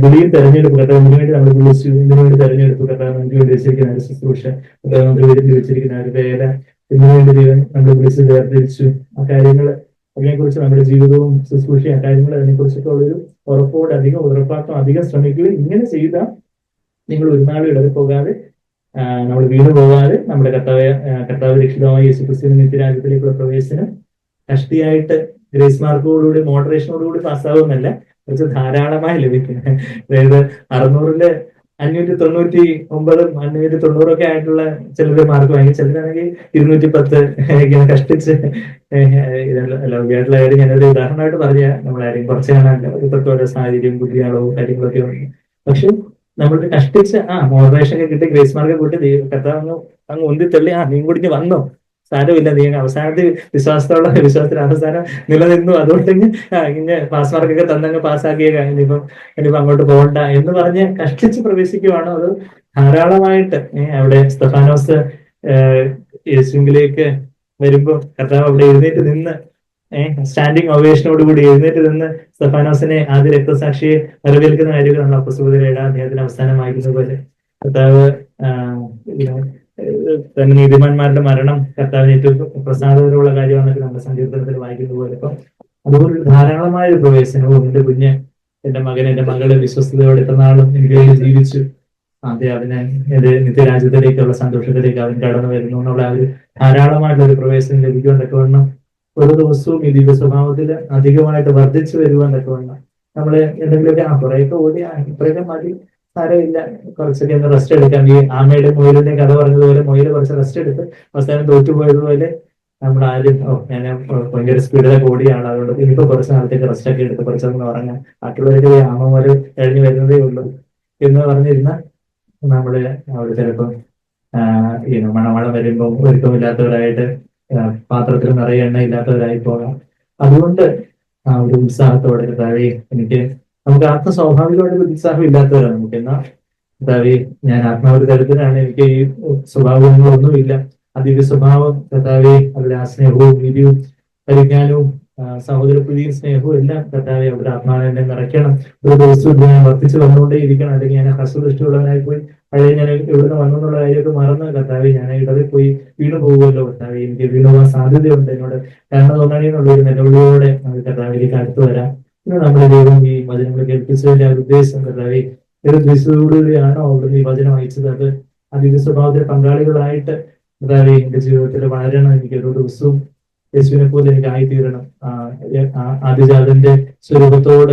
വിളിയും തെരഞ്ഞെടുപ്പ് കർത്താവ് ഇതിനു വേണ്ടി നമ്മൾ വിളിച്ചു, ഇതിനു വേണ്ടി തെരഞ്ഞെടുപ്പ് കർത്താവ് നമുക്ക് വേണ്ടി വെച്ചിരിക്കുന്ന ഒരു ശുശ്രൂഷ, കർത്താവ് നമുക്ക് വേണ്ടി വെച്ചിരിക്കുന്ന ഒരു വേല, ഇതിനു വേണ്ടി ദൈവം നമ്മൾ വിളിച്ച് വേർതിരിച്ചു. ആ കാര്യങ്ങൾ അതിനെക്കുറിച്ച് നമ്മുടെ ജീവിതവും ശുശ്രൂഷ ആ കാര്യങ്ങൾ അതിനെക്കുറിച്ചൊക്കെ ഉള്ളൊരു ഉറപ്പോട് അധികം ശ്രമിക്കുകയും ഇങ്ങനെ ചെയ്താൽ നിങ്ങൾ ഒരു നാളും ഇടറിപ്പോകാതെ നമ്മൾ വീണു പോകാതെ നമ്മുടെ കർത്താവ് രക്ഷിതമായ യേശുക്രിസ്തുവിന്റെ നിത്യരാജ്യത്തിലേക്കുള്ള പ്രവേശനം കഷ്ടിയായിട്ട് ഗ്രേസ് മാർക്കോടുകൂടി മോഡറേഷനോടുകൂടി പാസ്സാവുന്നല്ല, കുറച്ച് ധാരാളമായി ലഭിക്കും. അതായത് 600-ല് 599 590 ആയിട്ടുള്ള ചിലരുടെ മാർക്ക് വാങ്ങി, ചിലരാണെങ്കിൽ 210 ഇങ്ങനെ കഷ്ടിച്ച് ലൗകികമായിട്ടുള്ള കാര്യം ഞാനൊരു ഉദാഹരണമായിട്ട് പറഞ്ഞ നമ്മളാരെയും കുറച്ച് കാണാനില്ല. ഇപ്പോഴത്തെ ഓരോ സാഹചര്യം ബുദ്ധിയാളവും കാര്യങ്ങളൊക്കെ ഉണ്ട്. പക്ഷെ നമ്മൾക്ക് കഷ്ടിച്ച് മോഡറേഷൻ ഒക്കെ കിട്ടി ഗ്രേസ് മാർക്ക് കൂട്ടി കർത്താവ് അങ്ങ് ഉന്തിത്തള്ളി നീ കൂടി വന്നോ, സാരമില്ല, നീ അവസാനത്തെ വിശ്വാസത്തിൽ അവസാനം നിലനിന്നു, അതുകൊണ്ട് ഇങ്ങനെ പാസ് മാർക്കൊക്കെ തന്നങ്ങ് പാസ്സാക്കിയ ഇനിയിപ്പം അങ്ങോട്ട് പോകണ്ട എന്ന് പറഞ്ഞ് കഷ്ടിച്ച് പ്രവേശിക്കുവാണോ അത് ധാരാളമായിട്ട് അവിടെ സ്തെഫാനോസ് യേശുവിലേക്ക് വരുമ്പോ കർത്താവ് അവിടെ എഴുന്നേറ്റ് നിന്ന് സ്റ്റാൻഡിങ് ഒവേഷനോടുകൂടി എഴുന്നേറ്റ് നിന്ന് സ്തെഫാനോസിനെ ആദ്യ രക്തസാക്ഷിയെ വരവേൽക്കുന്ന കാര്യങ്ങൾ നമ്മൾ അപ്പോസ്തലരുടെ 7-ാം അധ്യായത്തിന് അവസാനം വായിക്കുന്ന പോലെ കർത്താവ് തന്നെ നീതിമാന്മാരുടെ മരണം കർത്താവിന് ഏറ്റവും പ്രസാദകരമുള്ള കാര്യമാണെന്നൊക്കെ നമ്മുടെ സങ്കീർത്തനത്തിൽ വായിക്കുന്ന പോലെ. അപ്പം അതുപോലെ ധാരാളമായ ഒരു പ്രവേശനവും എന്റെ കുഞ്ഞ്, എന്റെ മകൻ, എന്റെ മകള് വിശ്വസ്തയോടെ എത്ര നാളും എനിക്ക് ജീവിച്ചു, അതിനെ എന്റെ നിത്യരാജ്യത്തിലേക്കുള്ള സന്തോഷത്തിലേക്ക് അവൻ കടന്നു വരുന്നു എന്നുള്ള ആ ഒരു ധാരാളമായിട്ടുള്ള ഒരു പ്രവേശനം ലഭിക്കുവാനൊക്കെ വേണം. ഓരോ ദിവസവും ഈ ദിവ്യ സ്വഭാവത്തിൽ അധികമായിട്ട് വർദ്ധിച്ചു വരുവാനൊക്കെ വേണം. നമ്മള് എന്തെങ്കിലുമൊക്കെ കുറേയൊക്കെ ഓടി ഇത്രയൊക്കെ മതി, സാരമില്ല, കുറച്ചൊക്കെ ഒന്ന് റെസ്റ്റ് എടുക്കാം. ഈ ആമയുടെ മുയലിന്റെ കഥ പറഞ്ഞതുപോലെ മുയല് കുറച്ച് റെസ്റ്റ് എടുത്ത് അവസാനം തോറ്റുപോയതുപോലെ നമ്മൾ ആരും ഞാൻ ഭയങ്കര സ്പീഡിലൊക്കെ ഓടിയാണ്, അതുകൊണ്ട് ഇനിയിപ്പോ കുറച്ച് നാളത്തേക്ക് റെസ്റ്റ് ഒക്കെ എടുത്ത് കുറച്ചൊന്നും ഉറങ്ങാം, ബാക്കിയുള്ളവർക്ക് ആമ പോലെ കഴിഞ്ഞു വരുന്നതേ ഉള്ളൂ എന്ന് പറഞ്ഞിരുന്ന നമ്മള് അവിടെ ചിലപ്പം മണമണം വരുമ്പോൾ ഒരുക്കമില്ലാത്തവരായിട്ട് പാത്രത്തിൽ നിറയെ എണ്ണ ഇല്ലാത്തവരായി പോകാം. അതുകൊണ്ട് ഒരു ഉത്സാഹത്തോടെ എനിക്ക് നമുക്ക് സ്വാഭാവികമായിട്ട് ഉത്സാഹം ഇല്ലാത്തവരാണ് നമുക്ക്. എന്നാൽ കർത്താവേ ഞാൻ ആത്മാവ് തരത്തിലാണ്, എനിക്ക് ഈ സ്വഭാവങ്ങളൊന്നുമില്ല. ദിവ്യ സ്വഭാവം കർത്താവെ അതിലെ ആ സ്നേഹവും നീതിയും പരിജ്ഞാനവും സഹോദരപ്രീതിയും സ്നേഹവും എല്ലാം കർത്താവെ അവിടെ ആത്മാവിനെ നിറയ്ക്കണം. ഒരു ദിവസവും ഞാൻ വർദ്ധിച്ചു വന്നുകൊണ്ടേ ഇരിക്കണം, അല്ലെങ്കിൽ ഞാൻ ഹസ്വദൃഷ്ടിയുള്ളവനായി പോയി പഴയ ഞാൻ എവിടുന്ന് വന്നു എന്നുള്ള കാര്യമൊക്കെ മറന്ന് കർത്താവെ ഞാൻ ഇടവിൽ പോയി വീണു പോകുമല്ലോ കർത്താവെ, എനിക്ക് വീണു പോകാൻ സാധ്യതയുണ്ട്, എന്നോട് കാരണം തോന്നണമെന്നുള്ള ഒരു നിലവിളിയോടെ നമുക്ക് കർത്താവിലേക്ക് അടുത്ത് വരാം. ഇന്ന് നമ്മുടെ ദൈവം ഈ വചനങ്ങൾ കേൾപ്പിച്ചതിന്റെ ആ ഉദ്ദേശം കർത്താവെ ഏത് ദിവസത്തോടുകൂടിയാണോ അവിടുന്ന് ഈ വചനം അയച്ചത്, അത് ആ ദിവ്യ സ്വഭാവത്തിൽ പങ്കാളികളായിട്ട് കർത്താവെ എന്റെ ജീവിതത്തിൽ വളരണം. എനിക്ക് ഓരോ ദിവസവും യേശുവിനെ പോലെ എനിക്ക് ആയിത്തീരണം, ആദിജാതന്റെ സ്വരൂപത്തോട്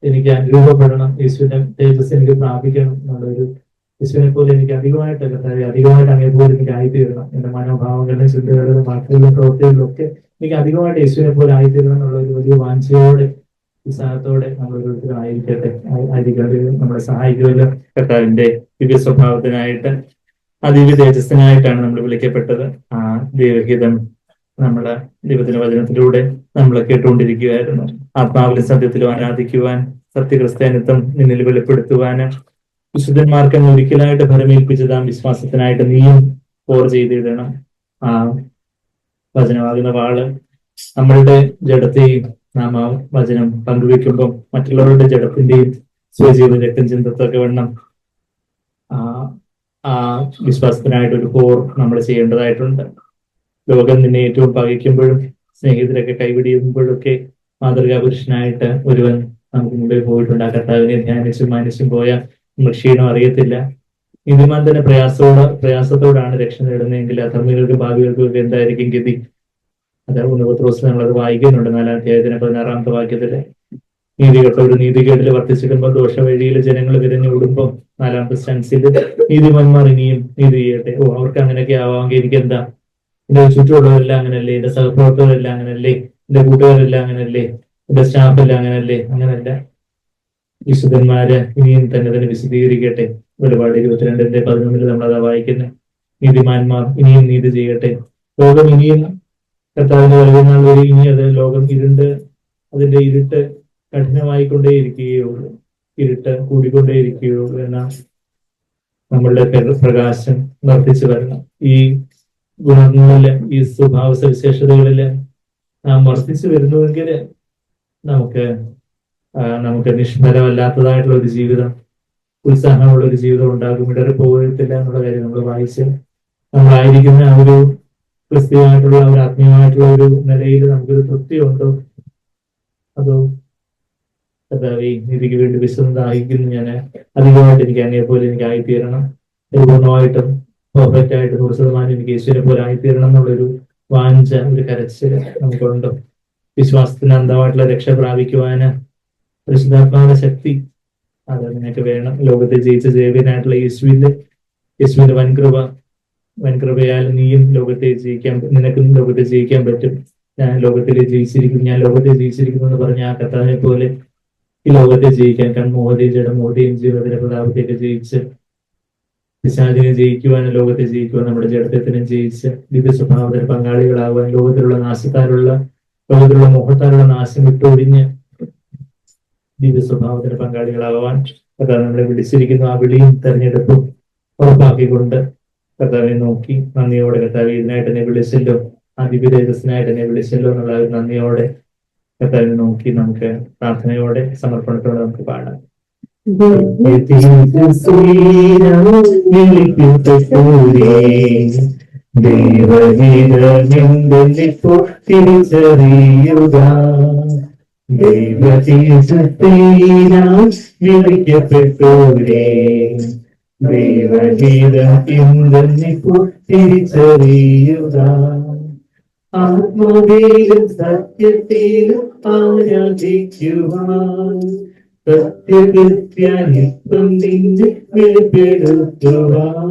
എനിക്ക് അനുരൂപപ്പെടണം, യേശുവിന്റെ തേജസ് എനിക്ക് പ്രാപിക്കണം എന്നുള്ളൊരു യേശുവിനെ പോലെ എനിക്ക് അധികമായിട്ട് കർത്താവെ അധികമായിട്ട് അങ്ങേ പോലെ എനിക്ക് ആയിത്തീരണം. എന്റെ മനോഭാവങ്ങളിലും ചിന്തകളിലും വാക്കുകളിലും പ്രവൃത്തികളിലും ഒക്കെ എനിക്ക് അധികമായിട്ട് യേശുവിനെ പോലെ ആയിത്തീരണം എന്നുള്ള ഒരു വലിയ വാഞ്ചയോടെ ഉത്സാഹത്തോടെ നമ്മൾ ഓരോരുത്തരും ആയിരിക്കേണ്ടത് നമ്മളെ സഹായിക്കുമല്ലോ. കർത്താവിന്റെ ദിവ്യ സ്വഭാവത്തിനായിട്ട് ആ ദിവ്യ തേജസ്സിനായിട്ടാണ് നമ്മൾ വിളിക്കപ്പെട്ടത്. ആ ദൈവഹിതം നമ്മളെ ദൈവത്തിന്റെ വചനത്തിലൂടെ നമ്മൾ കേട്ടുകൊണ്ടിരിക്കുകയായിരുന്നു. ആത്മാവിലും സത്യത്തിലും ആരാധിക്കുവാൻ, സത്യക്രിസ്ത്യാനിത്വം നിന്നിൽ വെളിപ്പെടുത്തുവാന്, വിശുദ്ധന്മാർക്ക് ഒരിക്കലായിട്ട് ഫലമേൽപ്പിച്ചതാം വിശ്വാസത്തിനായിട്ട് നീയും പോർ ചെയ്തിടണം. ആ വചനമാകുന്ന വാള് നമ്മളുടെ ജഡത്തെയും നാം ആ വചനം പങ്കുവെക്കുമ്പോൾ മറ്റുള്ളവരുടെ ജഡത്തിന്റെയും സ്വജീവ രക്തം ചിന്തത്തൊക്കെ വേണം ആ വിശ്വാസത്തിനായിട്ട് ഒരു പോർ നമ്മൾ ചെയ്യേണ്ടതായിട്ടുണ്ട്. ലോകം നിന്നെ ഏറ്റവും പകയ്ക്കുമ്പോഴും സ്നേഹിതരൊക്കെ കൈവിടിയുമ്പോഴൊക്കെ മാതൃകാ പുരുഷനായിട്ട് ഒരുവൻ നമുക്ക് മുമ്പിൽ പോയിട്ടുണ്ട്. ആ കർത്താവിനെ ധ്യാനിച്ചും മാനിച്ചും പോയാൽ നമ്മൾ ക്ഷീണം അറിയത്തില്ല. നീതിമാൻ തന്നെ പ്രയാസത്തോടാണ് രക്ഷ നേടുന്നതെങ്കിൽ അധർമ്മികൾക്ക് ഭാവികൾക്കൊക്കെ എന്തായിരിക്കും ഗതി? അത് 1 പത്രോസിൽ നമ്മളത് വായിക്കുന്നുണ്ട്. 4-ാം അധ്യായത്തിന് 16-ാമത്തെ വാക്യത്തില് നീതികെട്ട ഒരു നീതികേടിൽ വർദ്ധിച്ചിടുമ്പോൾ ദോഷവഴിയിൽ ജനങ്ങൾ വിരഞ്ഞോടുമ്പോൾ 4-ാമത്തെ സ്റ്റൻസിൽ നീതിമാന്മാർ ഇനിയും നീതി ചെയ്യട്ടെ. അവർക്ക് അങ്ങനെയൊക്കെ ആവാമെങ്കിൽ എനിക്കെന്താ? എന്റെ ചുറ്റുമുള്ളവരെല്ലാം അങ്ങനല്ലേ, എന്റെ സഹപ്രവർത്തകരെല്ലാം അങ്ങനല്ലേ, എന്റെ കൂട്ടുകാരെല്ലാം അങ്ങനല്ലേ, എന്റെ സ്റ്റാഫെല്ലാം അങ്ങനല്ലേ? അങ്ങനല്ല. വിശുദ്ധന്മാര് ഇനിയും തന്നെ വിശദീകരിക്കട്ടെ. വെളിപാട് 22:11 നമ്മളതാ വായിക്കുന്നത്. നീതിമാന്മാർ ഇനിയും നീതി ചെയ്യട്ടെ. ലോകം ഇനിയും കർത്താവിന്റെ വരവിനാൾ വരെ ഇനി അത് ലോകം അതിന്റെ ഇരുട്ട് കഠിനമായിക്കൊണ്ടേയിരിക്കുകയുള്ളൂ, ഇരുട്ട് കൂടിക്കൊണ്ടേയിരിക്കുകയുള്ളൂ. എന്നാൽ നമ്മളുടെ പ്രകാശം വർദ്ധിച്ചു വരണം. ഈ ഗുണങ്ങളില്, ഈ സ്വഭാവ സവിശേഷതകളില് നാം വർദ്ധിച്ചു വരുന്നുവെങ്കിൽ നമുക്ക് നിഷ്ഫലമല്ലാത്തതായിട്ടുള്ള ഒരു ജീവിതം, ഉത്സാഹമുള്ള ഒരു ജീവിതം ഉണ്ടാകും. ഇടറി പോകത്തില്ല എന്നുള്ള കാര്യം നമ്മൾ വായിച്ച് നമ്മളായിരിക്കുന്ന ആ ഒരു ക്രിസ്തീയമായിട്ടുള്ള ഒരു ആത്മീയമായിട്ടുള്ള ഒരു നിലയിൽ നമുക്കൊരു തൃപ്തിയുണ്ടോ? അതോ കർത്താവേ നീതിക്ക് വേണ്ടി വിശുദ്ധമായിരിക്കുന്നു ഞാൻ അധികമായിട്ട് എനിക്ക് അങ്ങേ പോലെ എനിക്ക് ആയിത്തീരണം, പൂർണ്ണമായിട്ടും പെർഫെക്റ്റ് ആയിട്ട് 100% എനിക്ക് യേശുവിനെ പോലെ ആയിത്തീരണം എന്നുള്ളൊരു വാഞ്ച, ഒരു കരച്ചില് നമുക്കുണ്ടോ? വിശ്വാസത്തിന് അന്ധമായിട്ടുള്ള രക്ഷ പ്രാപിക്കുവാന് പരിശുദ്ധാത്മാവിന്റെ ശക്തി അത് നിനക്ക് വേണം. ലോകത്തെ ജയിച്ച സേവ്യനായിട്ടുള്ള യേശുവിന്റെ വൻകൃപയാൽ നീയും ലോകത്തെ നിനക്കും ലോകത്തെ ജയിക്കാൻ പറ്റും. ഞാൻ ലോകത്തിൽ ജയിച്ചിരിക്കുന്നു എന്ന് പറഞ്ഞ ആ കർത്താവിനെ പോലെ ഈ ലോകത്തെ ജയിക്കാൻ കൺമോഹതയും ജഡമോഹതയും ജീവിതത്തിന്റെ പ്രതാപത്തെയൊക്കെ ജയിച്ച് പിശാചിനെ ജയിക്കുവാനും ലോകത്തെ ജയിക്കുവാൻ നമ്മുടെ ജഡത്വത്തിനും ജയിച്ച് ദിവ്യ സ്വഭാവത്തിന് പങ്കാളികളാകുവാൻ, ലോകത്തിലുള്ള മോഹത്താലുള്ള നാശം വിട്ടൊഴിഞ്ഞ് ദിവ്യ സ്വഭാവത്തിന് പങ്കാളികളാകുവാൻ കർത്താവ് നമ്മളെ വിളിച്ചിരിക്കുന്നു. ആ വിളിയും തെരഞ്ഞെടുപ്പും ഉറപ്പാക്കിക്കൊണ്ട് കർത്താവിനെ നോക്കി നന്ദിയോടെ, കർത്താവ് ഇതിനായിട്ട് എന്നെ വിളിച്ചല്ലോ, ആ ദിവ്യ തേജസ്സിനായിട്ട് എന്നെ വിളിച്ചല്ലോ എന്നുള്ള നന്ദിയോടെ കർത്താവിനെ നോക്കി നമുക്ക് പ്രാർത്ഥനയോടെ സമർപ്പണത്തോടെ നമുക്ക് പാടാം. ആത്മാവിലും സത്യത്തിലും ആരാധിക്കുവാൻ, സത്യകൃത്യാനിത്വം നിന്നെ വെളിപ്പെടുത്തുവാൻ.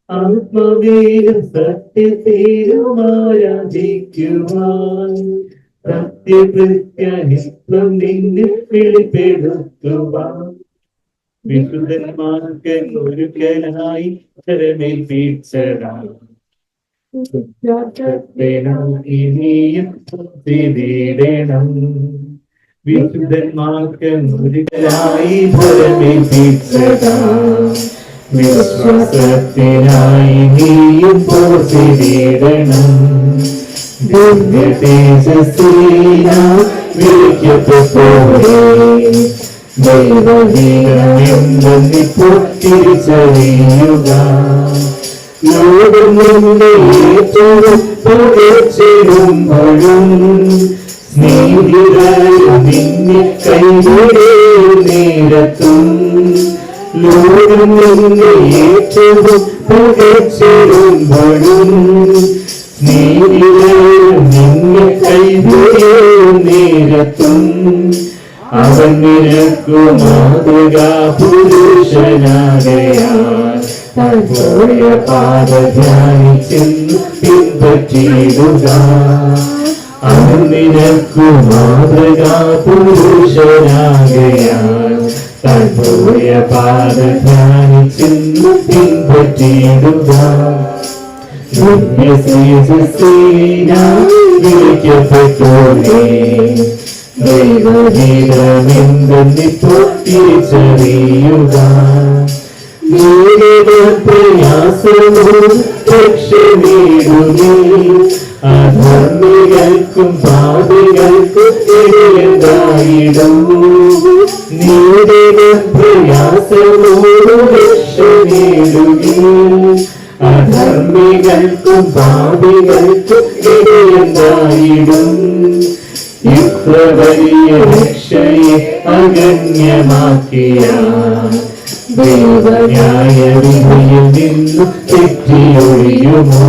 ആത്മാവിലും സത്യത്തിലും ആരാധിക്കുവാൻ, സത്യകൃത്യാനിത്വം നിന്നെ വെളിപ്പെടുത്തുവാൻ. വിശുദ്ധന്മാർക്ക് ഒരിക്കലായി ഫലമേൽപ്പിച്ചതാണ് ഇനിയും ചെയ്തിടണം. വിശുദ്ധന്മാർക്ക് ഒരിക്കലായി ഫലമേൽപ്പിച്ചതാണ് വിശ്വാസത്തിനായി നീയും ചെയ്തിടണം. ദിവ്യ തേജസ്സിനാൽ വിളിക്കപ്പെട്ടോരേ, ദൈവഹിതമെന്തെന്നിപ്പോൾ തിരിച്ചറിയുക. ലോകം നിന്നെ ഏറ്റവും പുകഴ്ത്തിടുമ്പോഴും സ്നേഹിതരും നിന്നെ കൈവിടും നേരത്തും, ലോകം നിന്നെ ഏറ്റവും പുകഴ്ത്തിടുമ്പോഴും സ്നേഹിതരും നിന്നെ കൈവിടും നേരത്തും, അവൻ നിനക്കു മാതൃകാ പുരുഷനാകയാൽ പോയ പാത ധ്യാനിച്ചെന്നു പിൻപറ്റിയിടുക. അവൻ നിനക്കു മാതൃകാ പുരുഷനാകയാൽ പോയ പാത ധ്യാനിച്ചെന്നു പിൻപറ്റിയിടുക. വിളിക്കപ്പെട്ടോരേ ദൈവഗീതമെന്തെന്നിപ്പോൾ തിരിച്ചറിയുക. പ്രയാസവും രക്ഷ നേടുകേ അധർമ്മികൾക്കും പാപികൾക്കും ഇടയതായിടും. നീരുടെ പ്രയാസമോടും രക്ഷ നേടുകേ അധർമ്മികൾക്കും പാപികൾക്കും ഇടയതായിടും. ഇത്ര വലിയ രക്ഷയെ അഗണ്യമാക്കിയ ദൈവന്യായ വിധിയിൽ നിന്നു തെറ്റിയൊഴിയുമോ?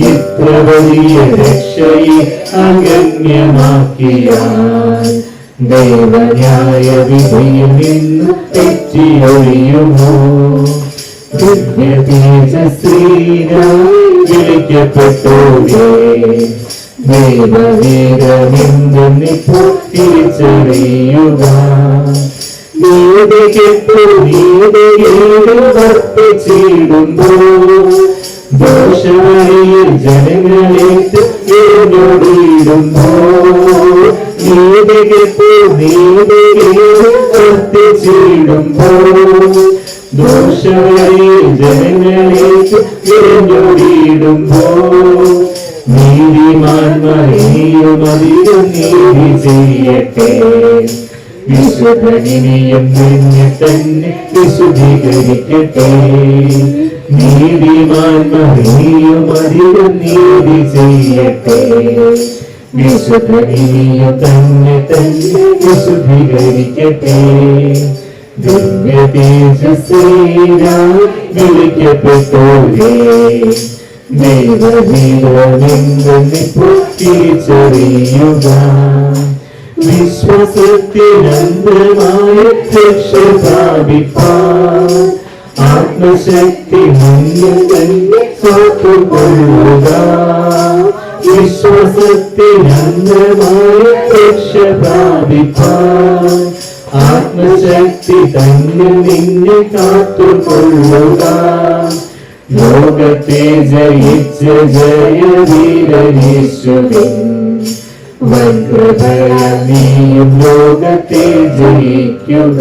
ഇത്ര വലിയ രക്ഷയെ അഗണ്യമാക്കിയ ദൈവന്യായ വിധിയിൽ നിന്നു തെറ്റിയൊഴിയുമോ? ദിവ്യ തേജസ്സീനായി വിളിക്കപ്പെട്ടോരേ ദൈവഗീതമെന്തെന്നിപ്പോൾ തിരിച്ചറിയുക. വർത്തിച്ചിടുമ്പോൾ ദോഷവഴിയിൽ ജനങ്ങളെ എന്നോടിടുമ്പോൾ വർത്തിച്ചിടുമ്പോൾ ദോഷവഴിയിൽ ജനങ്ങളെ എന്നോടിടുമ്പോൾ നീതിമാന്മാരെയും അധികം നീതി ചെയ്യട്ടെ. വിശുദ്ധനിയും നിന്നെ തന്നെ വിശുദ്ധീകരിക്കട്ടെ. നീതിമാന്മാരെയും അധികം നീതി ചെയ്യട്ടെ. വിശുദ്ധനിയും തന്നെ തന്നെ വിശുദ്ധീകരിക്കട്ടെ. ദിവ്യ തേജസ്സീനായി വിളിക്കപ്പെട്ടോരേ ദൈവഗീതമെന്തെന്നിപ്പോൾ തിരിച്ചറിയുക. വിശ്വസത്തിനന്തമായ രക്ഷ പ്രാപിപ്പാൻ ആത്മശക്തി മുന്നിൽ തന്നെ കാത്തുകൊള്ളുക. വിശ്വസത്തിനന്തമായ രക്ഷ പ്രാപിപ്പാൻ ആത്മശക്തി തന്നെ നിന്നെ കാത്തുകൊള്ളുക. ലോകത്തെ ജയിച്ച ജയവീരനീശ്വരൻ വൻകൃപയ നീയും ലോകത്തെ ജയിക്കുക.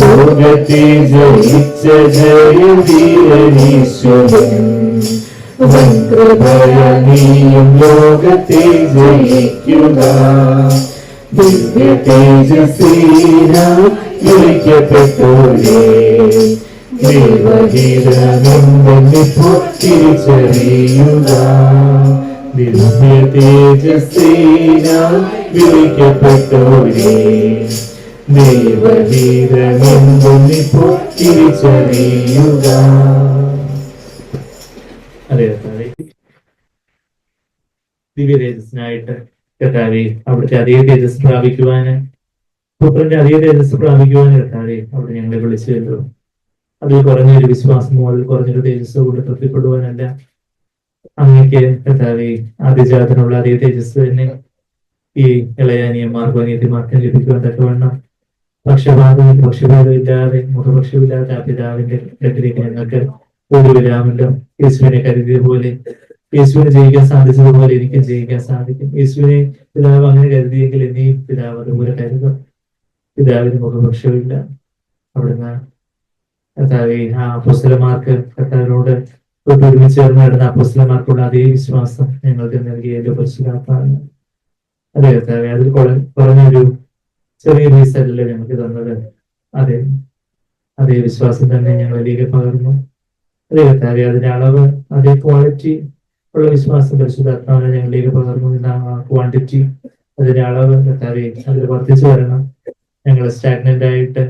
ലോകത്തെ ജയിച്ച ജയവീരനീശ്വരൻ വൻകൃപയ നീയും ലോകത്തെ ജയിക്കുക. ദിവ്യ തേജസ്സീനായി വിളിക്കപ്പെട്ടോരേ ദൈവഗീതമെന്തെന്നിപ്പോൾ തിരിച്ചറിയുക. ദിവ്യ തേജസ്സീനായി വിളിക്കപ്പെട്ടോരേ ദൈവഗീതമെന്തെന്നിപ്പോൾ തിരിച്ചറിയുക. അതെ കർത്താവേ, ദിവ്യ തേജസ്സിനായിട്ട് കർത്താവേ അവിടുത്തെ അതേ തേജസ് പ്രാപിക്കുവാന് പുത്രന്റെ അതേ തേജസ് പ്രാപിക്കുവാന് കർത്താവേ അവിടെ ഞങ്ങളെ വിളിച്ചല്ലോ. അതിൽ കുറഞ്ഞൊരു വിശ്വാസമോ അതിൽ കുറഞ്ഞൊരു തേജസ്സോ കൊണ്ട് തൃപ്തിപ്പെടുവാനല്ല, അങ്ങക്ക് കർത്താവേ ആദ്യജാതനുള്ള അതേ തേജസ് തന്നെ ഈ ഇളയാനിയന്മാർക്കും അനിയത്തിമാർക്കും ലഭിക്കുവാൻ തക്കവണ്ണം പക്ഷപാതമില്ലാതെ മുഖപക്ഷമില്ലാതെ ആ പിതാവിന്റെ അടുക്കിലേക്ക് ഞങ്ങൾക്ക് ഒരു വിരാമല്ലോ. യേശുവിനെ കരുതിയ പോലെ യേശുവിനെ ജയിക്കാൻ സാധിച്ചതുപോലെ എനിക്കും ജയിക്കാൻ സാധിക്കും. യേശുവിനെ പിതാവ് അങ്ങനെ കരുതിയെങ്കിൽ എന്നെയും പിതാവ് അതുപോലെ കരുതും. പിതാവിന് മുഖപക്ഷമില്ല. അവിടുന്ന് കർത്താവേ ആ അപ്പോസ്തലന്മാർക്ക് കർത്താവിനോട് ഒരുമിച്ച് ചേർന്ന് നടന്ന അപ്പോസ്തലന്മാർക്കുള്ള അതേ വിശ്വാസം ഞങ്ങൾക്ക് നൽകിയല്ലോ പരിശുദ്ധാത്മാവിന്. അതെ കർത്താവേ, അതിൽ കുറഞ്ഞൊരു ചെറിയ പീസല്ലല്ലോ ഞങ്ങൾക്ക് തന്നത്. അതേ വിശ്വാസം തന്നെ ഞങ്ങളിലേക്ക് പകർന്നു. അതേ കർത്താവേ, അതിന്റെ അളവ് അതേ ക്വാളിറ്റി ഉള്ള വിശ്വാസം പരിശുദ്ധാത്മാവിനെ ഞങ്ങളിലേക്ക് പകർന്നു. ആ ക്വാണ്ടിറ്റി അതിന്റെ അളവ് കർത്താവേ അതിൽ വർദ്ധിച്ചു വരണം. ഞങ്ങൾ സ്റ്റാഗ്നന്റ് ആയിട്ട്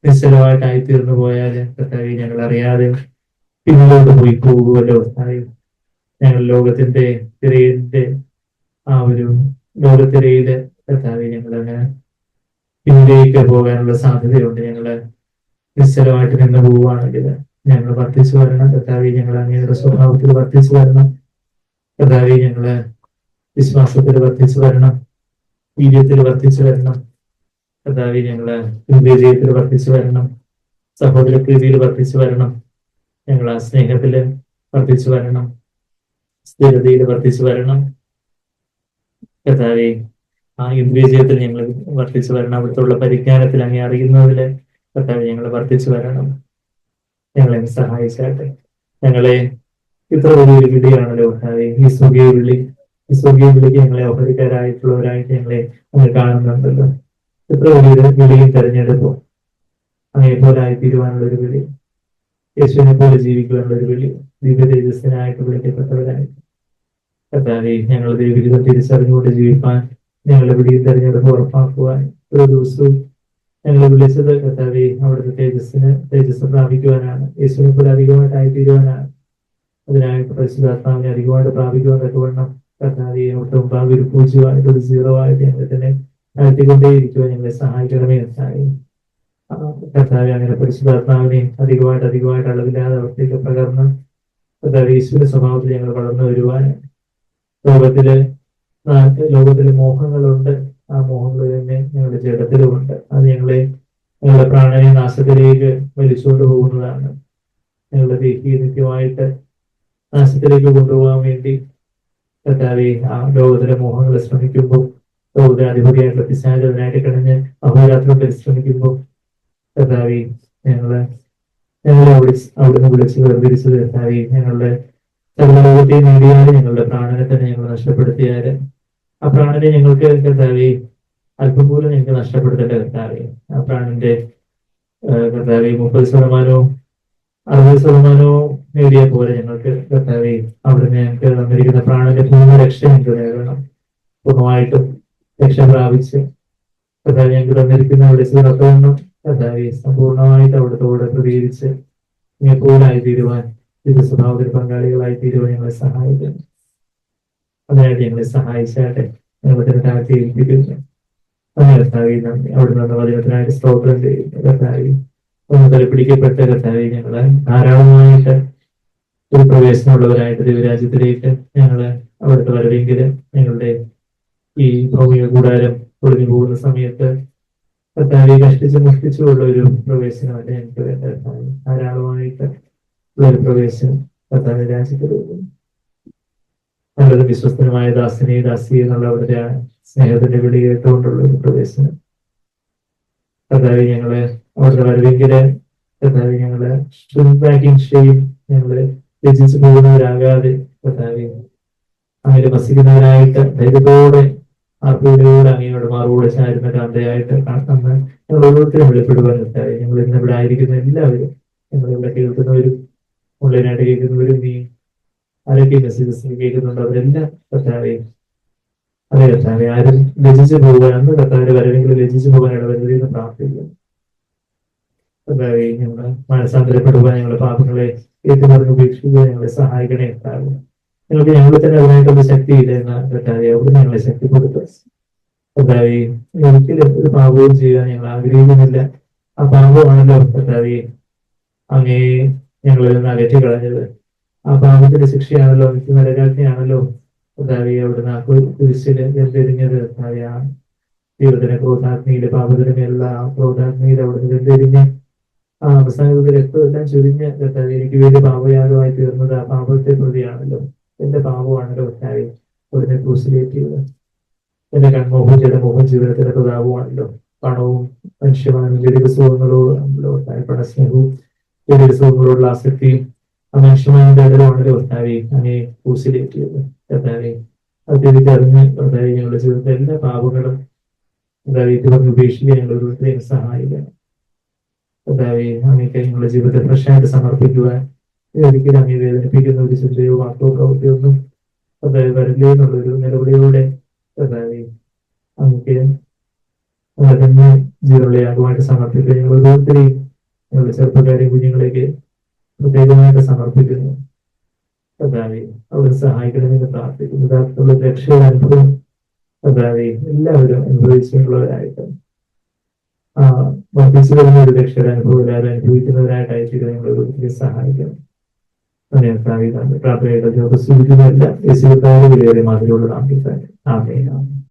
നിശ്ചലമായിട്ടായി തീർന്നു പോയാല് കർത്താവേ ഞങ്ങൾ അറിയാതെ പിന്നിലോട്ട് പോയി പോകുമല്ലോ. ഞങ്ങൾ ലോകത്തിന്റെ തിരയിന്റെ ആ ഒരു ലോകത്തിരയില് കർത്താവെ ഞങ്ങളങ്ങനെ പിന്നിലേക്ക് പോകാനുള്ള സാധ്യതയുണ്ട്. ഞങ്ങള് നിശ്ചലമായിട്ട് നിന്ന് പോവുകയാണെങ്കിൽ ഞങ്ങൾ വർദ്ധിച്ചു വരണം. കർത്താവെ ഞങ്ങൾ അങ്ങയുടെ സ്വഭാവത്തിൽ വർദ്ധിച്ചു വരണം. കർത്താവെ ഞങ്ങള് വിശ്വാസത്തിൽ വർദ്ധിച്ചു വരണം, വീര്യത്തിൽ വർദ്ധിച്ചു വരണം. കർത്താവെ ഞങ്ങള് വിജയത്തിൽ വർദ്ധിച്ചു വരണം, സഹോദര പ്രീതിയിൽ വർദ്ധിച്ചു വരണം. ഞങ്ങൾ ആ സ്നേഹത്തില് വർദ്ധിച്ചു വരണം, സ്ഥിരതയിൽ വർദ്ധിച്ചു വരണം. കർത്താവെ ആ വിജയത്തിൽ ഞങ്ങൾ വർദ്ധിച്ചു വരണം. അവിടുത്തെ പരിജ്ഞാനത്തിൽ അങ്ങേ അറിയുന്നതില് കർത്താവെ ഞങ്ങൾ വർദ്ധിച്ചു വരണം. ഞങ്ങളെ സഹായിച്ചാട്ടെ. ഞങ്ങളെ ഇത്ര വലിയൊരു വിളിയാണല്ലോ കർത്താവെ, ഈ സ്വർഗീയ വിളി. ഈ സ്വർഗീയ വിളിക്ക് ഞങ്ങളെ ഓഹരിക്കാരായിട്ടുള്ളവരായിട്ട് ഞങ്ങളെ അങ്ങ് കാണുന്നുണ്ടല്ലോ. ഇത്ര വലിയൊരു വിളിയും തെരഞ്ഞെടുപ്പും അങ്ങേ പോലെ ആയിത്തീരുവാനുള്ള ഒരു വിളി, യേശുവിനെ പോലെ ജീവിക്കുവാനുള്ള ഒരു വിളി, ദിവ്യ തേജസ്സിനായിട്ട് വിളിക്കപ്പെട്ടവരായിട്ട് കർത്താവെ ഞങ്ങൾ ദൈവവിധം തിരിച്ചറിഞ്ഞുകൊണ്ട് ജീവിക്കാൻ, ഞങ്ങളുടെ വിളിയും തെരഞ്ഞെടുപ്പ് ഉറപ്പാക്കുവാൻ ഒരു ദിവസവും ഞങ്ങൾ വിളിച്ചത് കർത്താവെ അവിടുത്തെ തേജസ് പ്രാപിക്കുവാനാണ്, യേശുവിനെ പോലെ അധികമായിട്ടായി തീരുവാനാണ്. അതിനായിട്ട് പരിശുദ്ധാത്മാവിനെ അധികമായിട്ട് പ്രാപിക്കുവാൻ തക്കവണ്ണം കർത്താവെ അവിടുത്തെ മുമ്പാകെ ഒരു പൂജ്യമായിട്ട് ഒരു സീറോ ആയിട്ട് ഞങ്ങളെ തന്നെ നടത്തിക്കൊണ്ടേയിരിക്കുവാൻ ഞങ്ങളെ സഹായിക്കണമേ കർത്താവെ. കർത്താവെ അങ്ങനെ പരിശുദ്ധാത്മാവിനെ അധികമായിട്ട് അളവില്ലാതെ അവിടത്തേക്ക് പകർന്ന് കർത്താവെ യേശുവിന്റെ സ്വഭാവത്തിൽ ഞങ്ങൾ വളർന്നു വരുവാൻ, ലോകത്തിലെ മോഹങ്ങളുണ്ട്, ആ മോഹങ്ങൾ തന്നെ ഞങ്ങളുടെ ജഡത്തിലുമുണ്ട്. അത് ഞങ്ങളുടെ പ്രാണനെ നാശത്തിലേക്ക് വലിച്ചുകൊണ്ട് പോകുന്നതാണ്. ഞങ്ങളുടെ ദേഹിയെ നിത്യമായിട്ട് നാശത്തിലേക്ക് കൊണ്ടുപോകാൻ വേണ്ടി കർത്താവെ ആ ലോകത്തിലെ മോഹങ്ങളെ ശ്രമിക്കുമ്പോൾ, ലോകത്തിലെ അധിപതിയായിട്ടുള്ള പിശാച് അതിനായിട്ട് കിടന്ന് അഹോരാത്രം പരിശ്രമിക്കുമ്പോൾ കർത്താവെ ഞങ്ങളെ അവിടുന്ന് വിളിച്ച് വേർതിരിച്ചത് കർത്താവെ ഞങ്ങളുടെ സർവ്വലോകത്തെ നേടിയാല് ഞങ്ങളുടെ പ്രാണനെ തന്നെ ഞങ്ങൾ നഷ്ടപ്പെടുത്തിയാല് ആ പ്രാണനെ ഞങ്ങൾക്ക് കർത്താവെ അല്പം പോലും ഞങ്ങൾക്ക് നഷ്ടപ്പെടുത്തേണ്ട കർത്താവെ. ആ പ്രാണന്റെ കർത്താവെ 30% 60% നേടിയ പോലെ ഞങ്ങൾക്ക് കർത്താവെ അവിടുന്ന് ഞങ്ങൾക്ക് തന്നിരിക്കുന്ന പ്രാണന്റെ പൂർണ്ണ രക്ഷ ഞങ്ങൾക്ക് നേടണം. പൂർണ്ണമായിട്ടും രക്ഷ പ്രാപിച്ച് കർത്താവെ ഞങ്ങൾക്ക് തന്നിരിക്കുന്ന അവിടെ സിറത്തൊന്നും കർത്താവെ സമ്പൂർണ്ണമായിട്ട് അവിടുത്തോടെ പ്രതികരിച്ച് എപ്പോഴായി തീരുവാൻ, ഇത് സ്വഭാവത്തിൽ പങ്കാളികളായി തീരുവാൻ ഞങ്ങളെ സഹായിക്കുന്നു. അതിനായിട്ട് ഞങ്ങളെ സഹായിച്ചാട്ടെ. ഞങ്ങളുടെ താഴ്ത്തി ഏൽപ്പിക്കുന്നു. കർത്താവെ നന്ദി. അവിടെ നിന്ന് വചനത്തിനായിട്ട് സ്തോത്രം ചെയ്യുന്നു. കർത്താവെ ഒന്ന് തലപ്പിടിക്കപ്പെട്ട കർത്താവെ ഞങ്ങളെ ധാരാളമായിട്ട് ഒരു പ്രവേശനമുള്ളവരായിട്ട് ദൈവരാജ്യത്തിലേക്ക് ഞങ്ങള് അവിടുത്തെ വരവെങ്കിൽ ഞങ്ങളുടെ ഈ ഭൗമിക കൂടാരം ഒളിഞ്ഞു പോകുന്ന സമയത്ത് കർത്താവെ കഷ്ടിച്ച് മുഷ്ടിച്ചുള്ള ഒരു പ്രവേശനമല്ല ഞങ്ങൾക്ക് വേണ്ട കർത്താവെ. ധാരാളമായിട്ട് ഉള്ളൊരു പ്രവേശനം കർത്താവെ രാജ്യത്തിലേക്ക് നല്ലത് വിശ്വസ്തനുമായ ദാസിയെ എന്നുള്ള അവിടുത്തെ സ്നേഹത്തിന്റെ വിളി കേട്ടുകൊണ്ടുള്ള ഒരു പ്രവേശനം കർത്താവെ ഞങ്ങള് അവിടുത്തെ വരവെങ്കില് കർത്താവെ ഞങ്ങള് ഞങ്ങള് രചിച്ചു പോകുന്നവരാകാതെ കർത്താവെ അങ്ങനെ വസിക്കുന്നവരായിട്ട് ധൈര്യത്തോടെ ആർപ്പയോടെ അങ്ങയോട് മാറുകൂടെ ചാരുന്ന കാന്തയായിട്ട് അന്ന് ഞങ്ങൾ ഓരോരുത്തരും വെളിപ്പെടുവാൻ കർത്താവെ. ഞങ്ങൾ ഇന്ന് ഇവിടെ ആയിരിക്കുന്ന എല്ലാവരും, ഞങ്ങളിവിടെ കേൾക്കുന്നവരും ഓൺലൈനായിട്ട് കേൾക്കുന്നവരും നീ ആരൊക്കെ മെസ്സേജസ് കേൾക്കുന്നുണ്ടോ അവരെല്ലാം കർത്താവെ അതെ കർത്താവെ ആരും ലജിച്ചു പോകാൻ, അന്ന് കർത്താവിന്റെ വരവെങ്കിലും ലജിച്ചു പോകാൻ ഇടവരുതെന്ന് പ്രാർത്ഥിക്കുന്നു. കർത്താവെ ഞങ്ങൾ മനസ്സാന്തരപ്പെടുവാൻ, ഞങ്ങളുടെ പാപങ്ങളെ ഏറ്റുപറഞ്ഞ് ഉപേക്ഷിക്കുക ഞങ്ങളെ സഹായിക്കണേ കർത്താവെ. ഞങ്ങൾക്ക് ഞങ്ങൾ തന്നെ അതിനായിട്ടുള്ള ശക്തിയില്ല എന്ന കർത്താവെ അവിടെ ഞങ്ങളെ ശക്തിപ്പെടുത്തുക. കർത്താവെ ഒരിക്കലും ഒരു പാപവും ചെയ്യാൻ ഞങ്ങൾ ആഗ്രഹിക്കുന്നില്ല. ആ പാപമാണല്ലോ കർത്താവെ അങ്ങേ ഞങ്ങളിൽ നിന്ന് അകറ്റി കളഞ്ഞത്. ആ പാപത്തിന്റെ ശിക്ഷയാണല്ലോ, നിത്യനരകാഗ്നിയാണല്ലോ കർത്താവെ അവിടുന്ന് ആ കുരിശില് വെന്തെരിഞ്ഞത്. കർത്താവെ ആ ദൈവത്തിന് ക്രോധാഗ്നിയില് പാപത്തിനുമേലുള്ള ആ ക്രോധാഗ്നിയിൽ അവിടുന്ന് വെന്തെരിഞ്ഞ് ആ അവസാനത്തിൽ രക്തമെല്ലാം ചുരിഞ്ഞ് കർത്താവെ എനിക്ക് വേണ്ടി പാപയാഗമായി തീർന്നത് ആ പാപത്തെ പ്രതിയാണല്ലോ. എന്റെ പാപമാണല്ലോ കർത്താവെ അവിടുന്ന് ക്രൂശിലേറ്റിയത്. എന്റെ കൺമോഹവും ജഡമോഹവും ജീവിതത്തിന്റെ പ്രതാപമാണല്ലോ. പണവും മനുഷ്യമാനും ജഡികസുഖങ്ങളോടുള്ള പണസ്നേഹവും ജഡികസുഖങ്ങളോടുള്ള ആസക്തിയും ആ മനുഷ്യമായ ഇടയിലുമാണല്ലോ കർത്താവെ അങ്ങനെ ക്രൂശിലേറ്റിയത്. കർത്താവെ അത് തിരിച്ചറിഞ്ഞ് കർത്താവെ ഞങ്ങളുടെ ജീവിതത്തിലെ എല്ലാ പാപങ്ങളും കർത്താവെ പറഞ്ഞ് ഉപേക്ഷിക്കുക ഞങ്ങൾ ഓരോരുത്തരെയും സഹായിക്കണം. കർത്താവെ അങ്ങേക്ക് ഞങ്ങളുടെ ജീവിതത്തെ ഫ്രഷായിട്ട് സമർപ്പിക്കുവാൻ, ഒരിക്കലും അങ്ങേ വേദനിപ്പിക്കുന്ന ഒരു ചിന്തയോ വാക്കോ പ്രവൃത്തിയോ ഒന്നും കർത്താവെ വരില്ലേ എന്നുള്ളൊരു നിലവിളിയോടെ കർത്താവെ അങ്ങേക്ക് തന്നെ ജീവനുള്ള യാഗമായിട്ട് സമർപ്പിക്കുക. ഞങ്ങൾ ഓരോരുത്തരെയും ഞങ്ങളുടെ ചെറുപ്പക്കാരെയും കുഞ്ഞുങ്ങളേക്ക് പ്രത്യേകമായിട്ട് സമർപ്പിക്കുന്നു. കർത്താവെ അവിടെ സഹായിക്കണമെന്ന് പ്രാർത്ഥിക്കുന്നു. യഥാർത്ഥമുള്ള രക്ഷയുടെ അനുഭവം കർത്താവേ എല്ലാവരും അനുഭവിച്ചിട്ടുള്ളവരായിട്ട് വർദ്ധിച്ചു വരുന്ന ഒരു രക്ഷകനുഭവം എല്ലാവരും അനുഭവിക്കുന്നവരായിട്ടായിട്ട് നിങ്ങളെ ഒത്തിരി സഹായിക്കണം. പ്രാർത്ഥനയുടെ സ്തുതിക്കുന്നതല്ല യേശുവിന്റെ വിലയേറിയ മാതിരിയുള്ള നാമത്തിൽ തന്നെ ആമേൻ.